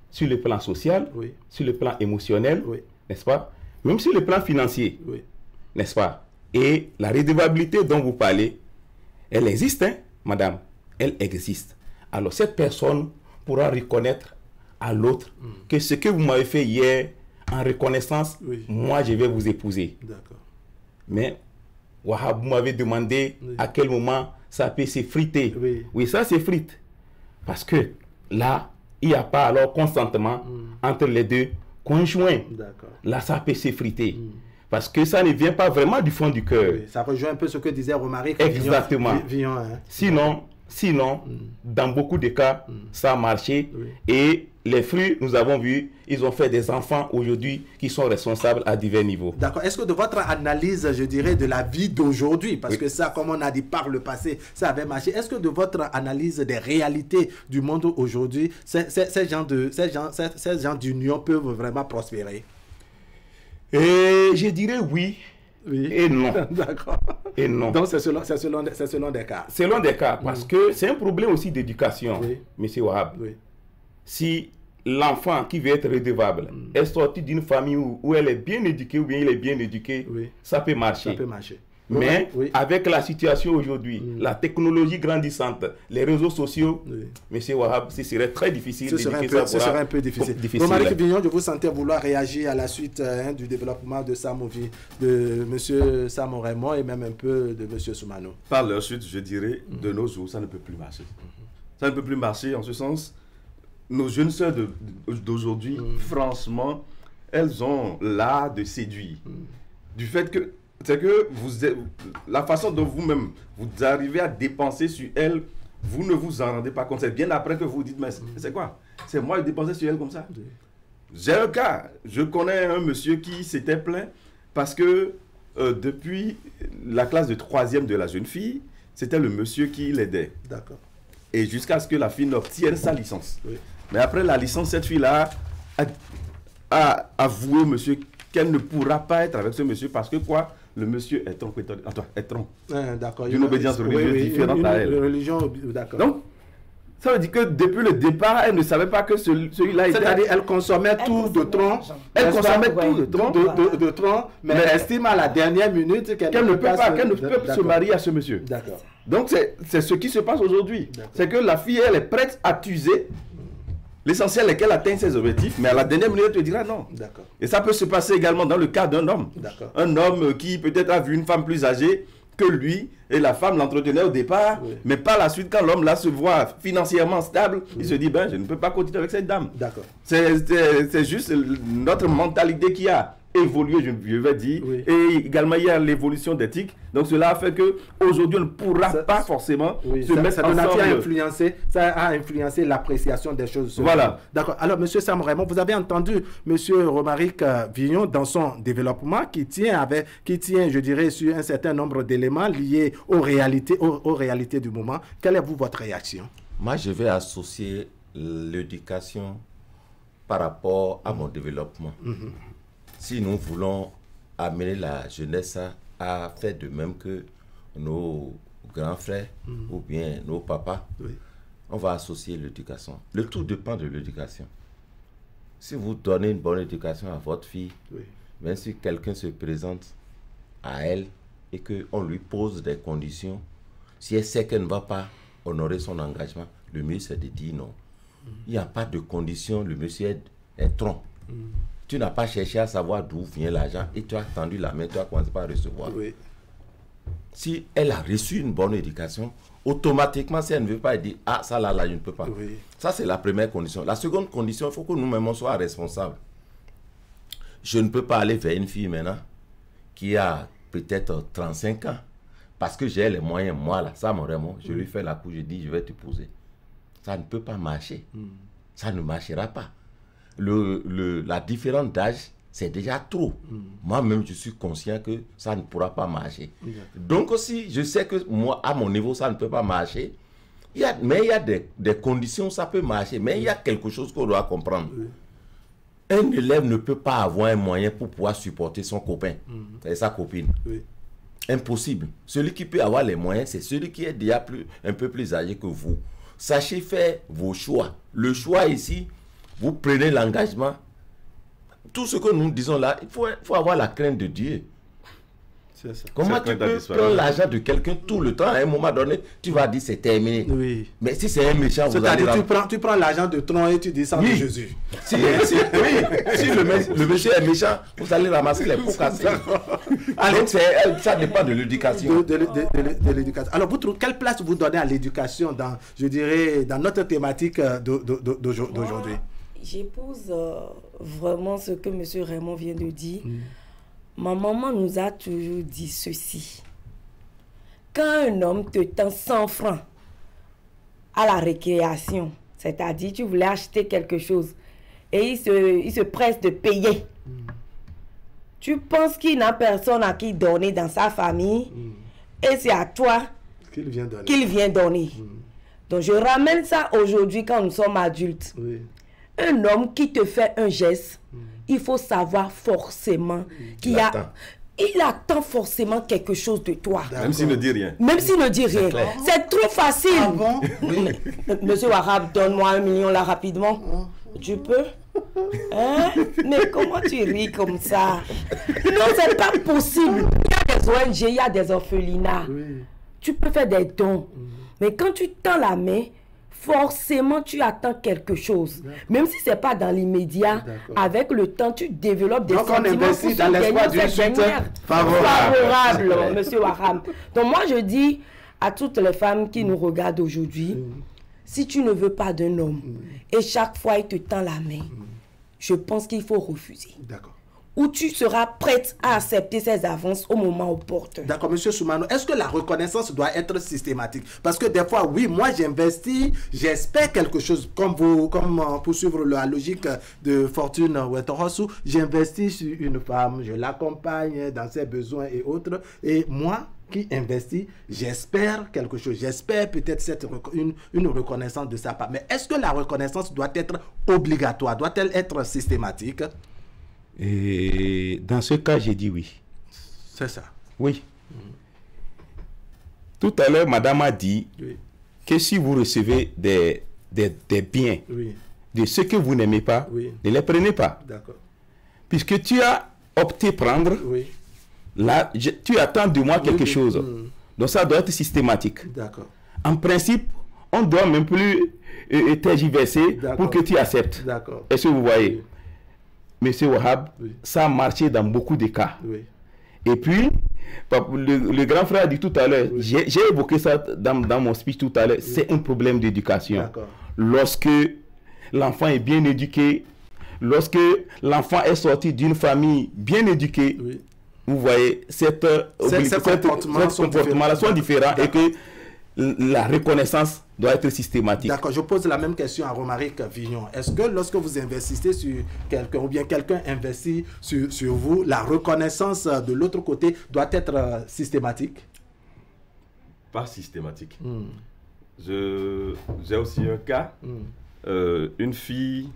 sur le plan social, sur le plan émotionnel, n'est-ce pas? Même sur le plan financier, n'est-ce pas? Et la redevabilité dont vous parlez, elle existe, hein, madame? Elle existe. Alors cette personne pourra reconnaître à l'autre que ce que vous m'avez fait hier, en reconnaissance, moi je vais vous épouser. D'accord. Mais Wahab, vous m'avez demandé à quel moment ça peut s'effriter. Oui, ça s'effrite. Parce que là, il n'y a pas alors consentement entre les deux conjoints. Là, ça peut s'effriter. Parce que ça ne vient pas vraiment du fond du cœur. Ça rejoint un peu ce que disait Romaric. Exactement. Villon, hein. Sinon, dans beaucoup de cas, ça a marché. Et les fruits, nous avons vu, ils ont fait des enfants aujourd'hui qui sont responsables à divers niveaux. D'accord. Est-ce que de votre analyse, je dirais, de la vie d'aujourd'hui, parce que ça, comme on a dit par le passé, ça avait marché, est-ce que de votre analyse des réalités du monde aujourd'hui, ces gens d'union peuvent vraiment prospérer? Et je dirais oui. Et non. D'accord. Et non. Donc c'est selon des cas. Selon des cas, parce que c'est un problème aussi d'éducation, monsieur Wahab. Si l'enfant qui veut être redevable est sorti d'une famille où elle est bien éduquée ou bien il est bien éduqué, ça peut marcher. Ça peut marcher. Mais avec la situation aujourd'hui, la technologie grandissante, les réseaux sociaux, monsieur Wahab, ce serait très difficile. Ce serait un peu difficile. Romaric Vignon, je vous sentais vouloir réagir à la suite du développement de monsieur Sam Raymond et même un peu de monsieur Soumanou. Par leur suite, je dirais, de nos jours, ça ne peut plus marcher. Ça ne peut plus marcher en ce sens. Nos jeunes sœurs d'aujourd'hui, franchement, elles ont l'art de séduire. Du fait que c'est que la façon dont vous-même vous arrivez à dépenser sur elle, vous ne vous en rendez pas compte. C'est bien après que vous dites, mais c'est quoi? C'est moi qui dépensais sur elle comme ça. J'ai un cas. Je connais un monsieur qui s'était plaint parce que depuis la classe de 3e de la jeune fille, c'était le monsieur qui l'aidait. D'accord. Et jusqu'à ce que la fille n'obtienne sa licence. Mais après la licence, cette fille-là a avoué, monsieur, qu'elle ne pourra pas être avec ce monsieur parce que quoi? Le monsieur est tronc. D'accord. D'une obédience religieuse différente à elle. Religion, d'accord. Donc, Ça veut dire que depuis le départ, elle ne savait pas que celui-là était... C'est-à-dire qu'elle consommait tout de tronc. Elle consommait tout de tronc, mais elle estime à la dernière minute qu'elle ne peut pas se marier à ce monsieur. D'accord. Donc c'est ce qui se passe aujourd'hui. C'est que la fille, elle est prête à t'user. L'essentiel est qu'elle atteigne ses objectifs, mais à la dernière minute, elle te dira non. Et ça peut se passer également dans le cas d'un homme. Un homme qui peut-être a vu une femme plus âgée que lui, et la femme l'entretenait au départ, mais par la suite, quand l'homme là se voit financièrement stable, il se dit, ben, je ne peux pas continuer avec cette dame. C'est juste notre mentalité qui a évolué, je vais dire, et également il y a l'évolution d'éthique. Donc cela a fait que aujourd'hui on ne pourra pas forcément se mettre ensemble. Ça a influencé l'appréciation des choses. Voilà. D'accord. Alors Monsieur Sam Raymond, vous avez entendu Monsieur Romaric Vignon dans son développement qui tient, je dirais, sur un certain nombre d'éléments liés aux réalités du moment. Quelle est votre réaction? Moi, je vais associer l'éducation par rapport à mon développement. Si nous voulons amener la jeunesse à faire de même que nos grands frères ou bien nos papas, on va associer l'éducation. Le tout dépend de l'éducation. Si vous donnez une bonne éducation à votre fille, même si quelqu'un se présente à elle et qu'on lui pose des conditions, si elle sait qu'elle ne va pas honorer son engagement, le mieux c'est de dire non. Il n'y a pas de conditions, le monsieur est tronc. Tu n'as pas cherché à savoir d'où vient l'argent et tu as tendu la main, tu as commencé par recevoir. Si elle a reçu une bonne éducation, automatiquement, si elle ne veut pas, elle dit, ah, ça là, je ne peux pas. Ça, c'est la première condition. La seconde condition, il faut que nous-mêmes soyons responsables. Je ne peux pas aller vers une fille maintenant qui a peut-être 35 ans parce que j'ai les moyens, moi là, ça, mon Raymond, je lui fais la couche, je dis, je vais te poser. Ça ne peut pas marcher. Ça ne marchera pas. La différence d'âge, c'est déjà trop. Moi-même, je suis conscient que ça ne pourra pas marcher. Donc aussi, je sais que moi, à mon niveau, ça ne peut pas marcher. Mais il y a des conditions où ça peut marcher. Mais il y a quelque chose qu'on doit comprendre. Un élève ne peut pas avoir un moyen pour pouvoir supporter son copain et sa copine. Impossible. Celui qui peut avoir les moyens, c'est celui qui est déjà un peu plus âgé que vous. Sachez faire vos choix. Le choix ici, vous prenez l'engagement. Tout ce que nous disons là, il faut avoir la crainte de Dieu. Ça. Comment tu peux prendre l'argent de quelqu'un tout le temps, à un moment donné, tu vas dire c'est terminé. Mais si c'est un méchant, vous allez... Tu prends l'argent de tronc et tu descends de Jésus. Si le monsieur est méchant, vous allez ramasser les pots cassés. Donc ça dépend de l'éducation. De l'éducation. Alors, quelle place vous donnez à l'éducation dans, je dirais, dans notre thématique d'aujourd'hui? J'épouse vraiment ce que M. Raymond vient de dire. Ma maman nous a toujours dit ceci. Quand un homme te tend 100 francs à la récréation, c'est-à-dire tu voulais acheter quelque chose et il se presse de payer, tu penses qu'il n'a personne à qui donner dans sa famille et c'est à toi qu'il vient donner. Donc je ramène ça aujourd'hui quand nous sommes adultes. Un homme qui te fait un geste, il faut savoir forcément qu'il attend forcément quelque chose de toi. Même s'il ne dit rien. Même s'il ne dit rien. C'est trop facile. Ah bon? Monsieur Wahab, donne-moi 1 million là rapidement. Tu peux? Hein? Mais comment tu ris comme ça? Non, c'est pas possible. Il y a des ONG, il y a des orphelinats. Tu peux faire des dons. Mais quand tu tends la main, forcément, tu attends quelque chose. Même si ce n'est pas dans l'immédiat, avec le temps, tu développes des sentiments pour dans l'espoir d'une suite favorable, monsieur Waham. Donc moi, je dis à toutes les femmes qui nous regardent aujourd'hui, si tu ne veux pas d'un homme, et chaque fois, il te tend la main, je pense qu'il faut refuser. D'accord. Où tu seras prête à accepter ces avances au moment opportun. D'accord, monsieur Soumano, est-ce que la reconnaissance doit être systématique? Parce que des fois, oui, moi j'investis, j'espère quelque chose, comme pour suivre la logique de Fortune Wetorosu, j'investis sur une femme, je l'accompagne dans ses besoins et autres, et moi qui investis, j'espère quelque chose, j'espère peut-être une reconnaissance de sa part. Mais est-ce que la reconnaissance doit être obligatoire, doit-elle être systématique? Et dans ce cas, j'ai dit oui. C'est ça. Oui. Tout à l'heure, madame a dit que si vous recevez des des biens, de ce que vous n'aimez pas, ne les prenez pas. Puisque tu as opté prendre, là, tu attends de moi quelque chose. Donc ça doit être systématique. En principe, on ne doit même plus tergiverser pour que tu acceptes. Est-ce que vous voyez? Monsieur Wahab, ça a marché dans beaucoup de cas. Et puis, le grand frère a dit tout à l'heure, j'ai évoqué ça dans mon speech tout à l'heure, c'est un problème d'éducation. Lorsque l'enfant est bien éduqué, lorsque l'enfant est sorti d'une famille bien éduquée, vous voyez, ces comportements sont différents et que la reconnaissance doit être systématique. D'accord, je pose la même question à Romaric Vignon. Est-ce que lorsque vous investissez sur quelqu'un ou bien quelqu'un investit sur vous, la reconnaissance de l'autre côté doit être systématique? Pas systématique. J'ai aussi un cas, une fille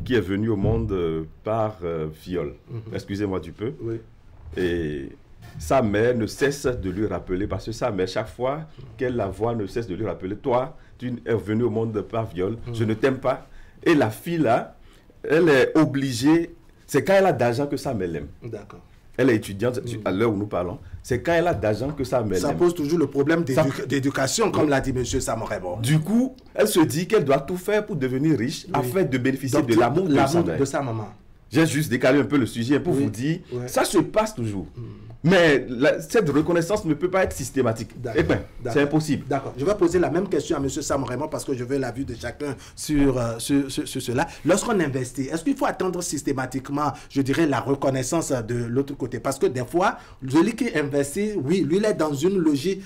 qui est venue au monde par viol. Excusez-moi du peu. Et sa mère ne cesse de lui rappeler, parce que sa mère, chaque fois qu'elle la voit, ne cesse de lui rappeler, toi, tu es venu au monde par viol, je ne t'aime pas. Et la fille là, elle est obligée, c'est quand elle a d'argent que sa mère l'aime. D'accord. Elle est étudiante à l'heure où nous parlons. C'est quand elle a d'argent que sa mère l'aime. Ça pose toujours le problème d'éducation, comme l'a dit M. Samorebo. Du coup, elle se dit qu'elle doit tout faire pour devenir riche afin de bénéficier de l'amour de sa maman. J'ai juste décalé un peu le sujet pour vous dire, ça se passe toujours. Mais cette reconnaissance ne peut pas être systématique. Eh bien, c'est impossible. D'accord. Je vais poser la même question à M. Sam Raymond parce que je veux l'avis de chacun sur cela. Lorsqu'on investit, est-ce qu'il faut attendre systématiquement, je dirais, la reconnaissance de l'autre côté? Parce que des fois, celui qui investit, oui, lui, il est dans une logique,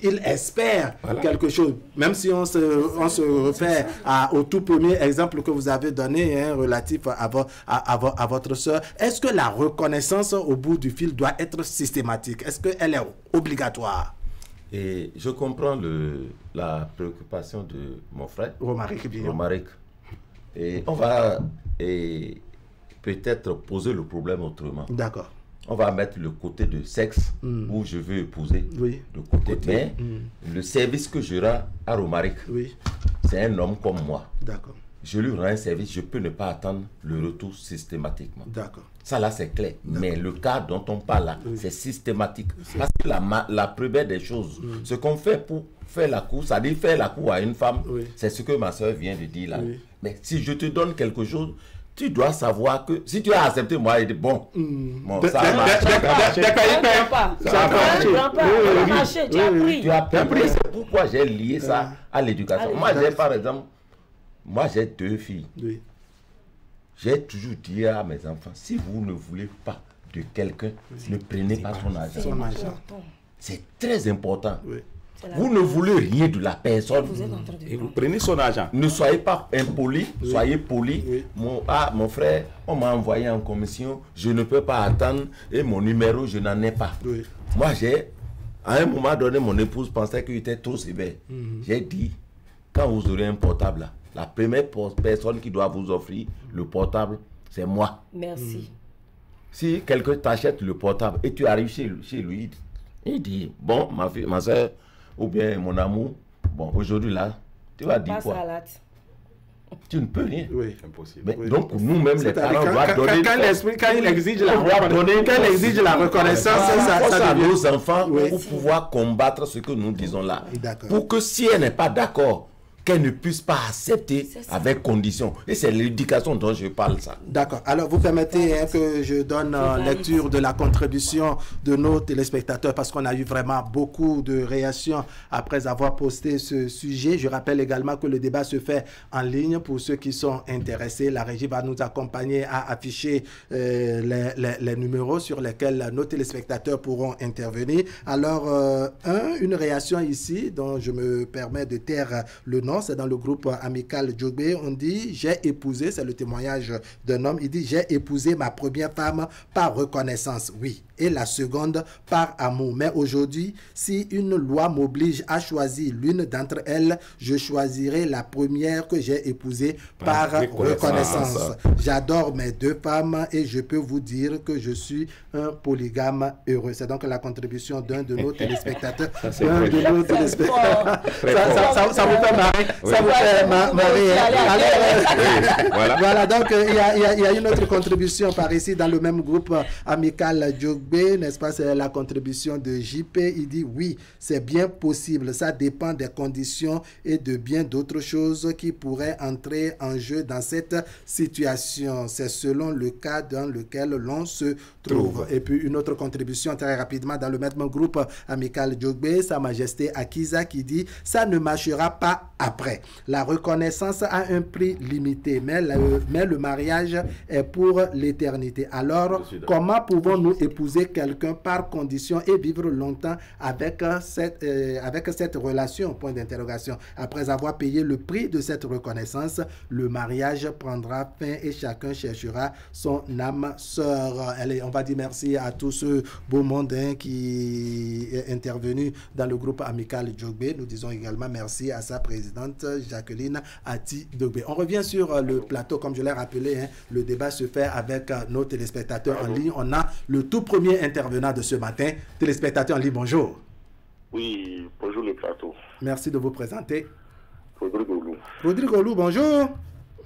il espère quelque chose. Même si on se réfère au tout premier exemple que vous avez donné, relatif à votre soeur, est-ce que la reconnaissance au bout du fil doit être systématique? Est-ce qu'elle est obligatoire? Et je comprends la préoccupation de mon frère Romaric. Et on va peut-être poser le problème autrement. D'accord. On va mettre le côté de sexe où je veux épouser. Le côté. Mais le service que je rends à Romaric, c'est un homme comme moi. D'accord. Je lui rends un service, je peux ne pas attendre le retour systématiquement. D'accord. Ça là c'est clair. Mais le cas dont on parle là, c'est systématique. Parce que la première des choses, ce qu'on fait pour faire la cour, ça dit faire la cour à une femme, c'est ce que ma soeur vient de dire là. Mais si je te donne quelque chose, tu dois savoir que si tu as accepté moi, il dit bon, ça a marché. Tu as pris. C'est pourquoi j'ai lié ça à l'éducation. Moi j'ai par exemple, j'ai 2 filles. J'ai toujours dit à mes enfants, si vous ne voulez pas de quelqu'un, ne prenez pas son argent. C'est très important. Vous ne voulez rien de la personne et vous prenez son argent. Ne soyez pas impoli, soyez poli. Mon frère, on m'a envoyé en commission, je ne peux pas attendre et mon numéro, je n'en ai pas. Moi, à un moment donné, mon épouse pensait qu'il était trop sévère. J'ai dit, quand vous aurez un portable là, la première personne qui doit vous offrir le portable, c'est moi. Merci. Si quelqu'un t'achète le portable et tu arrives chez lui, il dit, bon, ma soeur, ou bien mon amour, bon, aujourd'hui là, tu vas dire quoi? Tu ne peux rien. Oui, impossible. Mais donc, nous-mêmes, les parents doivent donner... Quand il exige la reconnaissance, ça à nos enfants pour pouvoir combattre ce que nous disons là. Pour que si elle n'est pas d'accord, qu'elle ne puisse pas accepter avec condition. Et c'est l'éducation dont je parle ça. D'accord. Alors, vous permettez que je donne lecture de la contribution de nos téléspectateurs parce qu'on a eu vraiment beaucoup de réactions après avoir posté ce sujet. Je rappelle également que le débat se fait en ligne pour ceux qui sont intéressés. La régie va nous accompagner à afficher les numéros sur lesquels nos téléspectateurs pourront intervenir. Alors, une réaction ici dont je me permets de taire le nom. C'est dans le groupe amical Djogbe. On dit, j'ai épousé, c'est le témoignage d'un homme, il dit, j'ai épousé ma première femme par reconnaissance. Oui, et la seconde par amour. Mais aujourd'hui, si une loi m'oblige à choisir l'une d'entre elles, je choisirai la première que j'ai épousée par reconnaissance. J'adore mes 2 femmes et je peux vous dire que je suis un polygame heureux. C'est donc la contribution d'un de nos téléspectateurs. Ça vous fait marrer. Ça vous fait marrer. Voilà, donc il y a une autre contribution par ici dans le même groupe amical Djogbe, n'est-ce pas? C'est la contribution de JP. Il dit oui, c'est bien possible. Ça dépend des conditions et de bien d'autres choses qui pourraient entrer en jeu dans cette situation. C'est selon le cas dans lequel l'on se trouve. Et puis une autre contribution très rapidement dans le même groupe amical Djogbe, Sa Majesté Akiza qui dit ça ne marchera pas après. La reconnaissance a un prix limité, mais le mariage est pour l'éternité. Alors, comment pouvons-nous épouser quelqu'un par condition et vivre longtemps avec cette relation? Point d'interrogation. Après avoir payé le prix de cette reconnaissance, le mariage prendra fin et chacun cherchera son âme sœur. Allez, on va dire merci à tout ce beau monde qui est intervenu dans le groupe amical Djogbe. Nous disons également merci à sa présidente Jacqueline Ati Dogbe. On revient sur le plateau, comme je l'ai rappelé, le débat se fait avec nos téléspectateurs en ligne. On a le tout premier intervenant de ce matin. Téléspectateurs en ligne, bonjour. Oui, bonjour le plateau. Merci de vous présenter. Rodrigo Lou. Rodrigo Lou, bonjour.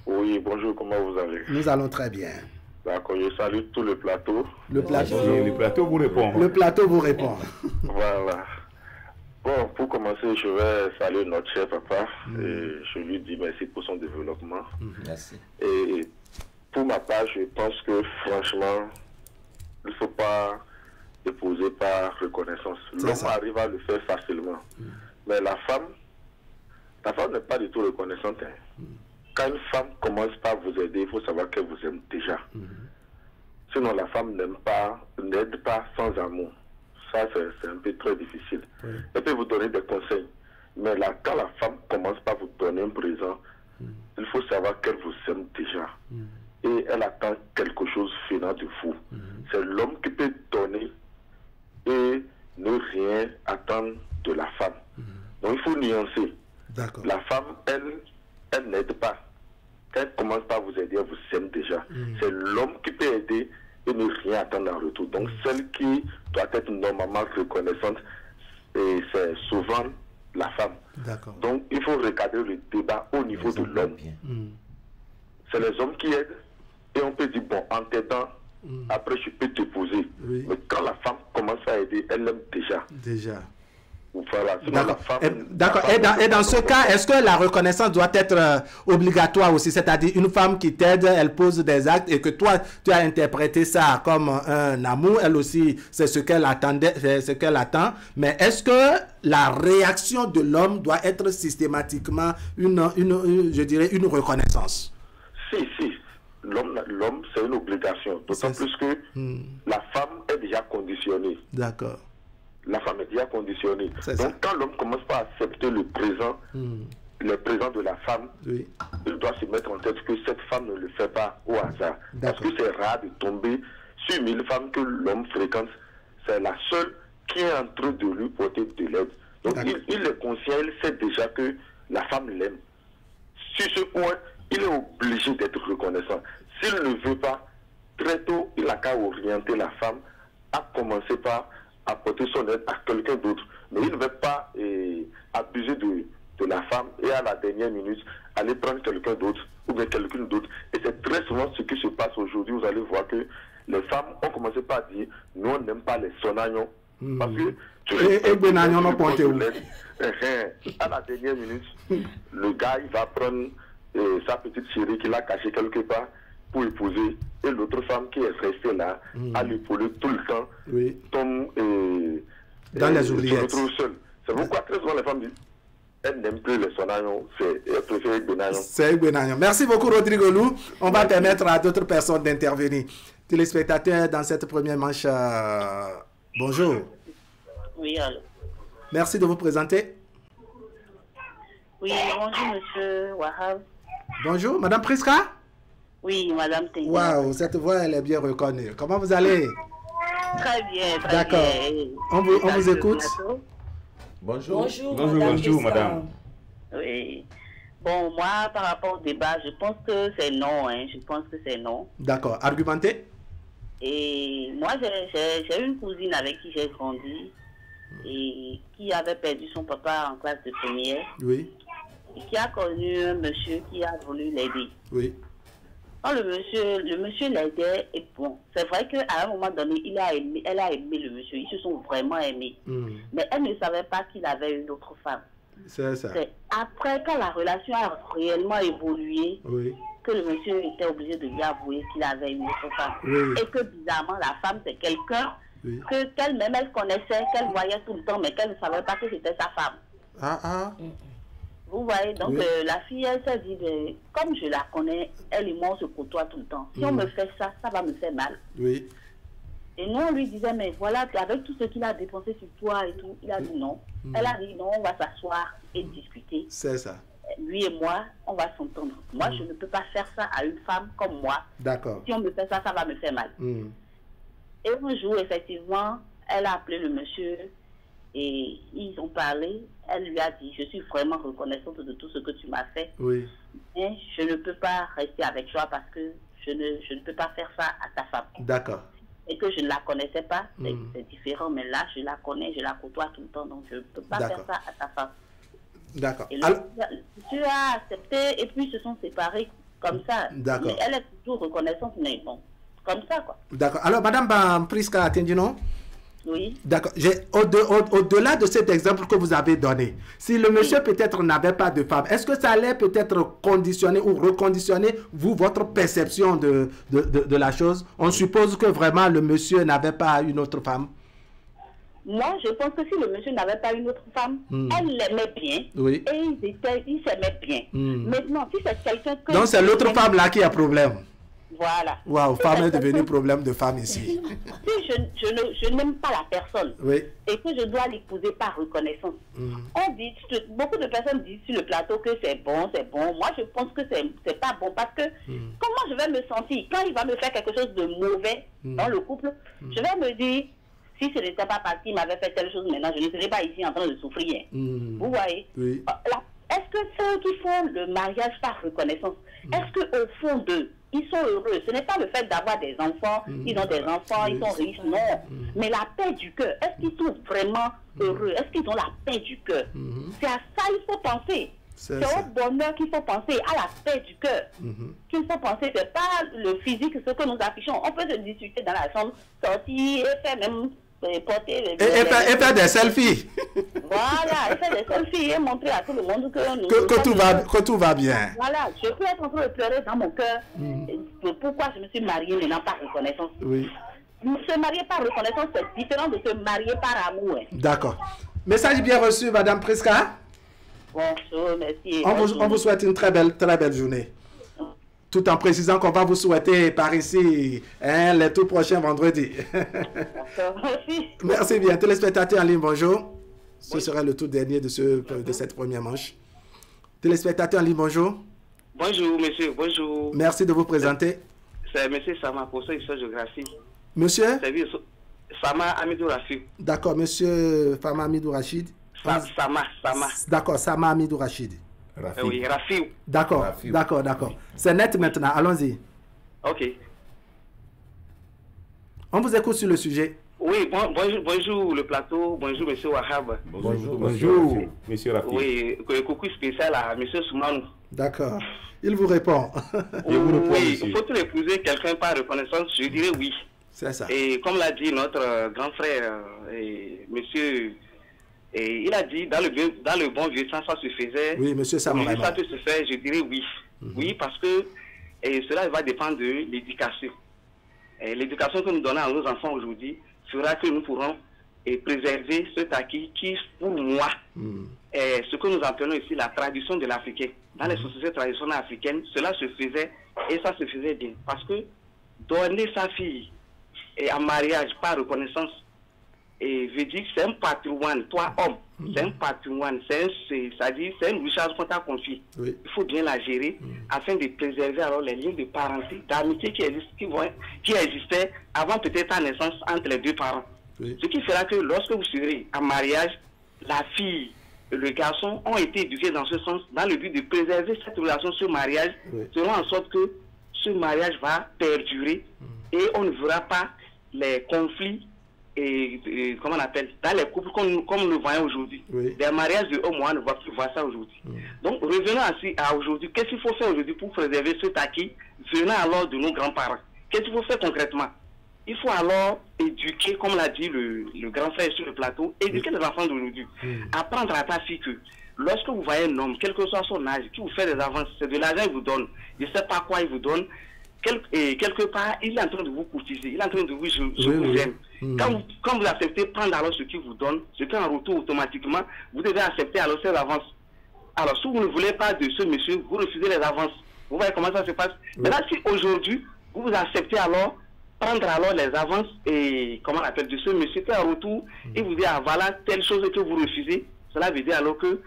Oui, bonjour, comment vous allez? Nous allons très bien. D'accord, je salue tout le plateau. Le plateau vous répond. Le plateau vous répond. Voilà. Bon, pour commencer, je vais saluer notre cher papa et je lui dis merci pour son développement. Merci. Et pour ma part, je pense que franchement, il ne faut pas épouser par reconnaissance. L'homme arrive à le faire facilement. Mais la femme n'est pas du tout reconnaissante. Quand une femme commence par vous aider, il faut savoir qu'elle vous aime déjà. Sinon, la femme n'aide pas sans amour. Ça, c'est un peu très difficile. Elle peut vous donner des conseils. Mais là, quand la femme commence par vous donner un présent, il faut savoir qu'elle vous aime déjà. Et elle attend quelque chose venant de vous. C'est l'homme qui peut donner et ne rien attendre de la femme. Donc, il faut nuancer. La femme, elle n'aide pas. Quand elle commence par vous aider, elle vous aime déjà. C'est l'homme qui peut aider et ne rien attendre en retour. Donc, celle qui doit être normalement reconnaissante, c'est souvent la femme. Donc, il faut regarder le débat au niveau de l'homme. C'est les hommes qui aident et on peut dire, bon, en t'aidant, après je peux te poser. Mais quand la femme commence à aider, elle aime déjà. Voilà. D'accord. Et dans ce cas, est-ce que la reconnaissance doit être obligatoire aussi? C'est-à-dire une femme qui t'aide, elle pose des actes et que toi, tu as interprété ça comme un amour. Elle aussi, c'est ce qu'elle attendait, c'est ce qu'elle attend. Mais est-ce que la réaction de l'homme doit être systématiquement une reconnaissance? Si. L'homme, c'est une obligation. D'autant plus que la femme est déjà conditionnée. D'accord. La femme est déjà conditionnée. Donc, quand l'homme commence par accepter le présent de la femme, il doit se mettre en tête que cette femme ne le fait pas au hasard. Parce que c'est rare de tomber sur 1000 femmes que l'homme fréquente. C'est la seule qui est en train de lui porter de l'aide. Donc, il est conscient, il sait déjà que la femme l'aime. Sur ce point, il est obligé d'être reconnaissant. S'il ne veut pas, très tôt, il a qu'à orienter la femme à commencer par apporter son aide à quelqu'un d'autre. Mais il ne veut pas abuser de la femme et à la dernière minute aller prendre quelqu'un d'autre ou bien quelqu'un d'autre. Et c'est très souvent ce qui se passe aujourd'hui. Vous allez voir que les femmes ont commencé par dire nous on n'aime pas les sonagnons. Parce que à la dernière minute, le gars il va prendre sa petite chérie qu'il a cachée quelque part pour épouser, et l'autre femme qui est restée là à l'épauler tout le temps tombe dans les oubliettes. C'est pourquoi très souvent les femmes disent elles n'aiment plus les sonagnons, elles préfèrent Gbenagnon. C'est Gbenagnon. Merci beaucoup Rodrigo Lou. On va permettre à d'autres personnes d'intervenir. Téléspectateurs, dans cette première manche, bonjour. Oui, allô. Merci de vous présenter. Oui, bonjour monsieur Wahab. Bonjour, Madame Priska. Oui, Madame Tengue. Waouh, cette voix, elle est bien reconnue. Comment vous allez? Très bien, très D'accord. bien. On vous écoute. Bonjour. Bonjour, madame. Oui. Bon, moi, par rapport au débat, je pense que c'est non. Hein. Je pense que c'est non. D'accord. Argumentez. Et moi, j'ai une cousine avec qui j'ai grandi et qui avait perdu son papa en classe de première. Oui. Et qui a connu un monsieur qui a voulu l'aider. Oui. Quand le monsieur l'aidait, et bon, c'est vrai qu'à un moment donné, elle a aimé le monsieur. Ils se sont vraiment aimés. Mais elle ne savait pas qu'il avait une autre femme. C'est ça. C'est après, quand la relation a réellement évolué, que le monsieur était obligé de lui avouer qu'il avait une autre femme. Et que bizarrement, la femme, c'est quelqu'un qu'elle-même, elle connaissait, qu'elle voyait tout le temps, mais qu'elle ne savait pas que c'était sa femme. Vous voyez, donc la fille, elle s'est dit, comme je la connais, elle et moi, on se côtoie tout le temps. Si on me fait ça, ça va me faire mal. Oui. Et nous, on lui disait, mais voilà, avec tout ce qu'il a dépensé sur toi et tout, il a dit non. Elle a dit non, on va s'asseoir et discuter. C'est ça. Lui et moi, on va s'entendre. Moi, je ne peux pas faire ça à une femme comme moi. D'accord. Si on me fait ça, ça va me faire mal. Et un jour, effectivement, elle a appelé le monsieur et ils ont parlé. Elle lui a dit, je suis vraiment reconnaissante de tout ce que tu m'as fait. Oui. Mais je ne peux pas rester avec toi parce que je ne peux pas faire ça à ta femme. D'accord. Et que je ne la connaissais pas, c'est différent, mais là, je la connais, je la côtoie tout le temps, donc je ne peux pas faire ça à ta femme. D'accord. Et tu as accepté, et puis ils se sont séparés comme ça. D'accord. Elle est toujours reconnaissante, mais bon, comme ça, quoi. D'accord. Alors, Madame Priska Atendino? Oui. D'accord. Au-delà de cet exemple que vous avez donné, si le monsieur peut-être n'avait pas de femme, est-ce que ça allait peut-être conditionner ou reconditionner, vous, votre perception de la chose? On suppose que vraiment le monsieur n'avait pas une autre femme. Moi, je pense que si le monsieur n'avait pas une autre femme, elle l'aimait bien. Oui. Et ils s'aimaient bien. Maintenant, si c'est quelqu'un que... Donc, c'est l'autre femme là qui a problème. Voilà. Waouh, femme est devenue problème de femme ici. Si je n'aime pas la personne et que je dois l'épouser par reconnaissance, on dit, beaucoup de personnes disent sur le plateau que c'est bon, c'est bon. Moi, je pense que c'est pas bon parce que comment je vais me sentir quand il va me faire quelque chose de mauvais dans le couple, je vais me dire, si ce n'était pas parce qu'il m'avait fait telle chose, maintenant, je ne serais pas ici en train de souffrir. Vous voyez? Est-ce que ceux qui font le mariage par reconnaissance, est-ce qu'au fond d'eux, ils sont heureux? Ce n'est pas le fait d'avoir des enfants, ils ont des enfants, ils sont riches, non. Mais la paix du cœur, est-ce qu'ils sont vraiment heureux? Est-ce qu'ils ont la paix du cœur? C'est à ça qu'il faut penser. C'est au bonheur qu'il faut penser, à la paix du cœur qu'il faut penser. C'est pas le physique, ce que nous affichons. On peut se discuter dans la chambre, sortir et faire même... porter et faire des selfies. Voilà, et faire des selfies et montrer à tout le monde que tout va bien. Voilà, je peux être en train de pleurer dans mon cœur. Pourquoi je me suis mariée mais non par reconnaissance? Oui. Se marier par reconnaissance, c'est différent de se marier par amour. D'accord. Message bien reçu, Madame Priska. Bonjour, merci. On vous souhaite une très belle journée. Tout en précisant qu'on va vous souhaiter par ici les tout prochains vendredis. Merci bien. Téléspectateurs en ligne, bonjour. Ce sera le tout dernier de cette première manche. Téléspectateurs en ligne, bonjour. Bonjour, monsieur. Bonjour. Merci de vous présenter. C'est monsieur Sama, professeur d'histoire-géographie. Monsieur Sama Amidou Rachid. D'accord, monsieur Fama Amidou Rachid. Sama. D'accord, Sama Amidou Rachid. Oui, Rafiou. D'accord. C'est net maintenant, allons-y. Ok. On vous écoute sur le sujet. Oui, bonjour le plateau, bonjour monsieur Wahab. Bonjour monsieur Rafiou. Oui, coucou spécial à monsieur Soumanou. D'accord. Il vous répond. Oui, il faut épouser quelqu'un par reconnaissance, je dirais oui. C'est ça. Et comme l'a dit notre grand frère, monsieur... Et il a dit, dans le bon vieux temps, ça se faisait. Oui, monsieur Samouraï. Ça peut se faire, je dirais oui. Oui, parce que cela va dépendre de l'éducation. L'éducation que nous donnons à nos enfants aujourd'hui fera que nous pourrons préserver cet acquis qui, pour moi, est ce que nous appelons ici la tradition de l'Africain. Dans les sociétés traditionnelles africaines, cela se faisait et ça se faisait bien. Parce que donner sa fille en mariage par reconnaissance, et veut dire que c'est un patrimoine, toi homme, c'est un patrimoine, c'est une richesse qu'on t'a confiée. Il faut bien la gérer afin de préserver alors les liens de parenté, d'amitié qui existaient avant peut-être la naissance entre les deux parents. Oui. Ce qui fera que lorsque vous serez en mariage, la fille et le garçon ont été éduqués dans ce sens, dans le but de préserver cette relation, ce mariage, selon en sorte que ce mariage va perdurer et on ne verra pas les conflits et comment on appelle, dans les couples comme nous le voyons aujourd'hui. Oui. Des mariages de 1 mois, on ne va plus voir ça aujourd'hui. Donc revenons ainsi à aujourd'hui. Qu'est-ce qu'il faut faire aujourd'hui pour préserver cet acquis venant alors de nos grands-parents? Qu'est-ce qu'il faut faire concrètement? Il faut alors éduquer, comme l'a dit le grand frère sur le plateau, éduquer les enfants d'aujourd'hui. Apprendre à ta fille que lorsque vous voyez un homme, quel que soit son âge, qui vous fait des avances, c'est de l'argent qu'il vous donne, je ne sais pas quoi il vous donne, quelque part, il est en train de vous courtiser, il est en train de vous dire je vous aime. Quand vous acceptez prendre alors ce qu'il vous donne, ce qu'en retour automatiquement, vous devez accepter alors ces avances. Alors si vous ne voulez pas de ce monsieur, vous refusez les avances. Vous voyez comment ça se passe? Maintenant, si aujourd'hui, vous acceptez alors prendre alors les avances et comment on appelle de ce monsieur qui en retour, il vous dit ah voilà telle chose que vous refusez, cela veut dire alors que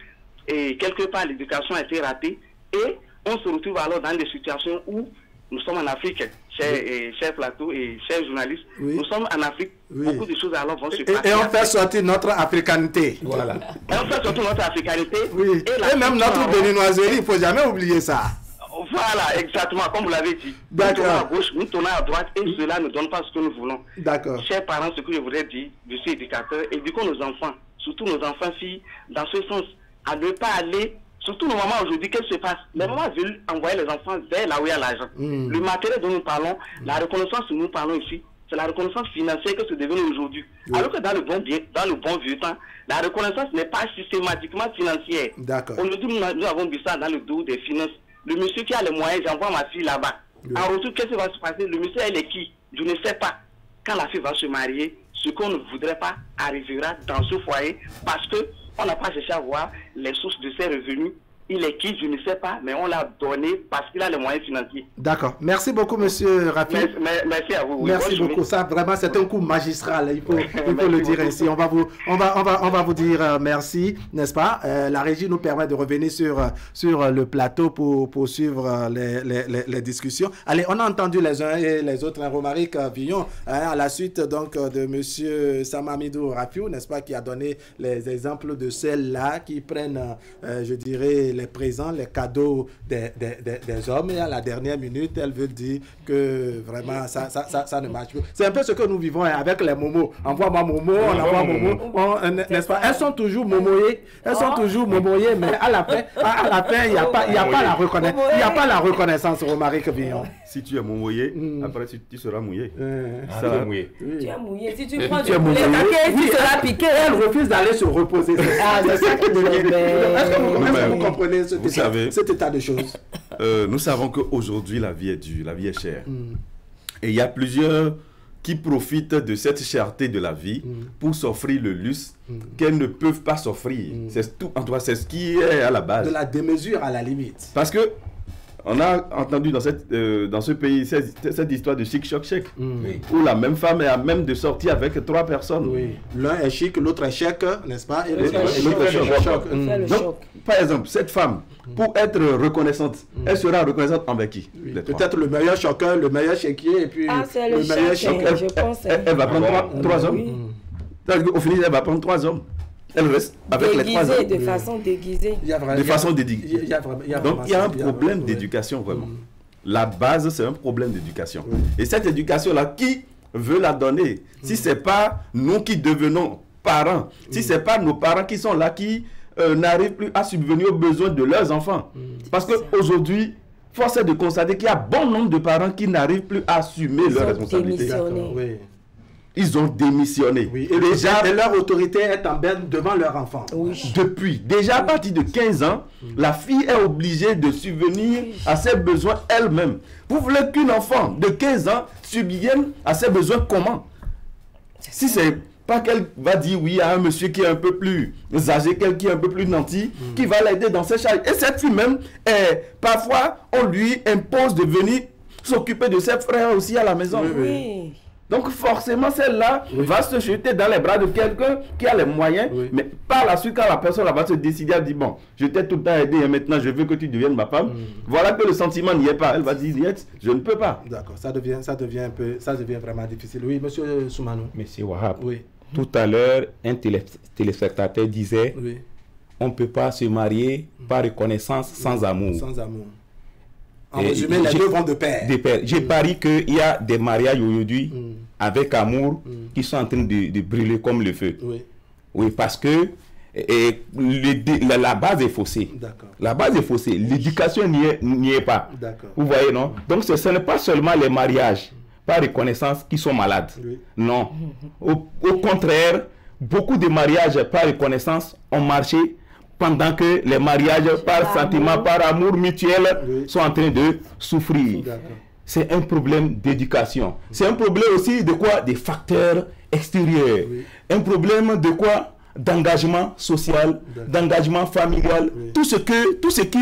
quelque part l'éducation a été ratée et on se retrouve alors dans des situations où nous sommes en Afrique, chers plateaux et chers journalistes, nous sommes en Afrique, beaucoup de choses alors vont se passer. Et on fait sortir notre africanité. Voilà. Et on fait sortir notre africanité. Oui. Et même notre béninoiserie, il ne faut jamais oublier ça. Voilà, exactement, comme vous l'avez dit. Nous tournons à gauche, nous tournons à droite et cela ne donne pas ce que nous voulons. D'accord. Chers parents, ce que je voudrais dire, je suis éducateur, éduquons nos enfants, surtout nos enfants filles, dans ce sens, à ne pas aller, surtout nos mamans aujourd'hui, qu'est-ce qui se passe? Les mamans veulent envoyer les enfants vers là où il y a l'argent. Le matériel dont nous parlons, la reconnaissance dont nous parlons ici, c'est la reconnaissance financière que se devient aujourd'hui. Alors que dans le bon vieux temps, la reconnaissance n'est pas systématiquement financière. Aujourd'hui, nous avons vu ça dans le dos des finances. Le monsieur qui a les moyens, j'envoie ma fille là-bas. En retour, qu'est-ce qui va se passer? Le monsieur, elle est qui? Je ne sais pas. Quand la fille va se marier, ce qu'on ne voudrait pas arrivera dans ce foyer parce qu'on n'a pas cherché à voir les sources de ses revenus. Il est qui? Je ne sais pas, mais on l'a donné parce qu'il a les moyens financiers. D'accord. Merci beaucoup, monsieur Rafi. Merci à vous. Merci beaucoup. Ça, vraiment, c'est un coup magistral. Il faut le dire ainsi. On va vous dire merci, n'est-ce pas? La régie nous permet de revenir sur le plateau pour poursuivre les discussions. Allez, on a entendu les uns et les autres. Romaric Villon, à la suite donc de monsieur Samamidou Rafiou, n'est-ce pas, qui a donné les exemples de celles-là qui prennent, je dirais, les présents, les cadeaux des hommes, et à la dernière minute, elle veut dire que vraiment ça ne marche plus. C'est un peu ce que nous vivons avec les momos. Envoie-moi momo, on envoie momo, n'est-ce pas? Elles sont toujours momoyées, mais à la fin, il n'y a pas la reconnaissance. Il n'y a pas la reconnaissance, Romaric Villon. Si tu es momoyé, après tu seras mouillé. Ça va mouiller. Tu es mouillé. Si tu prends tu seras piqué. Elle refuse d'aller se reposer. C'est ça qui devient. Est-ce que vous comprenez cet état de choses? Nous savons qu'aujourd'hui, la vie est dure, la vie est chère. Et il y a plusieurs qui profitent de cette cherté de la vie pour s'offrir le luxe qu'elles ne peuvent pas s'offrir. C'est tout, en tout cas, c'est ce qui est à la base. De la démesure à la limite. Parce que on a entendu dans ce pays cette histoire de chic-choc-chèque, où la même femme est à même de sortir avec 3 personnes. L'un est chic, l'autre est chèque, n'est-ce pas? Et l'autre est choc. Donc, par exemple, cette femme, pour être reconnaissante, elle sera reconnaissante envers qui? Peut-être le meilleur choqueur, le meilleur chéquier, et puis le meilleur choqueur. Elle va prendre 3 hommes. Au final, elle va prendre 3 hommes. Elle reste avec les 3 hommes. De façon déguisée. De façon déguisée. Donc il y a un problème d'éducation vraiment. La base, c'est un problème d'éducation. Et cette éducation-là, qui veut la donner? Si ce n'est pas nous qui devenons parents, si ce n'est pas nos parents qui sont là, qui n'arrivent plus à subvenir aux besoins de leurs enfants. Parce qu'aujourd'hui, force est de constater qu'il y a bon nombre de parents qui n'arrivent plus à assumer leurs responsabilités. Ils ont démissionné. Et leur autorité est en berne devant leur enfant. Déjà à partir de 15 ans, la fille est obligée de subvenir à ses besoins elle-même. Vous voulez qu'une enfant de 15 ans subvienne à ses besoins comment? Si c'est pas qu'elle va dire oui à un monsieur qui est un peu plus âgé, qui est un peu plus nanti, qui va l'aider dans ses charges. Et cette fille même, parfois, on lui impose de venir s'occuper de ses frères aussi à la maison. Donc forcément, celle-là va se jeter dans les bras de quelqu'un qui a les moyens, mais par la suite, quand la personne va se décider à dire, bon, je t'ai tout le temps aidé et maintenant je veux que tu deviennes ma femme, voilà que le sentiment n'y est pas. Elle va dire, je ne peux pas. D'accord, ça devient vraiment difficile. Oui, monsieur Soumanou. Monsieur Wahab, tout à l'heure, un téléspectateur disait, on ne peut pas se marier par reconnaissance sans amour. Sans amour. En résumé, les deux vont de pair. J'ai parié qu'il y a des mariages aujourd'hui avec amour qui sont en train de brûler comme le feu. Oui, parce que la base est faussée. La base est faussée. L'éducation n'y est pas. Vous voyez, non? Donc, ce n'est pas seulement les mariages par reconnaissance qui sont malades. Non. Au contraire, beaucoup de mariages par reconnaissance ont marché pendant que les mariages par sentiment, par amour mutuel sont en train de souffrir. C'est un problème d'éducation. C'est un problème aussi de quoi? Des facteurs extérieurs. Un problème de quoi? D'engagement social, d'engagement familial. Tout ce qui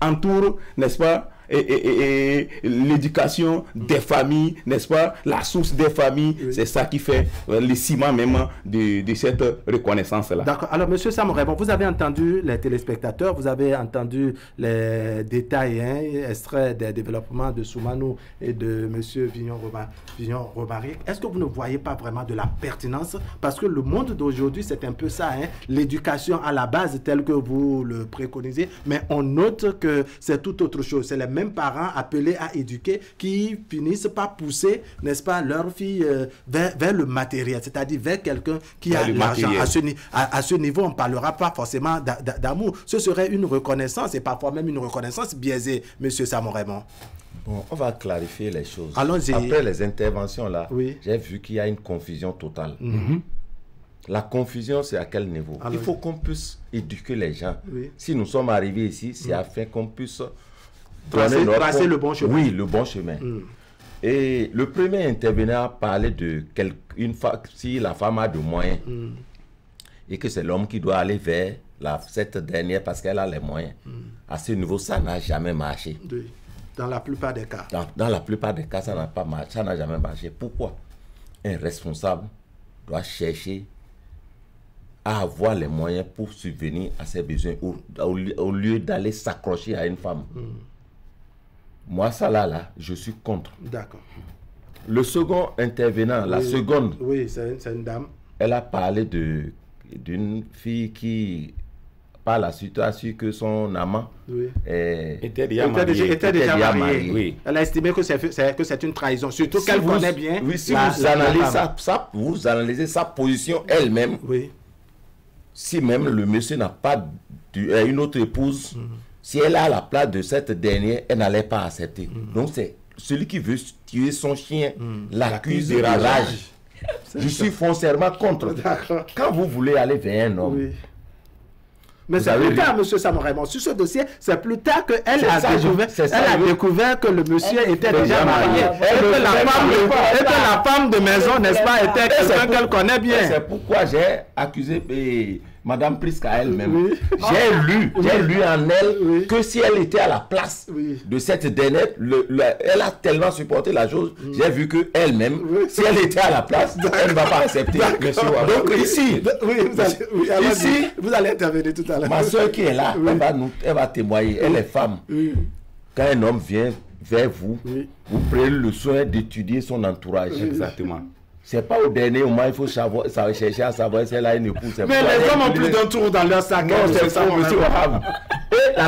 entoure, n'est-ce pas, et l'éducation des familles, n'est-ce pas, la source des familles, c'est ça qui fait le ciment même de cette reconnaissance-là. D'accord. Alors, monsieur Samorebo, vous avez entendu les téléspectateurs, vous avez entendu les détails, extraits des développements de Soumanou et de monsieur Vignon Romaric. Est-ce que vous ne voyez pas vraiment de la pertinence? Parce que le monde d'aujourd'hui, c'est un peu ça, l'éducation à la base telle que vous le préconisez, mais on note que c'est tout autre chose. C'est les mêmes parents appelés à éduquer qui finissent par pousser, n'est-ce pas, leur fille vers le matériel, c'est-à-dire vers quelqu'un qui a l'argent. À ce niveau, on ne parlera pas forcément d'amour. Ce serait une reconnaissance et parfois même une reconnaissance biaisée, monsieur Samorebo. Bon, on va clarifier les choses. Allons-y. Après les interventions là, j'ai vu qu'il y a une confusion totale. La confusion, c'est à quel niveau? Il faut qu'on puisse éduquer les gens. Si nous sommes arrivés ici, c'est afin qu'on puisse tracer le bon chemin. Oui, le bon chemin. Et le premier intervenant parlait de si la femme a de moyens et que c'est l'homme qui doit aller vers cette dernière parce qu'elle a les moyens. À ce niveau, ça n'a jamais marché. Dans la plupart des cas. Dans la plupart des cas, ça n'a pas marché, ça n'a jamais marché. Pourquoi? Un responsable doit chercher à avoir les moyens pour subvenir à ses besoins au lieu d'aller s'accrocher à une femme. Moi, ça là, je suis contre. D'accord. Le second intervenant, la seconde. Oui, c'est une dame. Elle a parlé d'une fille qui, par la suite, a su que son amant était déjà marié. Oui. Elle a estimé que c'est une trahison, surtout qu'elle connaît bien. Oui, si vous analysez sa position elle-même, si même le monsieur n'a pas une autre épouse, si elle a la place de cette dernière, elle n'allait pas accepter. Donc c'est celui qui veut tuer son chien, l'accuse de rage. Je suis foncièrement contre. Quand vous voulez aller vers un homme, mais c'est plus tard, monsieur Samorebo. Sur ce dossier, c'est plus tard qu'elle a découvert que le monsieur était déjà marié. Et que la femme de maison, n'est-ce pas, était quelqu'un qu'elle connaît bien. C'est pourquoi j'ai accusé Madame Priska elle-même. J'ai lu en elle que si elle était à la place de cette dernière, elle a tellement supporté la chose, j'ai vu que elle-même, si elle était à la place, elle ne va pas accepter. Donc ici, vous allez intervenir tout à l'heure. Ma soeur qui est là, elle va témoigner, elle est femme. Quand un homme vient vers vous, vous prenez le soin d'étudier son entourage. Exactement. C'est pas au dernier moment, il faut chercher à savoir si elle a une épouse. Mais les hommes ont plus d'un tour dans leur sac. Non, c'est ça, monsieur Wahab. Et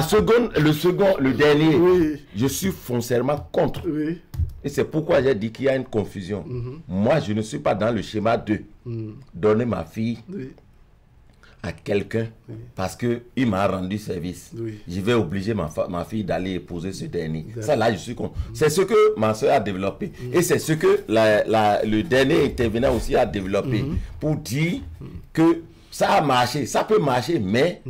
le dernier, je suis foncièrement contre. Et c'est pourquoi j'ai dit qu'il y a une confusion. Moi, je ne suis pas dans le schéma de donner ma fille à quelqu'un parce qu'il m'a rendu service. Je vais obliger ma fille d'aller épouser ce dernier. Ça là, je suis contre. C'est ce que ma soeur a développé. Et c'est ce que le dernier intervenant aussi a développé pour dire que ça a marché. Ça peut marcher, mais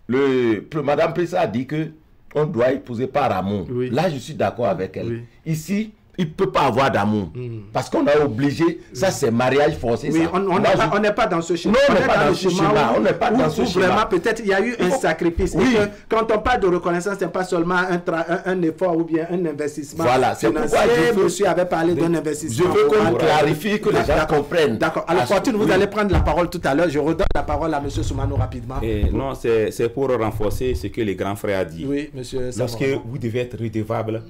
Madame Prissa a dit que on doit épouser par amour. Là, je suis d'accord avec elle. Ici, il ne peut pas avoir d'amour. Parce qu'on a obligé, ça c'est mariage forcé. Oui, on n'est pas dans ce schéma. Non, on n'est pas dans ce schéma. On n'est pas dans ce schéma. Vraiment, peut-être il y a eu un sacrifice. Oui. Et que, quand on parle de reconnaissance, ce n'est pas seulement un effort ou bien un investissement. Voilà, c'est pourquoi monsieur avait parlé d'un investissement. Je veux qu'on clarifie, que les gens comprennent. D'accord. Alors, Fortune, vous allez prendre la parole tout à l'heure. Je redonne la parole à monsieur Soumano rapidement. Non, c'est pour renforcer ce que les grands frères ont dit. Oui, monsieur. Lorsque vous devez être redevable,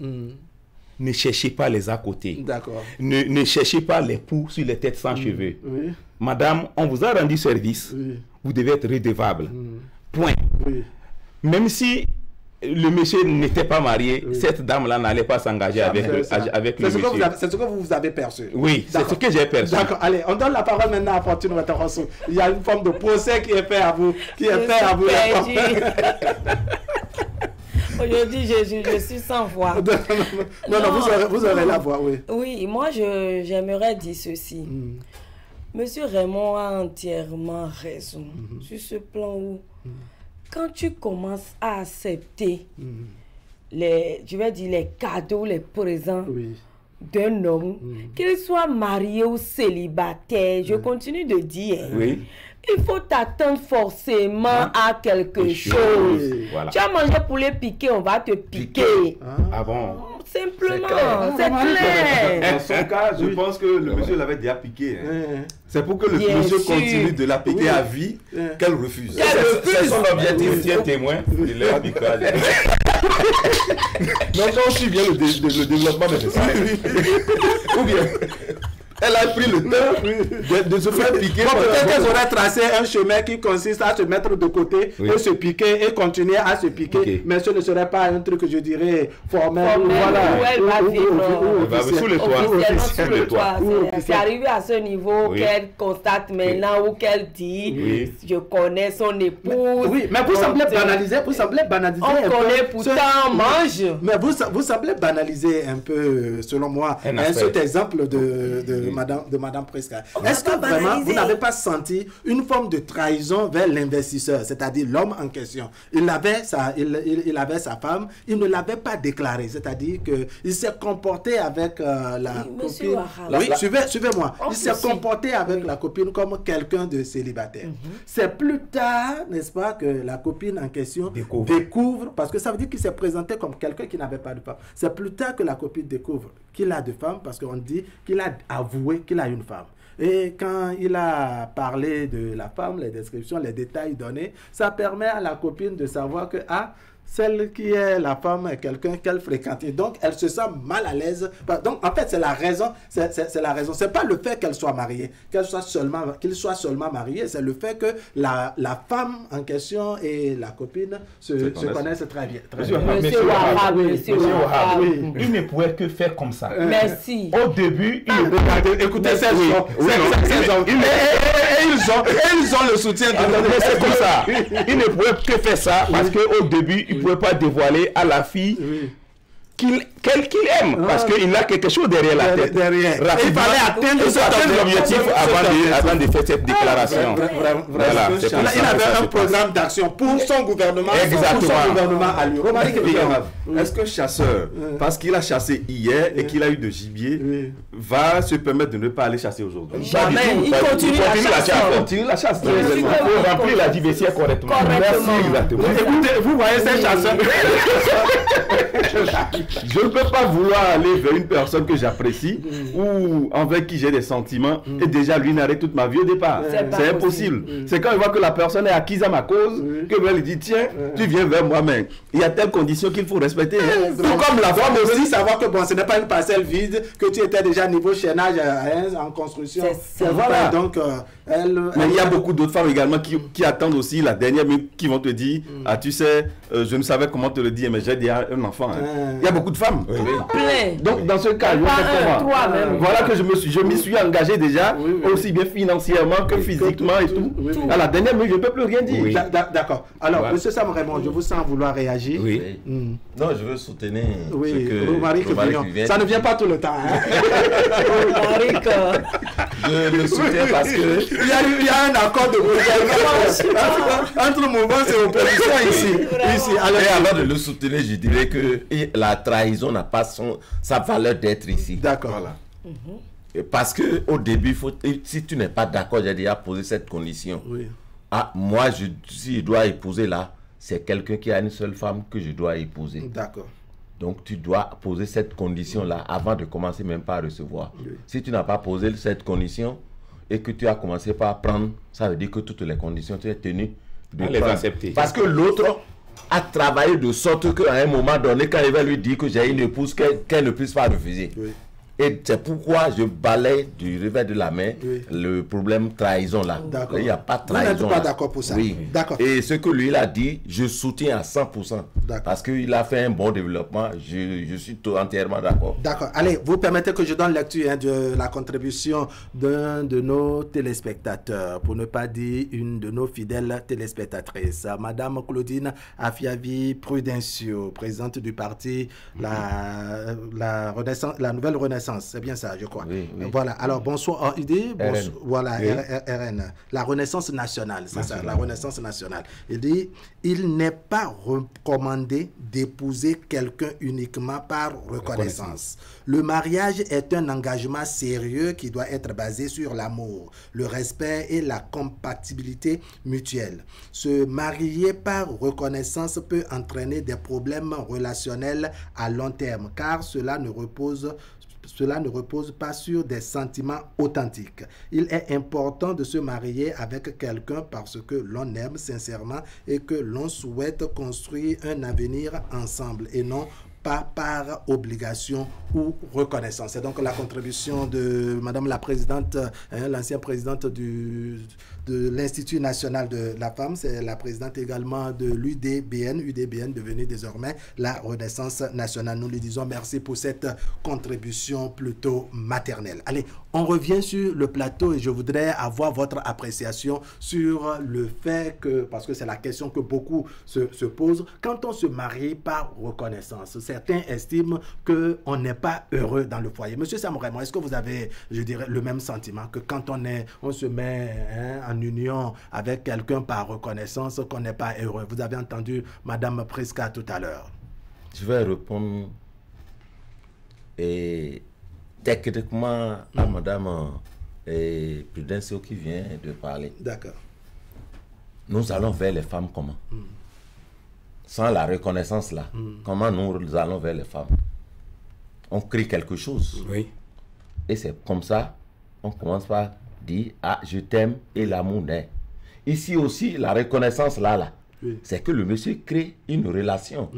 ne cherchez pas les à côté. D'accord. Ne cherchez pas les poux sur les têtes sans cheveux. Oui. Madame, on vous a rendu service. Oui. Vous devez être redevable. Point. Oui. Même si le monsieur n'était pas marié, cette dame-là n'allait pas s'engager avec le monsieur. C'est ce que vous avez perçu. Oui, c'est ce que j'ai perçu. D'accord, allez, on donne la parole maintenant à Fortune Watarasso. Il y a une forme de procès qui est fait à vous. Aujourd'hui, je suis sans voix. Non, vous aurez la voix, oui. Oui, moi, j'aimerais dire ceci. Monsieur Raymond a entièrement raison sur ce plan où, quand tu commences à accepter les cadeaux, les présents d'un homme, qu'il soit marié ou célibataire, je continue de dire... Il faut t'attendre forcément à quelque chose. Voilà. Tu as mangé poulet piqué, on va te piquer. Ah bon? Simplement, c'est clair. Dans son cas, je pense que le monsieur l'avait déjà piqué. C'est pour que le monsieur continue de la piquer à vie qu'elle refuse. C'est son objectif. Tiens témoin de leur piquage. Donc on suit bien le développement de ça. Ou bien... Elle a pris le temps de se faire piquer. Peut-être qu'elle aurait tracé un chemin qui consiste à se mettre de côté et se piquer et continuer à se piquer. Mais ce ne serait pas un truc, je dirais, formel. Voilà. Où elle va vivre sous le toit. C'est arrivé à ce niveau qu'elle constate maintenant ou qu'elle dit je connais son épouse. Oui, mais vous semblez banaliser. On connaît pourtant, mange. Mais vous semblez banaliser un peu, selon moi, cet exemple de Madame Presca. Est-ce que vraiment vous n'avez pas senti une forme de trahison vers l'investisseur, c'est-à-dire l'homme en question? Il avait sa femme, il ne l'avait pas déclarée, c'est-à-dire qu'il s'est comporté avec la copine. Oui, suivez-moi. Il s'est comporté avec la copine comme quelqu'un de célibataire. C'est plus tard, n'est-ce pas, que la copine en question découvre, parce que ça veut dire qu'il s'est présenté comme quelqu'un qui n'avait pas de femme. C'est plus tard que la copine découvre qu'il a de femmes, parce qu'on dit qu'il a avoué qu'il a une femme. Et quand il a parlé de la femme, les descriptions, les détails donnés, ça permet à la copine de savoir que celle qui est la femme est quelqu'un qu'elle fréquente. Et donc, elle se sent mal à l'aise. Donc, en fait, c'est la raison. C'est la raison. C'est pas le fait qu'elle soit mariée, qu'il soit seulement marié. C'est le fait que la femme en question et la copine se connaissent très bien. Monsieur Wahab, il ne pouvait que faire comme ça. Merci. Au début, écoutez ces gens. Et ils ont le soutien de c'est comme ça. Il ne pouvait que faire ça parce qu'au début, il ne pouvait pas dévoiler à la fille qu'il aime, parce qu'il a quelque chose derrière la tête. Il fallait atteindre cet objectif avant de faire cette déclaration. Il avait un programme d'action pour son gouvernement, à lui. Est-ce qu'un chasseur, parce qu'il a chassé hier et qu'il a eu de gibier, va se permettre de ne pas aller chasser aujourd'hui? Jamais, il continue la chasse. Il faut remplir la diversité correctement. Écoutez, vous voyez ces chasseurs. Je ne peux pas vouloir aller vers une personne que j'apprécie ou envers qui j'ai des sentiments et déjà lui narrer toute ma vie au départ. C'est impossible. C'est quand il voit que la personne est acquise à ma cause que je lui dis tiens, tu viens vers moi, mais il y a telle condition qu'il faut respecter. Tout comme la femme aussi, savoir que bon, ce n'est pas une parcelle vide, que tu étais déjà niveau chaînage en construction. Voilà. Donc, mais il y a beaucoup d'autres femmes également qui attendent aussi la dernière minute, qui vont te dire tu sais, je ne savais comment te le dire, mais j'ai déjà un enfant. Il y a beaucoup de femmes. Donc dans ce cas, voilà que je m'y suis engagé déjà, aussi bien financièrement que physiquement et tout. À la dernière minute, je ne peux plus rien dire. D'accord. Alors, monsieur Sam Raymond, je vous sens vouloir réagir. Non, je veux soutenir ce que ça ne vient pas tout le temps. Je le soutiens parce que il y a un accord de gouvernement entre mouvement et opposition ici. Alors, avant de le soutenir, je dirais que la trahison n'a pas sa valeur d'être ici. D'accord. Voilà. Parce que au début, si tu n'es pas d'accord, j'ai déjà posé cette condition. Oui. Ah, moi, si je dois épouser là, c'est quelqu'un qui a une seule femme que je dois épouser. D'accord. Donc, tu dois poser cette condition-là avant de commencer même pas à recevoir. Oui. Si tu n'as pas posé cette condition et que tu as commencé par prendre, ça veut dire que toutes les conditions, tu es tenu de les accepter. Parce que l'autre a travaillé de sorte qu'à un moment donné, quand il va lui dire que j'ai une épouse, qu'elle ne puisse pas refuser. Oui. Et c'est pourquoi je balaye du revers de la main le problème trahison là. Il n'y a pas de trahison. Vous n'êtes pas d'accord pour ça? Oui. D'accord. Et ce que lui il a dit, je soutiens à 100%. Parce qu'il a fait un bon développement. Je suis entièrement d'accord. D'accord. Allez, vous permettez que je donne lecture de la contribution d'un de nos téléspectateurs, pour ne pas dire une de nos fidèles téléspectatrices, Madame Claudine Afiavi Prudencio, présidente du parti la Nouvelle Renaissance. C'est bien ça, je crois. Oui. Voilà. Alors, bonsoir. Il dit, voilà, RN, la Renaissance nationale, c'est ça, la Renaissance nationale. Il dit, il n'est pas recommandé d'épouser quelqu'un uniquement par reconnaissance. Le mariage est un engagement sérieux qui doit être basé sur l'amour, le respect et la compatibilité mutuelle. Se marier par reconnaissance peut entraîner des problèmes relationnels à long terme, car cela ne repose pas sur des sentiments authentiques. Il est important de se marier avec quelqu'un parce que l'on aime sincèrement et que l'on souhaite construire un avenir ensemble et non pas par obligation ou reconnaissance. C'est donc la contribution de Madame la Présidente, l'ancienne présidente de l'Institut National de la Femme. C'est la présidente également de l'UDBN, devenue désormais la Renaissance Nationale. Nous lui disons merci pour cette contribution plutôt maternelle. Allez, on revient sur le plateau et je voudrais avoir votre appréciation sur le fait que, parce que c'est la question que beaucoup se posent, quand on se marie par reconnaissance, certains estiment qu'on n'est pas heureux dans le foyer. Monsieur Samouraï, est-ce que vous avez, je dirais, le même sentiment que quand on se met en union avec quelqu'un par reconnaissance, qu'on n'est pas heureux? Vous avez entendu Madame Prisca tout à l'heure. Je vais répondre techniquement à Madame Prudencio qui vient de parler. D'accord. Nous allons vers les femmes comment? Sans la reconnaissance là, comment nous allons vers les femmes? On crée quelque chose. Oui. Et c'est comme ça, on commence par dire, ah, je t'aime et l'amour naît. Ici aussi, la reconnaissance là, c'est que le monsieur crée une relation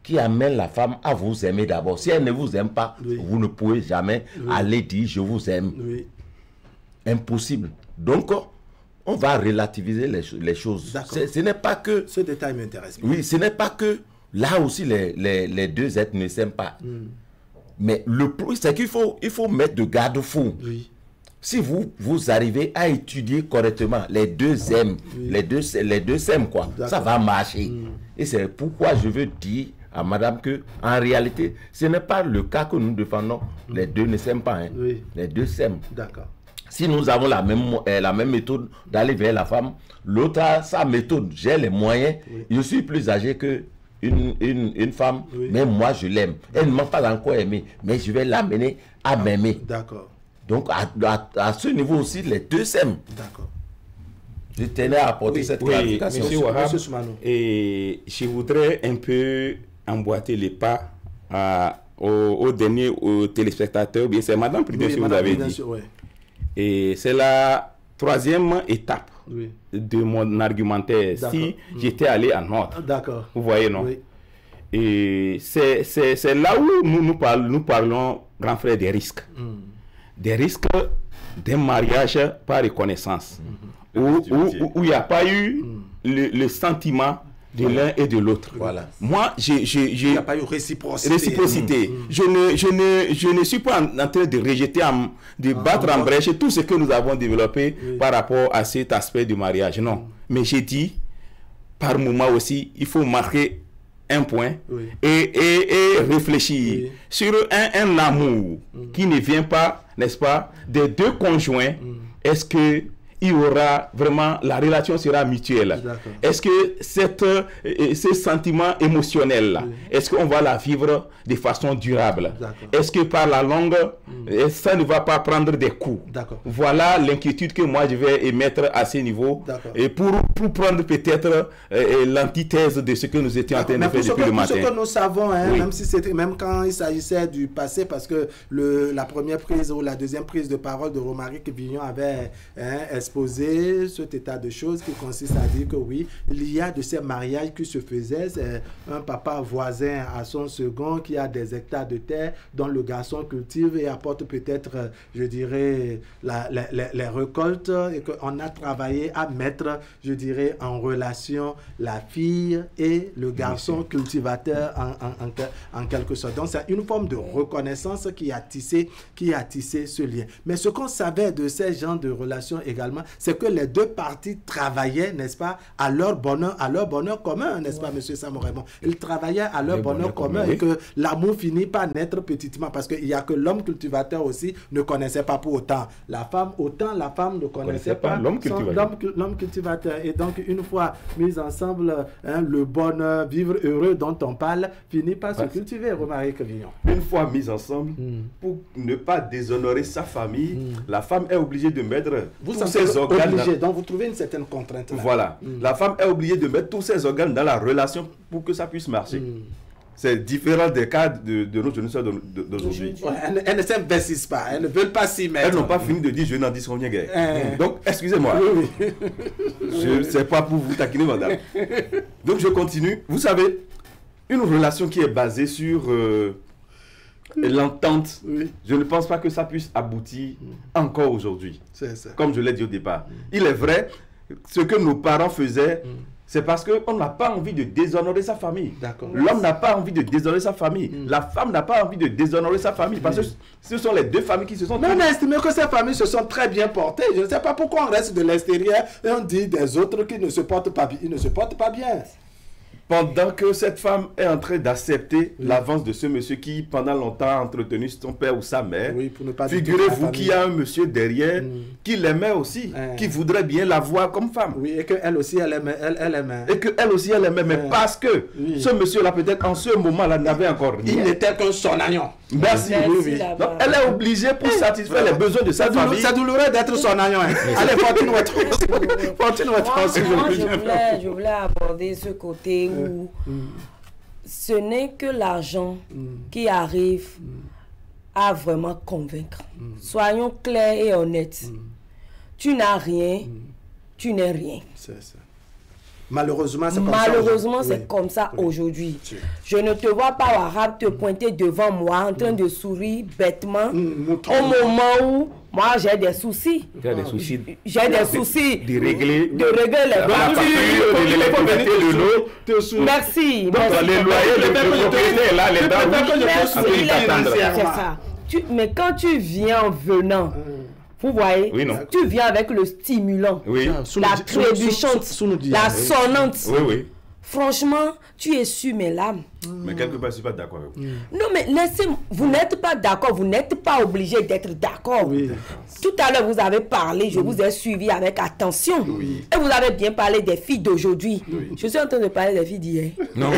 qui amène la femme à vous aimer d'abord. Si elle ne vous aime pas, vous ne pouvez jamais aller dire, je vous aime. Impossible. Donc, on va relativiser les choses. Ce n'est pas que... Ce détail m'intéresse. Oui, ce n'est pas que là aussi les deux êtres ne s'aiment pas. Mais le plus, c'est qu'il faut mettre de garde-fous. Si vous arrivez à étudier correctement, les deux aiment, les deux s'aiment quoi. Ça va marcher. Et c'est pourquoi je veux dire à madame que en réalité, ce n'est pas le cas que nous défendons. Les deux ne s'aiment pas. Les deux s'aiment. D'accord. Si nous avons la même méthode d'aller vers la femme, l'autre a sa méthode. J'ai les moyens. Je suis plus âgé que une femme, mais moi je l'aime. Elle ne m'a pas encore aimé, mais je vais l'amener à m'aimer. D'accord. Donc à ce niveau aussi, les deux s'aiment. D'accord. Je tenais à apporter cette clarification. Monsieur Wahab, et je voudrais un peu emboîter les pas au dernier téléspectateur. Bien, c'est Madame Prudencio, vous avez dit. Et c'est la troisième étape de mon argumentaire. Si j'étais allé en ordre. D'accord. Vous voyez, non? Et c'est là où nous parlons, grand frère, des risques. Des risques d'un mariage par reconnaissance. Où il n'y a pas eu le sentiment de l'un et de l'autre. Voilà. Moi, il n'y a pas eu réciprocité. Je ne suis pas en train de rejeter, de battre en brèche tout ce que nous avons développé par rapport à cet aspect du mariage. Non. Mais j'ai dit, par moment aussi, il faut marquer un point et réfléchir sur un amour qui ne vient pas, n'est-ce pas, des deux conjoints. Est-ce que il y aura vraiment, la relation sera mutuelle. Est-ce que ce sentiment émotionnel-là, est-ce qu'on va la vivre de façon durable? Est-ce que par la longue, ça ne va pas prendre des coups? Voilà l'inquiétude que moi je vais émettre à ce niveau, et pour prendre peut-être l'antithèse de ce que nous étions en train de faire depuis le matin. Ce que nous savons, même quand il s'agissait du passé, parce que la première prise ou la deuxième prise de parole de Romaric Vignon avait exposé cet état de choses qui consiste à dire que oui, il y a de ces mariages qui se faisaient, c'est un papa voisin à son second qui a des hectares de terre dont le garçon cultive et apporte peut-être, je dirais, les récoltes, et qu'on a travaillé à mettre, je dirais, en relation la fille et le garçon cultivateur en quelque sorte. Donc c'est une forme de reconnaissance qui a tissé ce lien. Mais ce qu'on savait de ces genres de relations également, c'est que les deux parties travaillaient, n'est-ce pas, à leur bonheur commun, n'est-ce pas, monsieur Sam-Raymond? Ils travaillaient à leur bonheur commun, et que l'amour finit par naître petitement, parce qu'il n'y a que l'homme cultivateur aussi ne connaissait pas pour autant la femme ne connaissait pas l'homme cultivateur. Et donc, une fois mis ensemble, le bonheur, vivre heureux dont on parle, finit par se cultiver, Romaric Vignon. Une fois mis ensemble, pour ne pas déshonorer sa famille, la femme est obligée de mettre tous ses organes. Donc, vous trouvez une certaine contrainte là. Voilà. La femme est obligée de mettre tous ses organes dans la relation pour que ça puisse marcher. C'est différent des cas de nos jeunes soeurs d'aujourd'hui. Elles ne s'investissent pas, elles ne veulent pas s'y mettre. Elles n'ont pas fini de dire je n'en dis rien guère. Donc, excusez-moi. Je ne sais pas pour vous taquiner, madame. Donc, je continue. Vous savez, une relation qui est basée sur l'entente, je ne pense pas que ça puisse aboutir encore aujourd'hui. Comme je l'ai dit au départ. Il est vrai, ce que nos parents faisaient, c'est parce qu'on n'a pas envie de déshonorer sa famille. L'homme n'a pas envie de déshonorer sa famille. La femme n'a pas envie de déshonorer sa famille. Parce que ce sont les deux familles qui se sont... Mais on a estimé que ces familles se sont très bien portées. Je ne sais pas pourquoi on reste de l'extérieur et on dit des autres qui ne se portent pas bien. Ils ne se portent pas bien. Pendant que cette femme est en train d'accepter l'avance de ce monsieur qui, pendant longtemps, a entretenu son père ou sa mère, figurez-vous qu'il y a un monsieur derrière qui l'aimait aussi, qui voudrait bien la voir comme femme. Oui, et qu'elle aussi, elle aimait. Et qu'elle aussi, elle aimait, mais parce que ce monsieur-là, peut-être en ce moment-là, n'avait encore rien. Il n'était qu'un son-agnon. Merci. Donc, elle est obligée pour satisfaire les besoins de sa famille. C'est douloureux d'être son agnon. Allez, je voulais aborder ce côté où ce n'est que l'argent qui arrive à vraiment convaincre. Soyons clairs et honnêtes. Tu n'as rien, tu n'es rien. C'est ça. Malheureusement, c'est comme ça aujourd'hui. Je ne te vois pas, Arabe, te pointer devant moi en train de sourire bêtement au moment où moi j'ai des soucis. J'ai des soucis de régler les factures. Merci. Les loyers, les propriétaires, là, les dents. C'est ça. Mais quand tu viens en venant, vous voyez, tu viens avec le stimulant, la trébuchante, la sonnante. Franchement, tu es sur mes lames. Mais quelque part, je ne suis pas d'accord avec vous. Non, mais laissez-moi. Vous n'êtes pas d'accord. Vous n'êtes pas obligé d'être d'accord. Tout à l'heure, vous avez parlé. Je vous ai suivi avec attention. Et vous avez bien parlé des filles d'aujourd'hui. Je suis en train de parler des filles d'hier. Non.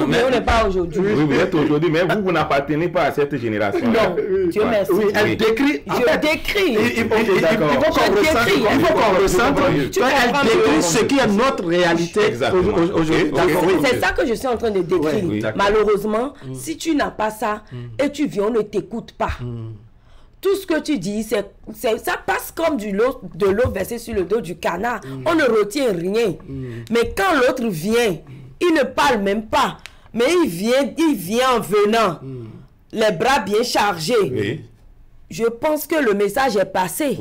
Mais on n'est pas aujourd'hui. Oui, vous êtes aujourd'hui, mais vous n'appartenez pas à cette génération. Non, Dieu merci. Elle décrit. Je décris. Il faut qu'on ressente. Elle décrit ce qui est notre réalité aujourd'hui. C'est ça que je suis en train de décrire. Malheureusement, si tu n'as pas ça et tu viens, on ne t'écoute pas. Tout ce que tu dis, ça passe comme de l'eau versée sur le dos du canard. On ne retient rien. Mais quand l'autre vient, il ne parle même pas. Mais il vient en venant. Les bras bien chargés. Je pense que le message est passé.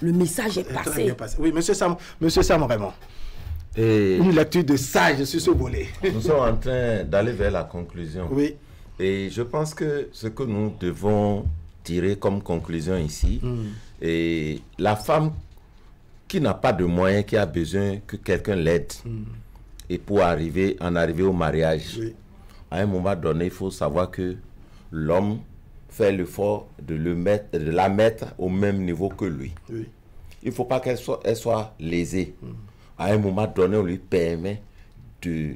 Le message est passé. Très bien passé. Oui, monsieur Sam Raymond. Une lecture de sage sur ce volet. Nous sommes en train d'aller vers la conclusion. Et je pense que ce que nous devons tirer comme conclusion ici, et la femme qui n'a pas de moyens, qui a besoin que quelqu'un l'aide, et pour en arriver au mariage, à un moment donné, il faut savoir que l'homme fait l'effort de la mettre au même niveau que lui. il ne faut pas qu'elle soit lésée. À un moment donné, on lui permet de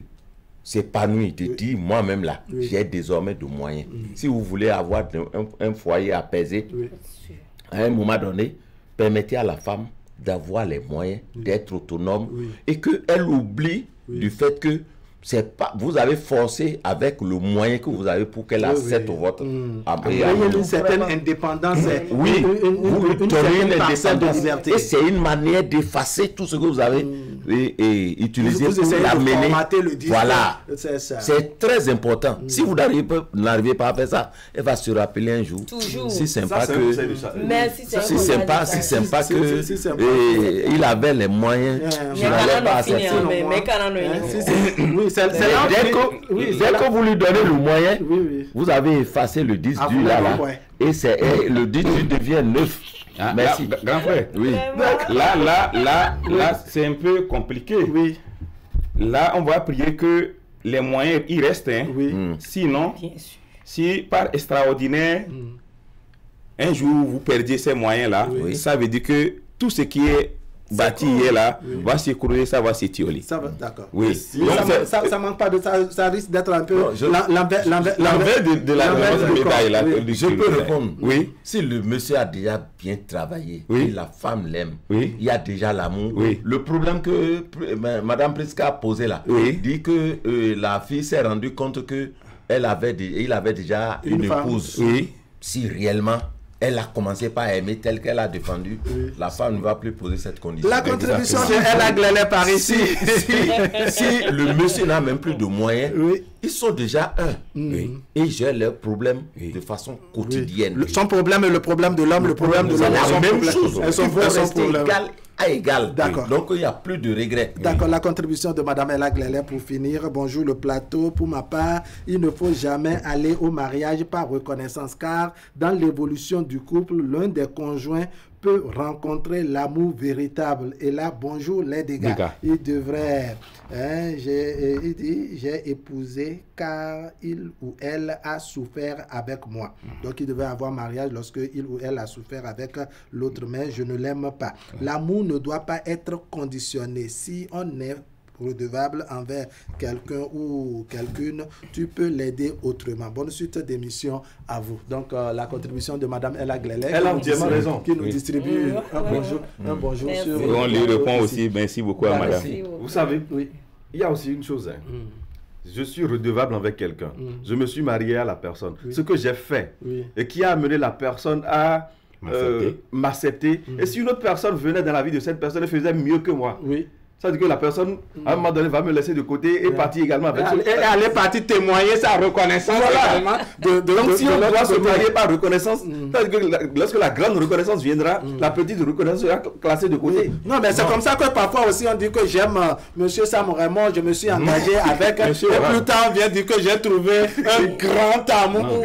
s'épanouir, de dire, moi-même là, j'ai désormais de moyens. Si vous voulez avoir un foyer apaisé, à un moment donné, permettez à la femme d'avoir les moyens d'être autonome et qu'elle oublie du fait que c'est pas, vous avez forcé avec le moyen que vous avez pour qu'elle accepte votre il y a une certaine indépendance. Vous donnez une indépendance et c'est une manière d'effacer tout ce que vous avez utilisé pour l'amener. Voilà, c'est très important. Si vous n'arrivez pas à faire ça, elle va se rappeler un jour. Si sympa que il avait les moyens, je n'allais pas accepter. Dès que vous lui donnez le moyen, vous avez effacé le disque dur là, et le disque dur devient neuf. Merci. Grand frère, là, c'est un peu compliqué. Là, on va prier que les moyens, ils restent. Sinon, si par extraordinaire, un jour vous perdiez ces moyens-là, ça veut dire que tout ce qui est bâti hier là va s'écrouler, ça va s'étioler. D'accord. Oui. Ça manque pas de ça risque d'être un peu l'envers de la médaille là. Je peux répondre. Oui. Si le monsieur a déjà bien travaillé et la femme l'aime, il y a déjà l'amour. Le problème que Madame Priska a posé là, dit que la fille s'est rendue compte que il avait déjà une épouse. Si réellement elle a commencé par aimer tel qu'elle a défendu, la femme ne va plus poser cette condition. La contribution de Ella Glele par ici. Si le monsieur n'a même plus de moyens, ils sont déjà un. Et gèrent leurs problèmes de façon quotidienne. Son problème est le problème de l'homme, le problème de l'homme. C'est la même chose. Elles sont restées égales à égal. D'accord. Donc il n'y a plus de regrets. D'accord. La contribution de Madame Ella Glele pour finir. Bonjour le plateau. Pour ma part, il ne faut jamais aller au mariage par reconnaissance, car dans l'évolution du couple, l'un des conjoints peut rencontrer l'amour véritable. Et là, bonjour les dégâts. Il devrait, il dit, j'ai épousé car il ou elle a souffert avec moi. Donc il devait avoir mariage lorsque il ou elle a souffert avec l'autre, mais je ne l'aime pas. L'amour ne doit pas être conditionné. Si on est redevable envers quelqu'un ou quelqu'une, tu peux l'aider autrement. Bonne suite d'émission à vous. Donc la contribution de Madame Ella Glele, elle a entièrement raison, qui nous distribue un bonjour sur... On lui répond aussi, merci beaucoup à Madame. Vous savez, il y a aussi une chose, je suis redevable avec quelqu'un. Je me suis marié à la personne. Ce que j'ai fait et qui a amené la personne à m'accepter. Et si une autre personne venait dans la vie de cette personne et faisait mieux que moi, ça veut dire que la personne, à un moment donné, va me laisser de côté et partir également avec elle est partie témoigner sa reconnaissance. Donc si on doit se marier par reconnaissance, ça veut dire que lorsque la grande reconnaissance viendra, la petite reconnaissance sera classée de côté. Non, mais c'est comme ça que parfois aussi on dit que j'aime Monsieur Sam Raymond, je me suis engagé avec, et plus tard on vient dire que j'ai trouvé un grand amour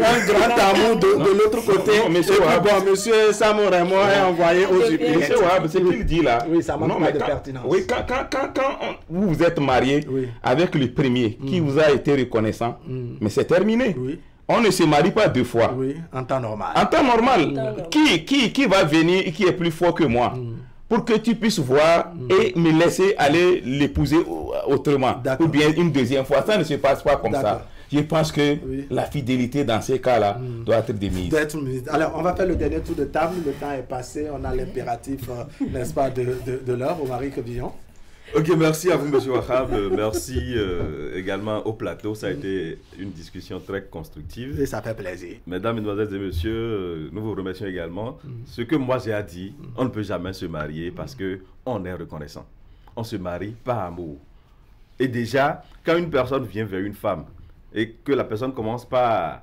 de l'autre côté. Monsieur Sam Raymond est envoyé aux supplices. Monsieur Wahab, c'est qu'il dit là. Oui, ça manque pas de pertinence. Oui, quand vous êtes marié avec le premier qui vous a été reconnaissant, mais c'est terminé. On ne se marie pas deux fois. En temps normal. En temps normal. Qui va venir et qui est plus fort que moi pour que tu puisses voir et me laisser aller l'épouser autrement. Ou bien une deuxième fois. Ça ne se passe pas comme ça. Je pense que la fidélité dans ces cas-là doit être de mise. Alors, on va faire le dernier tour de table. Le temps est passé. On a l'impératif, n'est-ce pas, de l'heure. Romaric Villon. Ok, merci à vous, M. Wahab. Merci également au plateau. Ça a été une discussion très constructive. Et ça fait plaisir. Mesdames, Mesdemoiselles et Messieurs, nous vous remercions également. Ce que moi j'ai à dire, on ne peut jamais se marier parce qu'on est reconnaissant. On se marie par amour. Et déjà, quand une personne vient vers une femme et que la personne commence par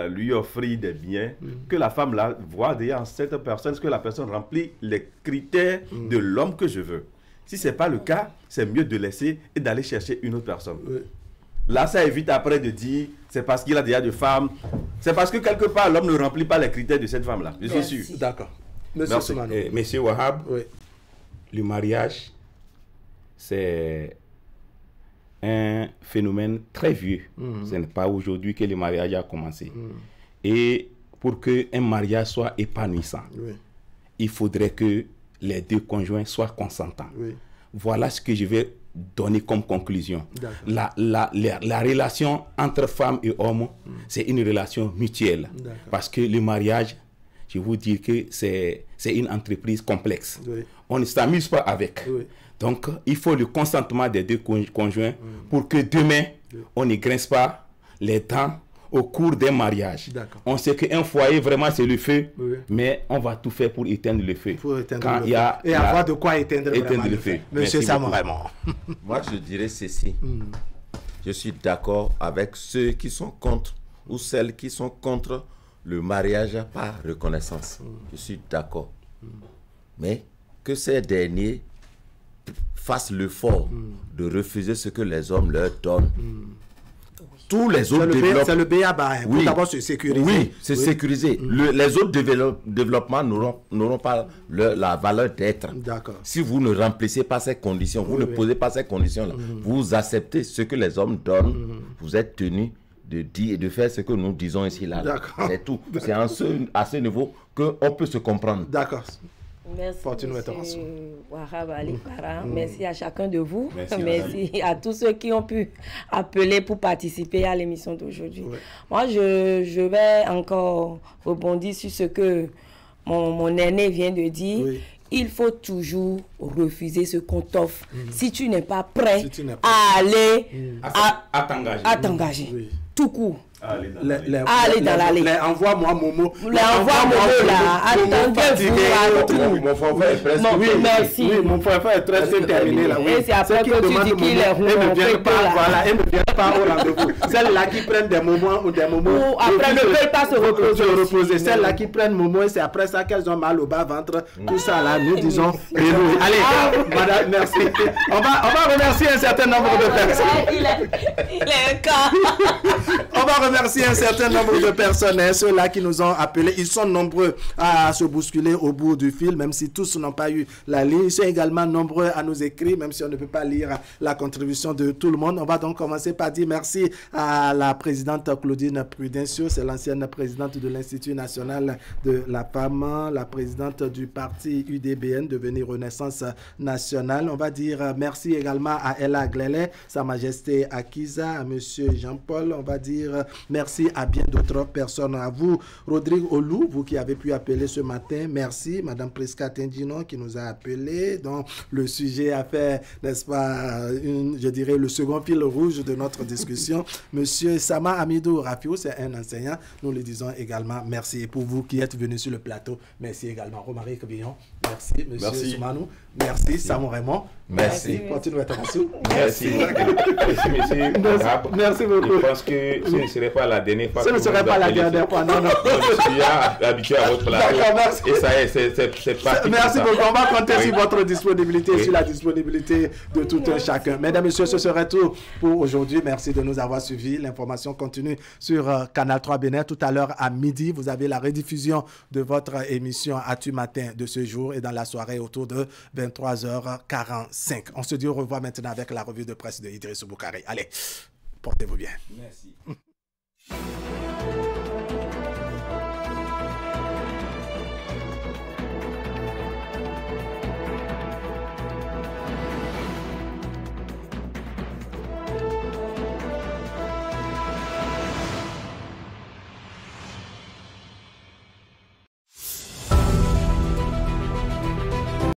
lui offrir des biens, que la femme là voit déjà en cette personne, que la personne remplit les critères de l'homme que je veux. Si ce n'est pas le cas, c'est mieux de laisser et d'aller chercher une autre personne. Là, ça évite après de dire, c'est parce qu'il a déjà de femmes. C'est parce que quelque part, l'homme ne remplit pas les critères de cette femme-là. Je suis sûr. D'accord. Monsieur Wahab, le mariage, c'est un phénomène très vieux. Ce n'est pas aujourd'hui que le mariage a commencé. Et pour qu'un mariage soit épanouissant, il faudrait que les deux conjoints soient consentants. Oui. Voilà ce que je vais donner comme conclusion. La relation entre femmes et hommes, c'est une relation mutuelle. Parce que le mariage, je vous dis que c'est une entreprise complexe. Oui. On ne s'amuse pas avec. Oui. Donc, il faut le consentement des deux conjoints pour que demain, on ne grince pas les dents au cours d'un mariage. On sait qu'un foyer, vraiment, c'est le feu, mais on va tout faire pour éteindre le feu. Et avoir de quoi éteindre le feu. Monsieur Sam, vraiment. Moi, je dirais ceci. Je suis d'accord avec ceux qui sont contre ou celles qui sont contre le mariage par reconnaissance. Je suis d'accord. Mais que ces derniers fassent l'effort de refuser ce que les hommes leur donnent. Tous les autres développements... C'est le BABA, il faut d'abord se sécuriser. Oui, c'est sécurisé. Les autres développements n'auront pas la valeur d'être. Si vous ne remplissez pas ces conditions, vous ne posez pas ces conditions-là, vous acceptez ce que les hommes donnent, vous êtes tenu de dire et de faire ce que nous disons ici là. C'est tout. C'est à ce niveau qu'on peut se comprendre. D'accord. Merci, merci à chacun de vous. Merci à tous ceux qui ont pu appeler pour participer à l'émission d'aujourd'hui. Moi, je vais encore rebondir sur ce que mon aîné vient de dire. Il faut toujours refuser ce qu'on t'offre si tu n'es pas prêt à aller à t'engager. Tout court. Allez dans l'allée. Envoie-moi Momo. Envoie-moi là. Attendez-vous. Mon forfait est presque. Oui, merci. Oui, mon forfait est presque terminé là. Et c'est après que tu dis qu'il est remonté. Elles ne viennent pas au rendez-vous. Celles-là qui prennent des moments ou des moments. Après, ne veulent pas se reposer. Celles-là qui prennent Momo et c'est après ça qu'elles ont mal au bas-ventre. Tout ça là, nous disons. Allez, madame, merci. On va remercier un certain nombre de personnes. Il est un cas. On va remercier un certain nombre de personnes, ceux-là qui nous ont appelés. Ils sont nombreux à se bousculer au bout du fil, même si tous n'ont pas eu la ligne. Ils sont également nombreux à nous écrire, même si on ne peut pas lire la contribution de tout le monde. On va donc commencer par dire merci à la présidente Claudine Prudencio, c'est l'ancienne présidente de l'Institut national de la femme, la présidente du parti UDBN, devenue Renaissance nationale. On va dire merci également à Ella Glele, Sa Majesté Akiza, à Monsieur Jean-Paul. On va dire merci à bien d'autres personnes. À vous, Rodrigue Olou, vous qui avez pu appeler ce matin, merci. Madame Prisca Tendino qui nous a appelé. Donc, le sujet a fait, n'est-ce pas, je dirais, le second fil rouge de notre discussion. Monsieur Sama Amidou Rafiou, c'est un enseignant. Nous lui disons également merci. Et pour vous qui êtes venus sur le plateau, merci également. Romaric Kobillon, merci. Monsieur Soumanou, merci. Samon Raymond, merci. Continue à merci. Merci, monsieur. Merci beaucoup. Je pense que ce ne serait pas la dernière fois. Ce ne serait pas la dernière fois, non. Je suis habitué à votre plateau. Merci. Et ça y est, c'est parti. Merci beaucoup. On va compter sur votre disponibilité, sur la disponibilité de tout un chacun. Mesdames et messieurs, ce serait tout pour aujourd'hui. Merci de nous avoir suivis. L'information continue sur Canal 3 Bénin. Tout à l'heure à midi, vous avez la rediffusion de votre émission Atu Matin de ce jour et dans la soirée autour de 23h45. On se dit au revoir maintenant avec la revue de presse de Idriss Boukhari. Allez, portez-vous bien. Merci.